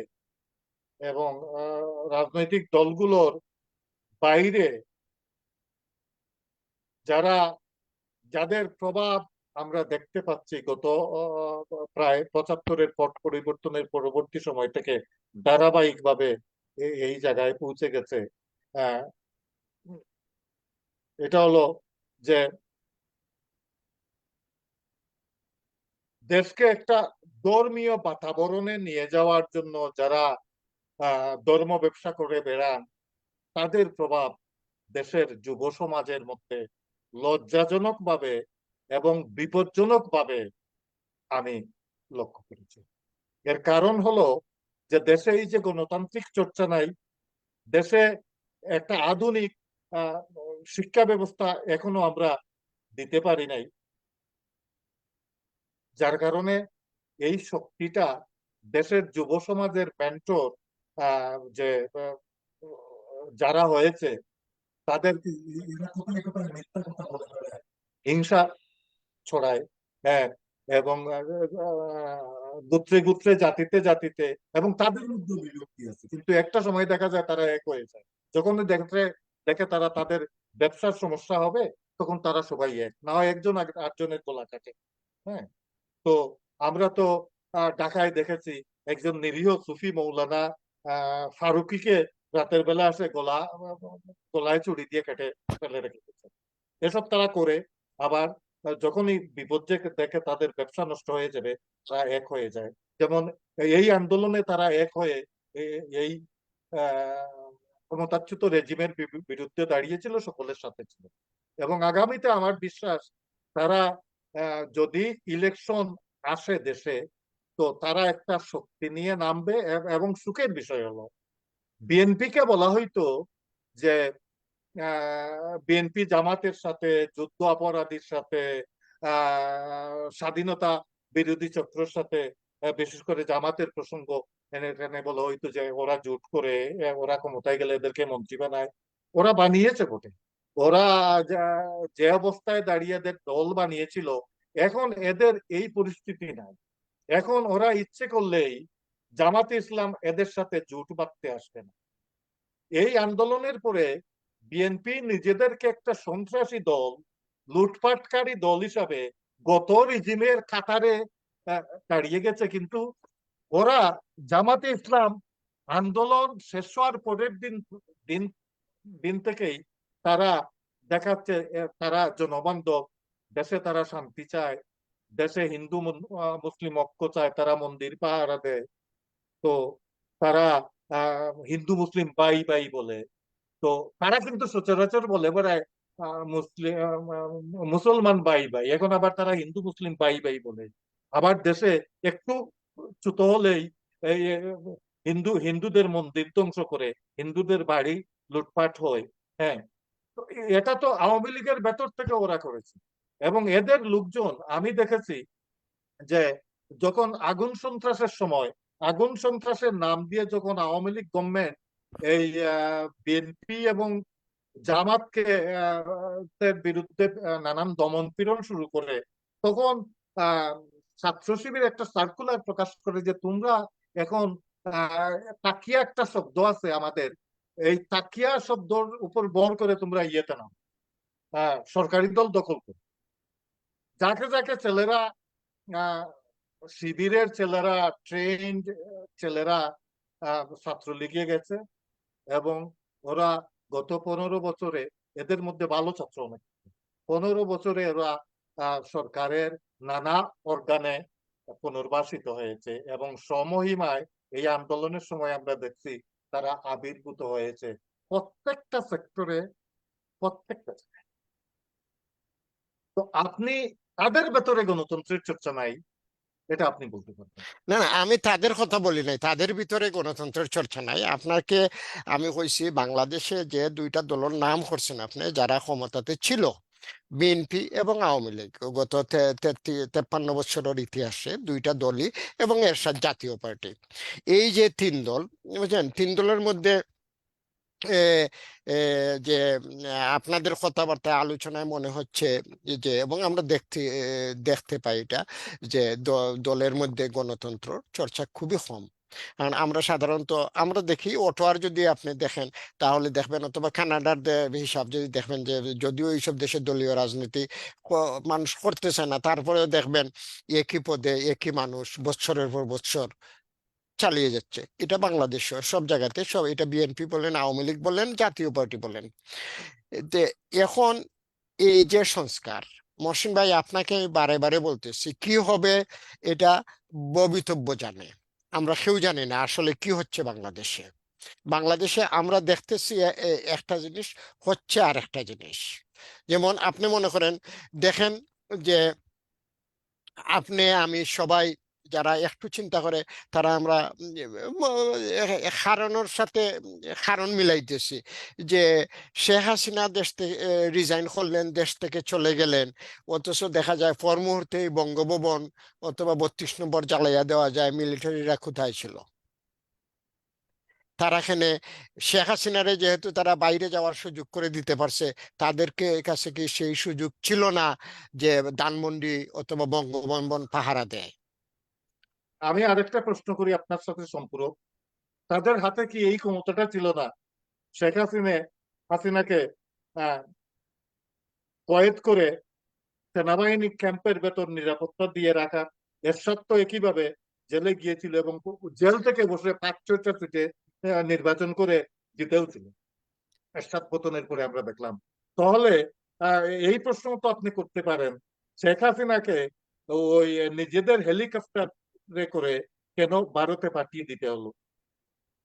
এবং রাজনৈতিক দলগুলোর বাইরে যারা, যাদের প্রভাব আমরা দেখতে পাচ্ছি গত প্রায় 75-এর পট পরিবর্তনের পরবর্তী সময় থেকে ধারাবাহিকভাবে এই জায়গায় পৌঁছে গেছে। আহ, এটা হলো যে দেশকে একটা ধর্মীয় বাতাবরণে নিয়ে যাওয়ার জন্য যারা ধর্ম ব্যবসা করে বেড়ান, তাদের প্রভাব দেশের যুব সমাজের মধ্যে লজ্জাজনক ভাবে এবং বিপজ্জনক ভাবে আমি লক্ষ্য করেছি। এর কারণ হলো যে দেশে এই যে গণতান্ত্রিক চর্চা নাই, দেশে একটা আধুনিক আহ, শিক্ষা ব্যবস্থা এখনো আমরা দিতে পারি নাই, যার কারণে এই শক্তিটা দেশের যুব সমাজের মেন্টর যে আহ, যারা হয়েছে তাদের এরা কোথায় কোথায় মিথ্যা কথা বলে বেড়ায়, হিংসা ছড়ায়। হ্যাঁ, এবং গোত্রে গোত্রে জাতিতে জাতিতে, এবং তাদের মধ্যে বিভক্তি আছে, কিন্তু একটা সময় দেখা যায় তারা এক হয়ে যায়। যখন দেখে দেখে তারা তাদের ব্যবসার সমস্যা হবে, তখন তারা সবাই এক না হয় একজন আরেকজনের গলা কাটে। হ্যাঁ, তো আমরা তো ঢাকায় দেখেছি একজন নিরীহ সুফি মৌলানা ফারুকিকে রাতের বেলা আসে গলায় চুরি দিয়ে কেটে ফেলে রেখেছে। এসব তারা করে আবার যখনই বিপর্যয় দেখে তাদের ব্যবসা নষ্ট হয়ে যাবে, তারা এক হয়ে যায়। যেমন এই আন্দোলনে তারা এক হয়ে এই ক্ষমতাচ্যুত রেজিমের বিরুদ্ধে দাঁড়িয়েছিল, সকলের সাথে ছিল। এবং আগামীতে আমার বিশ্বাস তারা যদি ইলেকশন আসে দেশে, তো তারা একটা শক্তি নিয়ে নামবে। এবং সুখের বিষয় হলো বিএনপি কে বলা হইতো যে বিএনপি জামাতের সাথে, যুদ্ধ অপরাধীর সাথে, স্বাধীনতা বিরোধী চক্রের সাথে, বিশেষ করে জামাতের প্রসঙ্গ এনে টেনে বলা হইতো যে ওরা জোট করে, ওরা ক্ষমতায় গেলে এদেরকে মন্ত্রী বানায়। ওরা বানিয়েছে বটে, ওরা যে অবস্থায় দাঁড়িয়ে এদের দল বানিয়েছিল, এখন এদের এই পরিস্থিতি নাই। এখন ওরা ইচ্ছে করলেই জামাতে ইসলাম এদের সাথে জোট বাঁধতে আসবে না। এই আন্দোলনের পরে বিএনপি নিজেদেরকে একটা সন্ত্রাসী দল, লুটপাটকারী দল হিসাবে গত রিজিমের কাতারে দাঁড়িয়ে গেছে। কিন্তু ওরা, জামাতে ইসলাম, আন্দোলন শেষ হওয়ার পরের দিন দিন দিন থেকেই তারা দেখাচ্ছে তারা জনবান্ধব, দেশে তারা শান্তি চায়, দেশে হিন্দু মুসলিম ঐক্য চায়, তারা মন্দির পাহারা দেয়। তো তারা হিন্দু মুসলিম বাই বাই বলে। তো তারা কিন্তু সচরাচর বলে বেড়ায় মুসলিম মুসলমান বাই বাই, এখন আবার তারা হিন্দু মুসলিম বাই বাই বলে। আবার দেশে একটু চ্যুত হলেই এই হিন্দুদের মন্দির ধ্বংস করে, হিন্দুদের বাড়ি লুটপাট হয়। হ্যাঁ, তো এটা তো আওয়ামী লীগের ভেতর থেকে ওরা করেছে। এবং এদের লোকজন আমি দেখেছি যে যখন আগুন সন্ত্রাসের সময়, আগুন সন্ত্রাসের নাম দিয়ে যখন আওয়ামী লীগ গভর্নমেন্ট এই বিএনপি এবং জামাতকে এর বিরুদ্ধে নানান দমন পীড়ন শুরু করে, তখন আহ, ছাত্র শিবির একটা সার্কুলার প্রকাশ করে যে তোমরা এখন আহ, তাকিয়া একটা শব্দ আছে আমাদের, এই তাকিয়া শব্দর উপর ভর করে তোমরা ইয়েতে নাও, সরকারি দল দখল করো। যাকে যাকে ছেলেরা, আহ, শিবিরের ছেলেরা, ট্রেন্ড ছেলেরা ছাত্রলীগে গেছে, এবং ওরা গত 15 বছরে, এদের মধ্যে ভালো ছাত্র অনেক, 15 বছরে ওরা সরকারের নানা অর্গানে পুনর্বাসিত হয়েছে, এবং সমহিমায় এই আন্দোলনের সময় আমরা দেখছি তারা আবির্ভূত হয়েছে প্রত্যেকটা সেক্টরে, প্রত্যেকটা জায়গায়। তো আপনি, তাদের ভেতরে গণতন্ত্রের চর্চা নাই এটা আপনি বলতে পারবেন? না না, আমি তাদের কথা বলি নাই, তাদের ভিতরে গণতন্ত্রের চর্চা নাই। আপনাকে আমি কইছি বাংলাদেশে যে দুইটা দলের নাম করছেন আপনি, যারা ক্ষমতাতে ছিল, বিএনপি এবং আওয়ামী লীগ, গত 53 বছরের ইতিহাসে দুইটা দলই, এবং এরশাদ জাতীয় পার্টি, এই যে তিন দল, বুঝছেন, তিন দলের মধ্যে এ, এ, যে আপনাদের কথাবার্তা আলোচনায় মনে হচ্ছে যে, এবং আমরা দেখতে পাই এটা, যে দলের মধ্যে গণতন্ত্র চর্চা খুবই কম। কারণ আমরা সাধারণত আমরা দেখি অটোয়ার যদি আপনি দেখেন, তাহলে দেখবেন, অথবা কানাডার হিসাব যদি দেখবেন, যে যদিও এইসব দেশের দলীয় রাজনীতি মানুষ করতে চায় না, তারপরেও দেখবেন একই পদে একই মানুষ বৎসরের পর বৎসর চালিয়ে যাচ্ছে। এটা বাংলাদেশ সব জায়গাতে, সব, এটা বিএনপি বলেন, আওয়ামী লীগ বলেন, জাতীয় পার্টি বলেন। যে এখন এই যে সংস্কার, মহসিন ভাই আপনাকে আমি বারে বারে বলতেছি, কি হবে এটা ভবিতব্য জানে, আমরা কেউ জানি না আসলে কি হচ্ছে বাংলাদেশে। বাংলাদেশে আমরা দেখতেছি একটা জিনিস হচ্ছে, আর একটা জিনিস। যেমন আপনি মনে করেন, দেখেন যে আপনি আমি সবাই যারা একটু চিন্তা করে, তারা আমরা কারণের সাথে কারণ মিলাইতেছি, যে শেখ হাসিনা দেশ থেকে রিজাইন করলেন, দেশ থেকে চলে গেলেন, অথচ দেখা যায় পর মুহূর্তেই বঙ্গভবন অথবা 32 নম্বর জ্বালাইয়া দেওয়া যায়, মিলিটারিরা কোথায় ছিল? তারা এখানে শেখ হাসিনারে যেহেতু তারা বাইরে যাওয়ার সুযোগ করে দিতে পারছে, তাদেরকে কাছে কি সেই সুযোগ ছিল না যে ধানমন্ডি অথবা বঙ্গভবন পাহারা দেয়? আমি আরেকটা প্রশ্ন করি আপনার সাথে সম্পূরক, তাদের হাতে কি এই ক্ষমতাটা ছিল না শেখ হাসিনাকে আহ, কয়েদ করে সেনাবাহিনী ক্যাম্পের ভেতর নিরাপত্তা দিয়ে রাখা? এরশাদ তো একইভাবে জেলে গিয়েছিল, এবং জেল থেকে বসে 5-6টা সিটে নির্বাচন করে জিতেও ছিল এরশাদ পতনের পরে, আমরা দেখলাম। তাহলে আহ, এই প্রশ্ন তো আপনি করতে পারেন, শেখ হাসিনাকে ওই নিজেদের হেলিকপ্টারে করে কেন ভারতে পাঠিয়ে দিতে হলো?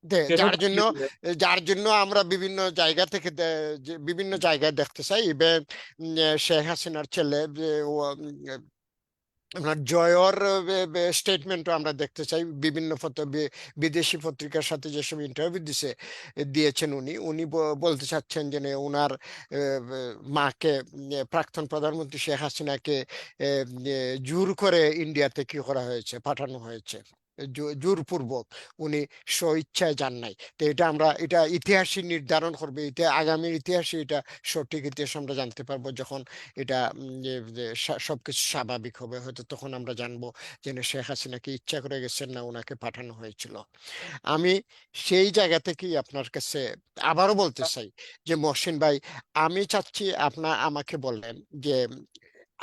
কেন যার জন্য, পাঠিয়েছিলেন? আমরা বিভিন্ন জায়গা থেকে বিভিন্ন জায়গায় দেখতে চাই, ইভেন শেখ হাসিনার ছেলে যে, আপনার জয়র স্টেটমেন্টও আমরা দেখতে চাই, বিভিন্ন বিদেশি পত্রিকার সাথে যেসব ইন্টারভিউ দিয়েছেন উনি উনি বলতে চাচ্ছেন যে ওনার মাকে, প্রাক্তন প্রধানমন্ত্রী শেখ হাসিনাকে জোর করে ইন্ডিয়াতে কি করা হয়েছে, পাঠানো হয়েছে, জোরপূর্বক, উনি স্বইচ্ছায় যান নাই। তো এটা আমরা, এটা ইতিহাসই নির্ধারণ করবে, এটা আগামীর ইতিহাসে, এটা সঠিক ইতিহাস আমরা জানতে পারবো যখন এটা যে সবকিছু স্বাভাবিক হবে, হয়তো তখন আমরা জানবো যে না, শেখ হাসিনা কি ইচ্ছা করে গেছেন, না ওনাকে পাঠানো হয়েছিল। আমি সেই জায়গা থেকেই আপনার কাছে আবারও বলতে চাই যে, মহসিন ভাই, আমি চাচ্ছি আপনার আমাকে বললেন যে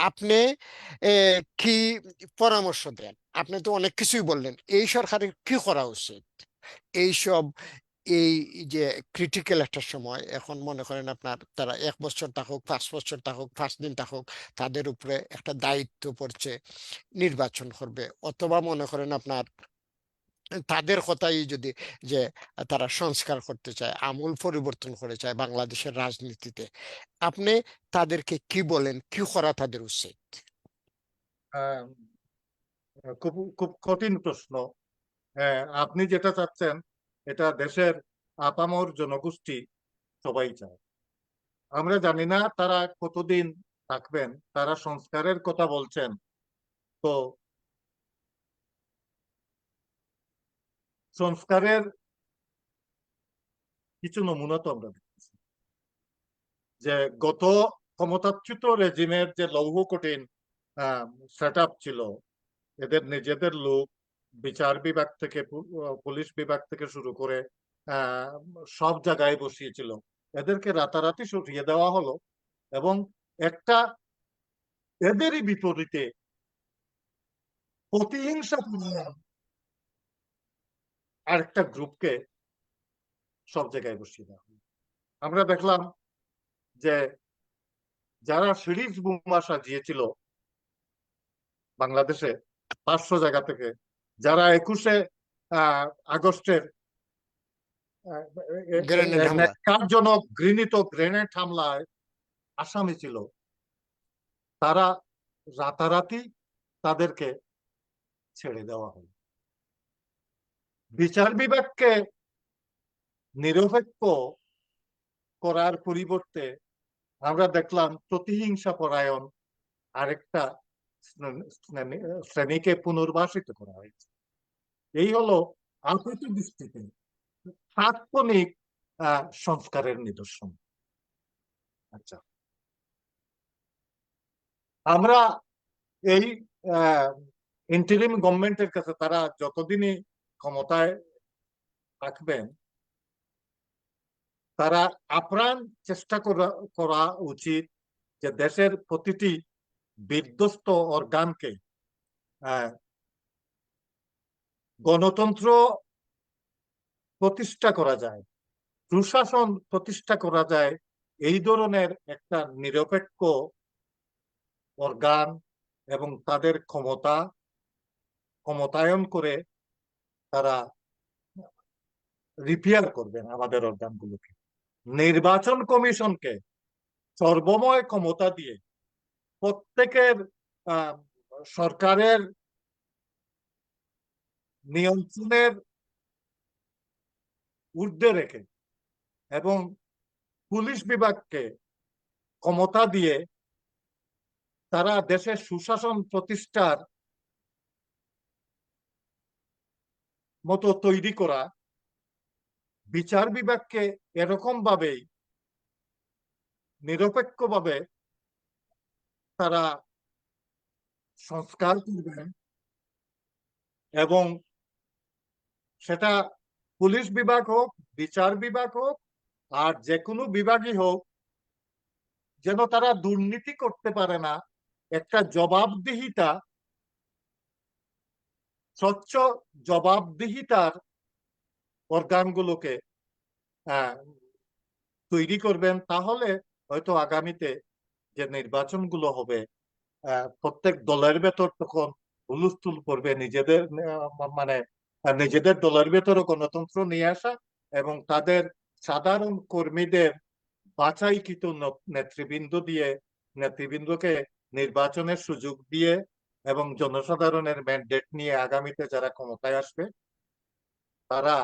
আপনি কি পরামর্শ দেন। আপনি তো অনেক কিছুই বললেন, এই সরকারের কি করা উচিত এইসব, এই যে ক্রিটিক্যাল একটা সময়, এখন মনে করেন আপনার, তারা 1 বছর থাকুক, 5 বছর থাকুক, 5 দিন থাকুক, তাদের উপরে একটা দায়িত্ব পড়ছে, নির্বাচন করবে, অথবা মনে করেন আপনার তাদের কথাই যদি, যে তারা সংস্কার করতে চায়, আমূল পরিবর্তন করে চায় বাংলাদেশের রাজনীতিতে, আপনি তাদেরকে কি বলেন, কি করা তাদের উচিত? আহ, খুব খুব কঠিন প্রশ্ন। আপনি যেটা চাচ্ছেন এটা দেশের আপামর জনগোষ্ঠী সবাই চায়। আমরা জানি না তারা কতদিন থাকবেন, তারা সংস্কারের কথা বলছেন। তো সংস্কারের কিছু নমুনা তো আমরা দেখতেছি। যে গত ক্ষমতাচ্যুত রেজিমের যে লৌহ কঠিন সেট আপ ছিল, এদের নিজেদের লোক বিচার বিভাগ থেকে পুলিশ বিভাগ থেকে শুরু করে আহ, সব জায়গায় বসিয়েছিল, এদেরকে রাতারাতি সরিয়ে দেওয়া হলো এবং একটা এদেরই বিপরীতে প্রতিহিংসা আরেকটা গ্রুপকে সব জায়গায় বসিয়ে দেওয়া হলো। আমরা দেখলাম যে যারা সিরিজ বোমা সাজিয়েছিল বাংলাদেশে 500 জায়গা থেকে, যারা 21শে আগস্টের গ্রেনেড হামলা। ন্যাক্কারজনক ঘৃণিত গ্রেনেড হামলায় আসামি ছিল, তারা রাতারাতি তাদেরকে ছেড়ে দেওয়া হলো। বিচার বিভাগকে নিরপেক্ষ করার পরিবর্তে আমরা দেখলাম প্রতিহিংসা পরায়ণ আরেকটা শ্রেণীকে পুনর্বাসিত করা হয়েছে। এই হলো আপাত দৃষ্টিতে তাৎক্ষণিক সংস্কারের নিদর্শন। আচ্ছা, আমরা এই ইন্টারিম গভর্নমেন্টের কাছে তারা যতদিনই ক্ষমতায় থাকবেন, তারা আপ্রাণ চেষ্টা করা উচিত যে দেশের প্রতিটি বিধ্বস্ত অর্গানকে গণতন্ত্র প্রতিষ্ঠা করা যায়, সুশাসন প্রতিষ্ঠা করা যায়, এই ধরনের একটা নিরপেক্ষ অর্গান এবং তাদের ক্ষমতায়ন করে তারা রিপেয়ার করবেন আমাদের অর্গানগুলোকে। নির্বাচন কমিশনকে সর্বময় ক্ষমতা দিয়ে প্রত্যেকের সরকারের নিয়ন্ত্রণের ঊর্ধ্বে রেখে এবং পুলিশ বিভাগকে ক্ষমতা দিয়ে তারা দেশের সুশাসন প্রতিষ্ঠার মতো তৈরি করা, বিচার বিভাগকে এরকম ভাবেই নিরপেক্ষভাবে তারা সংস্কার করবেন এবং সেটা পুলিশ বিভাগ হোক, বিচার বিভাগ হোক, আর যে কোনো বিভাগই হোক, যেন তারা দুর্নীতি করতে পারে না, একটা জবাবদিহিতা, স্বচ্ছ জবাবদিহিতার অর্গানগুলোকে তৈরি করবেন। তাহলে হয়তো আগামীতে যে নির্বাচনগুলো হবে, প্রত্যেক দলের ভেতর তখন হুলস্থুল করবে, নিজেদের মানে নিজেদের দলের ভেতরও গণতন্ত্র নিয়ে আসা এবং তাদের সাধারণ কর্মীদের বাছাইকৃত নেতৃবৃন্দকে নির্বাচনের সুযোগ দিয়ে এবং জনসাধারণের ম্যান্ডেট নিয়ে আগামীতে যারা ক্ষমতায় আসবে, তারা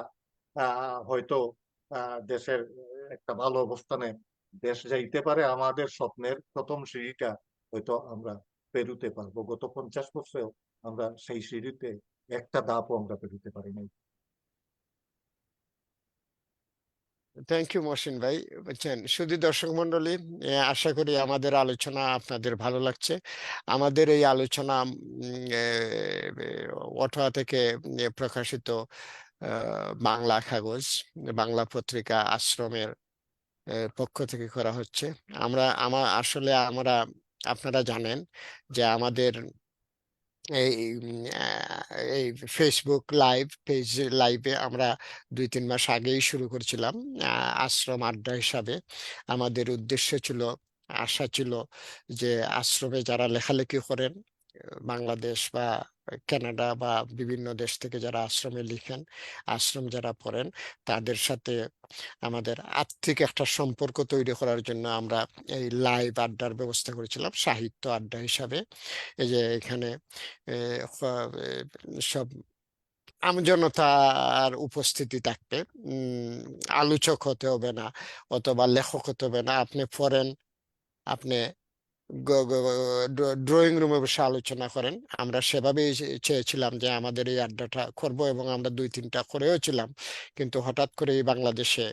হয়তো দেশের একটা ভালো অবস্থানে দেশ যাইতে পারে। আমাদের স্বপ্নের প্রথম সিঁড়িটা হয়তো আমরা পেরুতে পারবো। গত 50 বছরেও আমরা সেই সিঁড়িতে একটা ধাপও আমরা পেরুতে পারি নাই। থ্যাংক ইউ মহসিন ভাই। বুঝছেন, শুধু দর্শক মন্ডলী, আশা করি আমাদের আলোচনা আপনাদের ভালো লাগছে। আমাদের এই আলোচনা অটোয়া থেকে প্রকাশিত বাংলা কাগজ, বাংলা পত্রিকা আশ্রমের পক্ষ থেকে করা হচ্ছে। আমরা আপনারা জানেন যে আমাদের এই এই ফেসবুক পেজ লাইভে আমরা 2-3 মাস আগেই শুরু করেছিলাম আশ্রম আড্ডা হিসাবে। আমাদের উদ্দেশ্য ছিল, আশা ছিল যে আশ্রমে যারা লেখালেখি করেন, বাংলাদেশ বা কানাডা বা বিভিন্ন দেশ থেকে যারা আশ্রমে লিখেন, আশ্রম যারা পড়েন, তাদের সাথে আমাদের আর্থিক একটা সম্পর্ক তৈরি করার জন্য আমরা এই লাইভ আড্ডার ব্যবস্থা করেছিলাম সাহিত্য আড্ডা হিসাবে। এই যে এখানে সব আমজনতার উপস্থিতি থাকবে। আলোচক হতে হবে না অথবা লেখক হতে হবে না, আপনি পড়েন, আপনি ড্রয়িং রুমে বসে আলোচনা করেন। আমরা সেভাবেই চেয়েছিলাম যে আমাদের এই আড্ডাটা করব এবং আমরা 2-3টা করেও ছিলাম। কিন্তু হঠাৎ করে এই বাংলাদেশে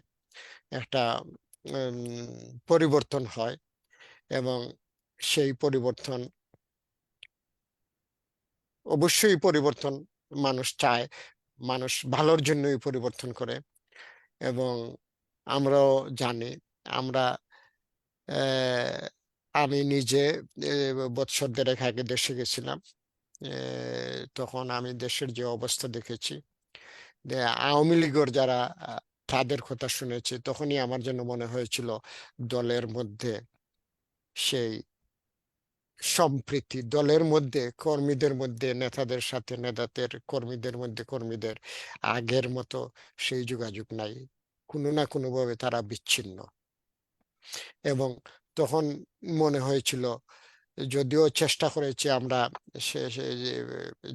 একটা পরিবর্তন হয়, এবং সেই পরিবর্তন, অবশ্যই পরিবর্তন মানুষ চায়, মানুষ ভালোর জন্যই পরিবর্তন করে। এবং আমরাও জানি, আমরা আহ, আমি নিজে বৎসর দেড়েক আগে দেশে গেছিলাম। তখন আমি দেশের যে অবস্থা দেখেছি, যে আওয়ামী লীগের যারা, তাদের কথা শুনেছি, তখনই আমার জন্য মনে হয়েছিল দলের মধ্যে সেই সম্প্রীতি, দলের মধ্যে কর্মীদের মধ্যে নেতাদের সাথে নেতাদের, কর্মীদের মধ্যে কর্মীদের আগের মতো সেই যোগাযোগ নাই, কোনো না কোনো ভাবে তারা বিচ্ছিন্ন। এবং তখন মনে হয়েছিল, যদিও চেষ্টা করেছি আমরা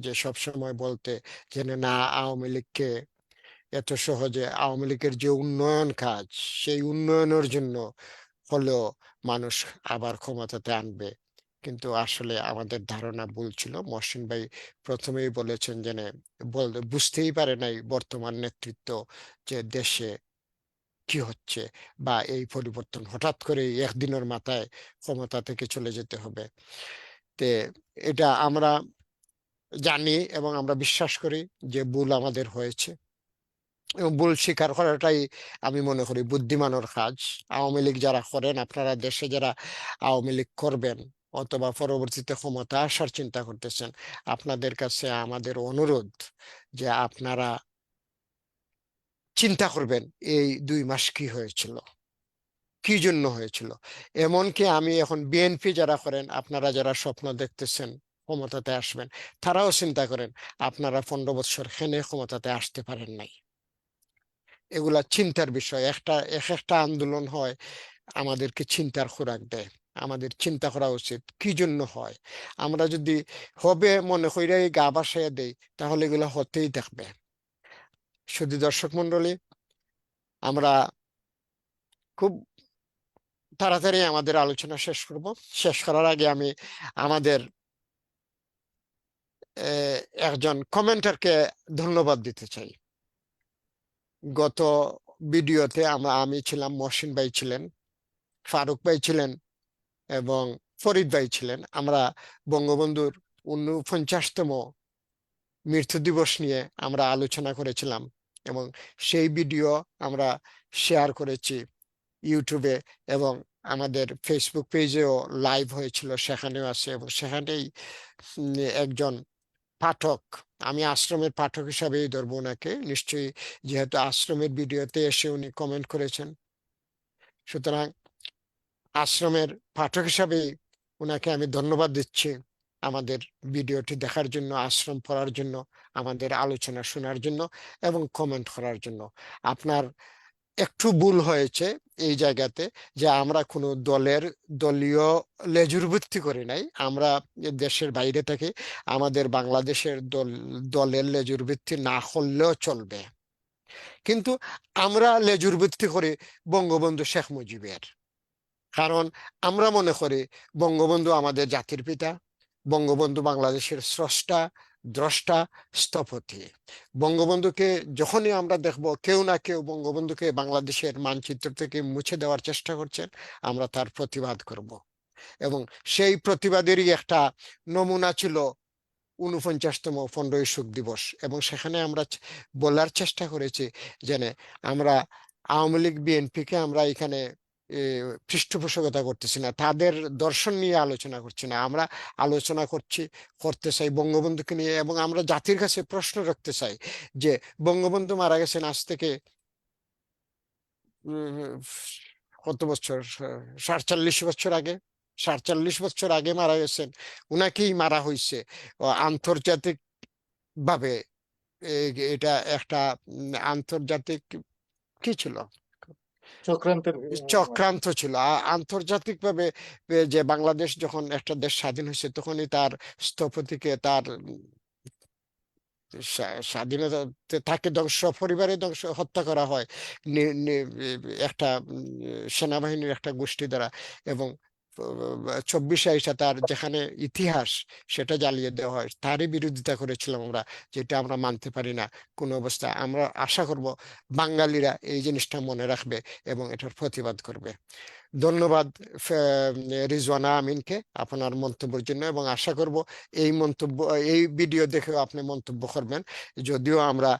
যে সব সময় বলতে, যে না, আওয়ামী লীগকে এত সহজে, আওয়ামী লীগের যে উন্নয়ন কাজ, সেই উন্নয়নের জন্য হলেও মানুষ আবার ক্ষমতাতে আনবে। কিন্তু আসলে আমাদের ধারণা ভুল ছিল। মহসিন ভাই প্রথমেই বলেছেন যে বুঝতেই পারে নাই বর্তমান নেতৃত্ব যে দেশে কি হচ্ছে, বা এই পরিবর্তন হঠাৎ করে একদিনের মাথায় ক্ষমতা থেকে চলে যেতে হবে। তে এটা আমরা জানি এবং আমরা বিশ্বাস করি যে ভুল আমাদের হয়েছে, এবং ভুল স্বীকার করাটাই আমি মনে করি বুদ্ধিমানের কাজ। আওয়ামী লীগ যারা করেন, আপনারা দেশে যারা আওয়ামী লীগ করবেন অথবা পরবর্তীতে ক্ষমতা আসার চিন্তা করতেছেন, আপনাদের কাছে আমাদের অনুরোধ যে আপনারা চিন্তা করবেন এই 2 মাস কি হয়েছিল, কি জন্য হয়েছিল। এমনকি আমি এখন বিএনপি যারা করেন, আপনারা যারা স্বপ্ন দেখতেছেন ক্ষমতাতে আসবেন, তারাও চিন্তা করেন আপনারা 15 বছর হেনে ক্ষমতাতে আসতে পারেন নাই। এগুলা চিন্তার বিষয়। এক একটা আন্দোলন হয়, আমাদেরকে চিন্তার খোরাক দেয়। আমাদের চিন্তা করা উচিত কি জন্য হয়। আমরা যদি হবে মনে কইরাই গা ভাসাইয়া দেই, তাহলে এগুলো হতেই থাকবে। শুধু দর্শক মন্ডলী, আমরা খুব তাড়াতাড়ি আমাদের আলোচনা শেষ করব। শেষ করার আগে আমি আমাদের একজন কমেন্টারকে ধন্যবাদ দিতে চাই। গত ভিডিওতে আমি ছিলাম, মহসিন ভাই ছিলেন, ফারুক ভাই ছিলেন, এবং ফরিদ ভাই ছিলেন। আমরা বঙ্গবন্ধুর 49তম মৃত্যু দিবস নিয়ে আমরা আলোচনা করেছিলাম, এবং সেই ভিডিও আমরা শেয়ার করেছি ইউটিউবে, এবং আমাদের ফেসবুক পেজেও লাইভ হয়েছিল, সেখানেও আছে। এবং সেখানেই একজন পাঠক, আমি আশ্রমের পাঠক হিসাবেই ধরবো ওনাকে, নিশ্চয়ই, যেহেতু আশ্রমের ভিডিওতে এসে উনি কমেন্ট করেছেন, সুতরাং আশ্রমের পাঠক হিসাবে ওনাকে আমি ধন্যবাদ দিচ্ছি আমাদের ভিডিওটি দেখার জন্য, আশ্রম পড়ার জন্য, আমাদের আলোচনা শোনার জন্য, এবং কমেন্ট করার জন্য। আপনার একটু ভুল হয়েছে এই জায়গাতে, যে আমরা কোনো দলীয় লেজুর ভিত্তি করি নাই। আমরা দেশের বাইরে থেকে আমাদের বাংলাদেশের দলের লেজুর ভিত্তি না করলেও চলবে, কিন্তু আমরা লেজুর ভিত্তি করি বঙ্গবন্ধু শেখ মুজিবের। কারণ আমরা মনে করি বঙ্গবন্ধু আমাদের জাতির পিতা, বঙ্গবন্ধু বাংলাদেশের স্রষ্টা, দ্রষ্টা, স্থপতি। বঙ্গবন্ধুকে যখনই আমরা দেখব কেউ না কেউ বঙ্গবন্ধুকে বাংলাদেশের মানচিত্র থেকে মুছে দেওয়ার চেষ্টা করছেন, আমরা তার প্রতিবাদ করব। এবং সেই প্রতিবাদেরই একটা নমুনা ছিল 49তম 15ই শোক দিবস। এবং সেখানে আমরা বলার চেষ্টা করেছি যে আমরা আওয়ামী লীগ বিএনপিকে আমরা এখানে পৃষ্ঠপোষকতা করতেছি না, তাদের দর্শন নিয়ে আলোচনা করছি না, আমরা আলোচনা করতে চাই বঙ্গবন্ধুকে নিয়ে। এবং আমরা জাতির কাছে প্রশ্ন রাখতে চাই যে বঙ্গবন্ধু মারা গেছেন আজ থেকে উম, কত বছর, 47 বছর আগে। 47 বছর আগে মারা গেছেন, উনাকেই মারা হয়েছে আন্তর্জাতিক ভাবে। এটা একটা আন্তর্জাতিক কি ছিল, চক্রান্তের চক্রান্ত ছিল। আন্তর্জাতিক ভাবে যে বাংলাদেশ যখন একটা দেশ স্বাধীন হয়েছে, তখনই তার স্থপতিকে, তার স্বাধীনতা, তাকে ধ্বংস, পরিবারে ধ্বংস, হত্যা করা হয় একটা সেনাবাহিনীর একটা গোষ্ঠী দ্বারা। এবং 24 আইসা তার যেখানে ইতিহাস সেটা জ্বালিয়ে দেওয়া হয়, তারই বিরোধিতা করেছিলাম আমরা, যেটা আমরা মানতে পারি না কোনো অবস্থা। আমরা আশা করব বাঙালিরা এই জিনিসটা মনে রাখবে এবং এটার প্রতিবাদ করবে। ধন্যবাদ রিজওয়ানা আমিনকে আপনার মন্তব্যের জন্য, এবং আশা করব এই মন্তব্য, এই ভিডিও দেখেও আপনি মন্তব্য করবেন। যদিও আমরা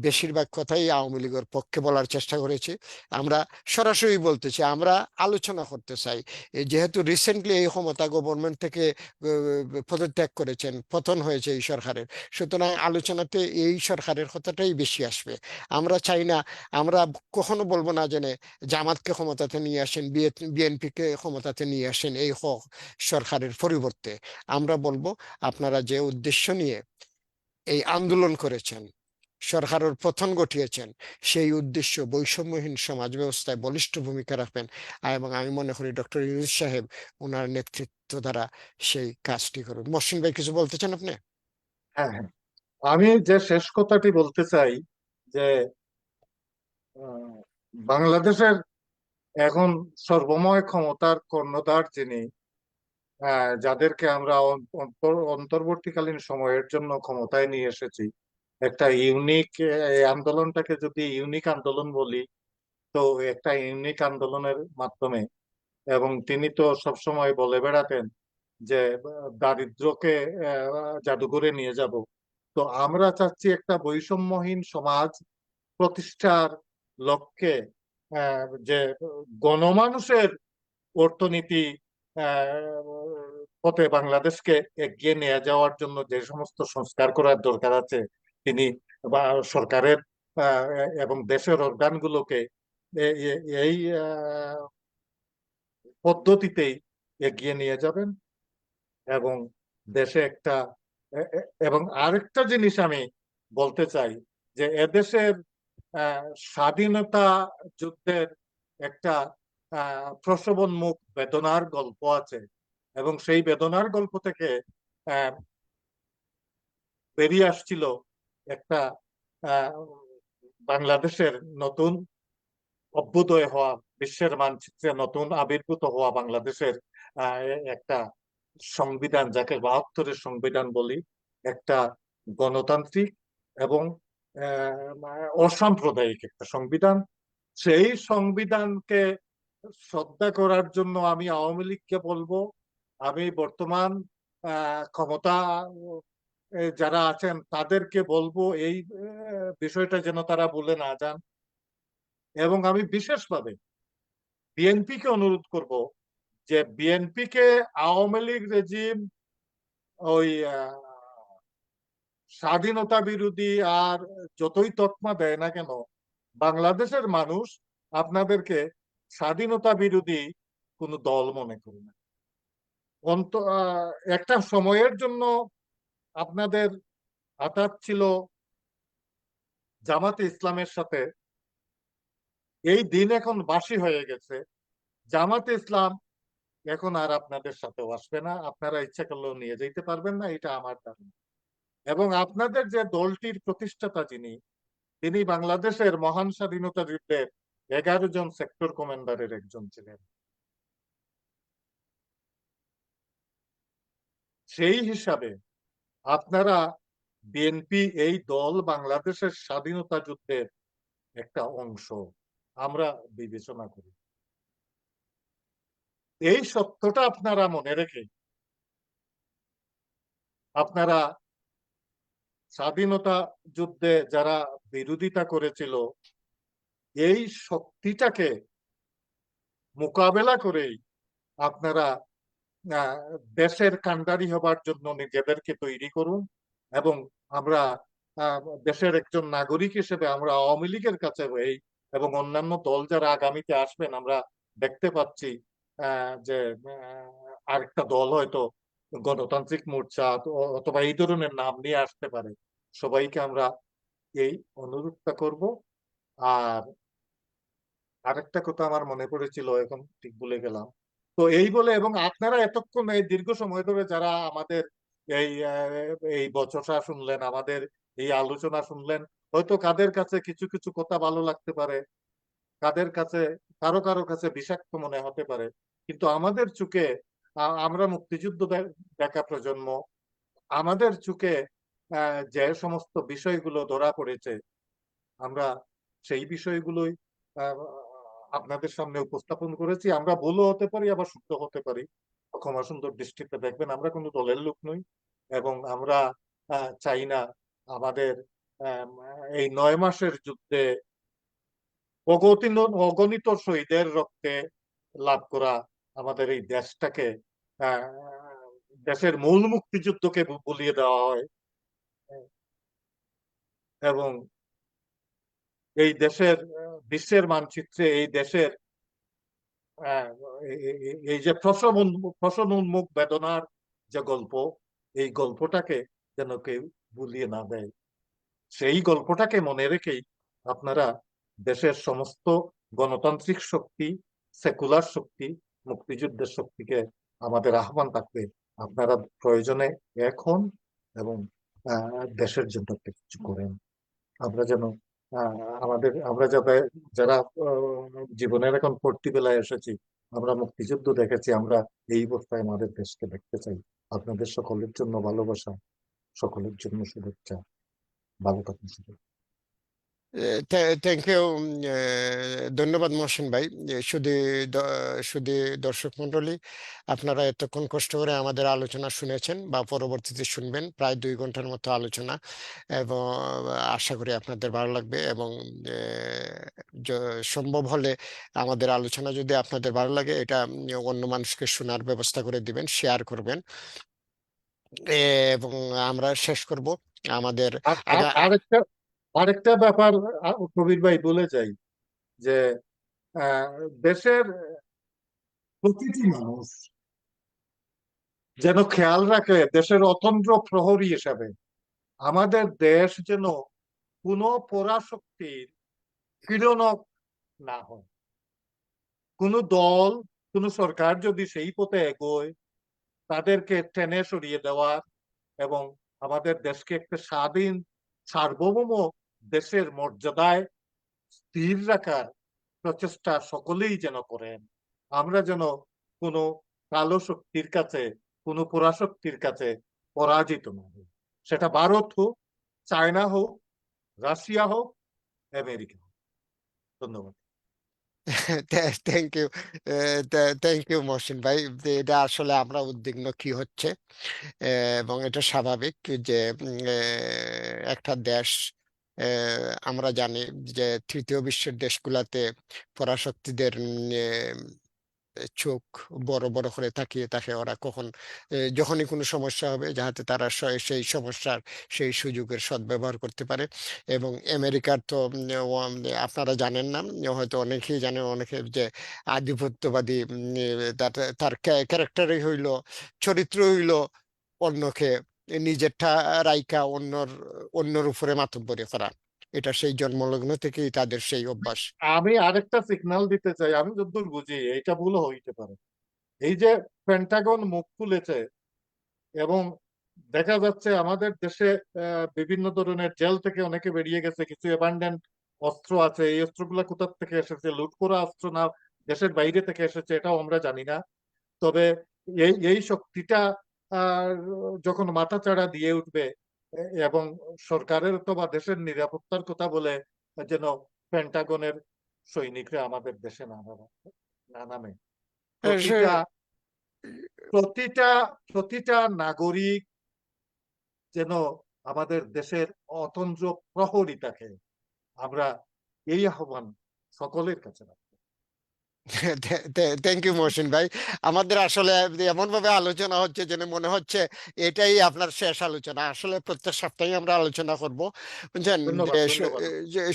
বেশিরভাগ কথাই আওয়ামী লীগের পক্ষে বলার চেষ্টা করেছি, আমরা সরাসরি বলতেছি, আমরা আলোচনা করতে চাই। যেহেতু রিসেন্টলি এই ক্ষমতা গভর্নমেন্ট থেকে পদত্যাগ করেছেন, পতন হয়েছে এই সরকারের, সুতরাং আলোচনাতে এই সরকারের কথাটাই বেশি আসবে। আমরা চাই না, আমরা কখনো বলবো না যে জামাতকে ক্ষমতাতে নিয়ে আসেন, বিএনপিকে ক্ষমতাতে নিয়ে আসেন এই সরকারের পরিবর্তে। আমরা বলবো আপনারা যে উদ্দেশ্য নিয়ে এই আন্দোলন করেছেন, সরকারের পতন ঘটিয়েছেন, সেই উদ্দেশ্য বৈষম্যহীন সমাজ ব্যবস্থায় বলিষ্ঠ ভূমিকা রাখবেন। এবং আমি মনে করি ডক্টর ইউনূস সাহেব ওনার নেতৃত্ব দ্বারা সেই কাজটি করুন। মহসিন ভাই, কিছু বলতে চান আপনি? হ্যাঁ, হ্যাঁ, আমি যে শেষ কথাটি বলতে চাই যে আহ, বাংলাদেশের এখন সর্বময় ক্ষমতার কর্ণধার যিনি, যাদেরকে আমরা অন্তর্বর্তীকালীন সময়ের জন্য ক্ষমতায় নিয়ে এসেছি, একটা ইউনিক, এই আন্দোলনটাকে যদি ইউনিক আন্দোলন বলি, তো একটা ইউনিক আন্দোলনের মাধ্যমে, এবং তিনি তো সবসময় বলে বেড়াতেন যে দারিদ্রকে জাদুঘরে নিয়ে যাব। তো আমরা চাচ্ছি একটা বৈষম্যহীন সমাজ প্রতিষ্ঠার লক্ষ্যে যে গণমানুষের অর্থনীতি পথে বাংলাদেশকে এগিয়ে নিয়ে যাওয়ার জন্য যে সমস্ত সংস্কার করার দরকার আছে, তিনি বা সরকারের আহ, এবং দেশের অর্গানগুলোকে এই পদ্ধতিতেই এগিয়ে নিয়ে যাবেন। এবং দেশে একটা এবং আরেকটা জিনিস আমি বলতে চাই যে এদেশের স্বাধীনতা যুদ্ধের একটা প্রসবন্মুখ বেদনার গল্প আছে, এবং সেই বেদনার গল্প থেকে আহ, বেরিয়ে আসছিল একটা আহ, বাংলাদেশের নতুন অভ্যুদয় হওয়া, বিশ্বের মানচিত্রে নতুন আবির্ভূত হওয়া বাংলাদেশের একটা সংবিধান, যাকে 72-এর সংবিধান বলি, একটা গণতান্ত্রিক এবং অসাম্প্রদায়িক একটা সংবিধান। সেই সংবিধানকে শ্রদ্ধা করার জন্য আমি আওয়ামী লীগকে বলবো, আমি বর্তমান ক্ষমতা যারা আছেন তাদেরকে বলবো এই বিষয়টা যেন তারা ভুলে না যান। এবং আমি বিশেষভাবে বিএনপি কে অনুরোধ করব যে বিএনপি কে আওয়ামী লীগ রেজিম ওই স্বাধীনতা বিরোধী আর যতই তকমা দেয় না কেন, বাংলাদেশের মানুষ আপনাদেরকে স্বাধীনতা বিরোধী কোনো দল মনে করে না। একটা সময়ের জন্য আপনাদের আঘাত ছিল জামাতে ইসলামের সাথে, এই দিন এখন বাসি হয়ে গেছে। জামাতে ইসলাম এখন আর আপনাদের সাথেও আসবে না, আপনারা ইচ্ছা করলেও নিয়ে যেতে পারবেন না, এটা আমার ধারণা। এবং আপনাদের যে দলটির প্রতিষ্ঠাতা যিনি, তিনি বাংলাদেশের মহান স্বাধীনতা যুদ্ধের 11 জন সেক্টর কমান্ডারের একজন ছিলেন। সেই হিসাবে আপনারা, বিএনপি এই দল বাংলাদেশের স্বাধীনতা যুদ্ধের একটা অংশ আমরা বিবেচনা করি। এই সত্যটা আপনারা মনে রেখে আপনারা স্বাধীনতা যুদ্ধে যারা বিরোধিতা করেছিল, এই শক্তিটাকে মোকাবেলা করেই আপনারা আহ, দেশের কান্ডারি হবার জন্য নিজেদেরকে তৈরি করুন। এবং আমরা দেশের একজন নাগরিক হিসেবে আমরা আওয়ামী লীগের কাছে এই এবং অন্যান্য দল যারা আগামীতে আসবেন, আমরা দেখতে পাচ্ছি যে আরেকটা দল হয়তো গণতান্ত্রিক মোর্চা অথবা এই ধরনের নাম নিয়ে আসতে পারে। সবাইকে আমরা এই অনুরোধটা করব। আর আরেকটা কথা আমার মনে পড়েছিল, এখন ঠিক ভুলে গেলাম। তো এই বলে, এবং আপনারা এতক্ষণ এই দীর্ঘ সময় ধরে যারা আমাদের এই বচসা শুনলেন, আমাদের এই আলোচনা শুনলেন, হয়তো কাদের কাছে কিছু কিছু কথা ভালো লাগতে পারে, কাদের কাছে, কারো কারো কাছে বিষাক্ত মনে হতে পারে, কিন্তু আমাদের চোখে আমরা মুক্তিযুদ্ধ দেখা প্রজন্ম, আমাদের চোখে যে সমস্ত বিষয়গুলো ধরা পড়েছে, আমরা সেই বিষয়গুলোই আহ, আপনাদের সামনে উপস্থাপন করেছি। আমরা ভুলও হতে পারি, আবার শুদ্ধ হতে পারি। ক্ষমা সুন্দর দৃষ্টিতে দেখবেন। আমরা কোনো দলের লোক নই, এবং আমরা চাই না আমাদের আম, এই 9 মাসের যুদ্ধে অগণিত অগণিত শহীদের রক্তে লাভ করা আমাদের এই দেশটাকে, আহ, দেশের মূল মুক্তিযুদ্ধকে ভুলিয়ে দেওয়া হয়, এবং এই দেশের বিশ্বের মানচিত্রে এই দেশের আহ, এই যে প্রশমন উন্মুখ বেদনার যে গল্প, এই গল্পটাকে যেন কেউ ভুলিয়ে না দেয়। সেই গল্পটাকে মনে রেখেই আপনারা দেশের সমস্ত গণতান্ত্রিক শক্তি, সেকুলার শক্তি, মুক্তিযুদ্ধের শক্তিকে আমাদের আহ্বান থাকবে, আপনারা প্রয়োজনে এক হন এবং দেশের জন্য একটা কিছু করেন। আমরা যেন আমরা যাতে যারা জীবনের এখন পড়তি বেলায় এসেছি, আমরা মুক্তিযুদ্ধ দেখেছি, আমরা এই অবস্থায় আমাদের দেশকে দেখতে চাই। আপনাদের সকলের জন্য ভালোবাসা, সকলের জন্য শুভেচ্ছা। ভালো থাকুন সবাই। Thank you. ধন্যবাদ মহসিন ভাই। শুধু শুধু দর্শক মন্ডলী, আপনারা এতক্ষণ কষ্ট করে আমাদের আলোচনা শুনেছেন বা পরবর্তীতে শুনবেন, প্রায় 2 ঘন্টার মতো আলোচনা, এবং আশা করি আপনাদের ভালো লাগবে। এবং সম্ভব হলে আমাদের আলোচনা যদি আপনাদের ভালো লাগে, এটা অন্য মানুষকে শোনার ব্যবস্থা করে দিবেন, শেয়ার করবেন। এবং আমরা শেষ করব আমাদের আর আগা। আরেকটা আরেকটা ব্যাপার, কবির ভাই বলে যাই, যে আহ, দেশের প্রতিটি মানুষ যেন খেয়াল রাখে, দেশের অতন্দ্র প্রহরী হিসাবে আমাদের দেশ যেন কোনো পরাশক্তির পীড়নক না হয়। কোন দল, কোন সরকার যদি সেই পথে এগোয়, তাদেরকে টেনে সরিয়ে দেওয়ার এবং আমাদের দেশকে একটা স্বাধীন সার্বভৌম দেশের মর্যাদায় স্থির রাখার প্রচেষ্টা সকলেই যেন করেন। আমরা যেন কোনো কালো শক্তির কাছে, কোনো পরাশক্তির কাছে পরাজিত না হই। সেটা ভারত হোক, চায়না হোক, রাশিয়া হোক, আমেরিকা হোক। ধন্যবাদ। Thank you. Thank you Mohsin ভাই। যে এটা আসলে আমরা উদ্বিগ্ন কি হচ্ছে, এবং এটা স্বাভাবিক যে একটা দেশ, আমরা জানি যে তৃতীয় বিশ্বের দেশগুলাতে পরাশক্তিদের চোখ বড় বড় করে তাকিয়ে থাকে। ওরা কখন যখনই কোনো সমস্যা হবে, যাতে তারা সেই সমস্যার সেই সুযোগের সদ্ব্যবহার করতে পারে। এবং আমেরিকার তো আপনারা জানেন না, হয়তো অনেকেই জানেন, অনেকে, যে আধিপত্যবাদী, তার তার ক্যারেক্টারই হইল, চরিত্র হইল অন্যকে, নিজেরটা রাইকা অন্যর উপরে মাতব্বরি করা। এটা সেই জন্মলগ্ন থেকেই তাদের সেই অভ্যাস। আমি আরেকটা সিগন্যাল দিতে চাই। আমি যতদূর বুঝি, এটা ভুলও হইতে পারে, এই যে পেন্টাগন মুখ খুলেছে এবং দেখা যাচ্ছে আমাদের দেশে বিভিন্ন ধরনের জেল থেকে অনেকে বেরিয়ে গেছে, কিছু অ্যাবান্ডেন্ট অস্ত্র আছে, এই অস্ত্রগুলা কোথা থেকে এসেছে, লুট করা অস্ত্র না দেশের বাইরে থেকে এসেছে, এটাও আমরা জানি না। তবে এই এই শক্তিটা আহ, যখন মাথাচাড়া দিয়ে উঠবে, এবং সরকারের অথবা দেশের নিরাপত্তার কথা বলে যেন পেন্টাগনের সৈনিকরা আমাদের দেশে না নামে। প্রতিটা প্রতিটা প্রতিটা নাগরিক যেন আমাদের দেশের অতন্দ্র প্রহরী থাকে। আমরা এই আহ্বান সকলের কাছে রাখবো। থ্যাংক ইউ মহসিন ভাই। আমাদের আসলে এমন ভাবে আলোচনা হচ্ছে যেন মনে হচ্ছে এটাই আপনার শেষ আলোচনা। আসলে প্রত্যেক সপ্তাহে আমরা আলোচনা করব, বুঝছেন। ধন্যবাদ, ধন্যবাদ।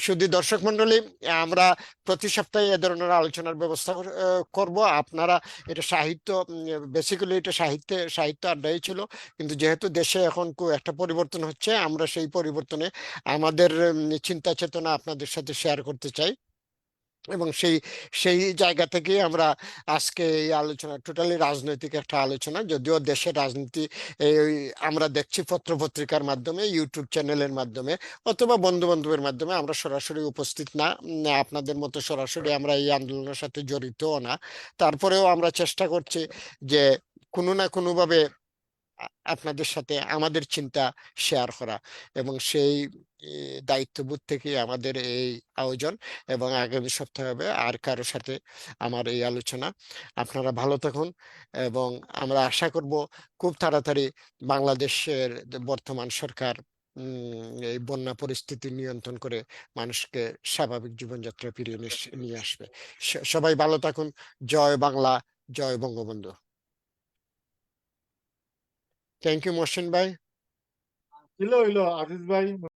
শুধু দর্শক মন্ডলী, আমরা প্রতি সপ্তাহে এ ধরনের আলোচনার ব্যবস্থা করব। আপনারা, এটা সাহিত্য, বেসিক্যালি এটা সাহিত্য আড্ডাই ছিল, কিন্তু যেহেতু দেশে এখন একটা পরিবর্তন হচ্ছে, আমরা সেই পরিবর্তনে আমাদের চিন্তা চেতনা আপনাদের সাথে শেয়ার করতে চাই। এবং সেই সেই জায়গা থেকে আমরা আজকে এই আলোচনা টোটালি রাজনৈতিক একটা আলোচনা, যদিও দেশের রাজনীতি এই আমরা দেখছি পত্রপত্রিকার মাধ্যমে, ইউটিউব চ্যানেলের মাধ্যমে, অথবা বন্ধু বান্ধবের মাধ্যমে। আমরা সরাসরি উপস্থিত না, আপনাদের মতো সরাসরি আমরা এই আন্দোলনের সাথে জড়িতও না। তারপরেও আমরা চেষ্টা করছি যে কোনো না কোনো ভাবে আপনাদের সাথে আমাদের চিন্তা শেয়ার করা, এবং সেই দায়িত্ববোধ থেকে আমাদের এই আয়োজন। এবং আগামী সপ্তাহে হবে আর কারো সাথে আমার এই আলোচনা। আপনারা ভালো থাকুন, এবং আমরা আশা করব খুব তাড়াতাড়ি বাংলাদেশের যে বর্তমান সরকার এই বন্যা পরিস্থিতি নিয়ন্ত্রণ করে মানুষকে স্বাভাবিক জীবনযাত্রা ফিরিয়ে নিয়ে আসবে। সবাই ভালো থাকুন। জয় বাংলা, জয় বঙ্গবন্ধু। থ্যাংক ইউ, মহসিন ভাই। হইলো হইলো আজিজ ভাই।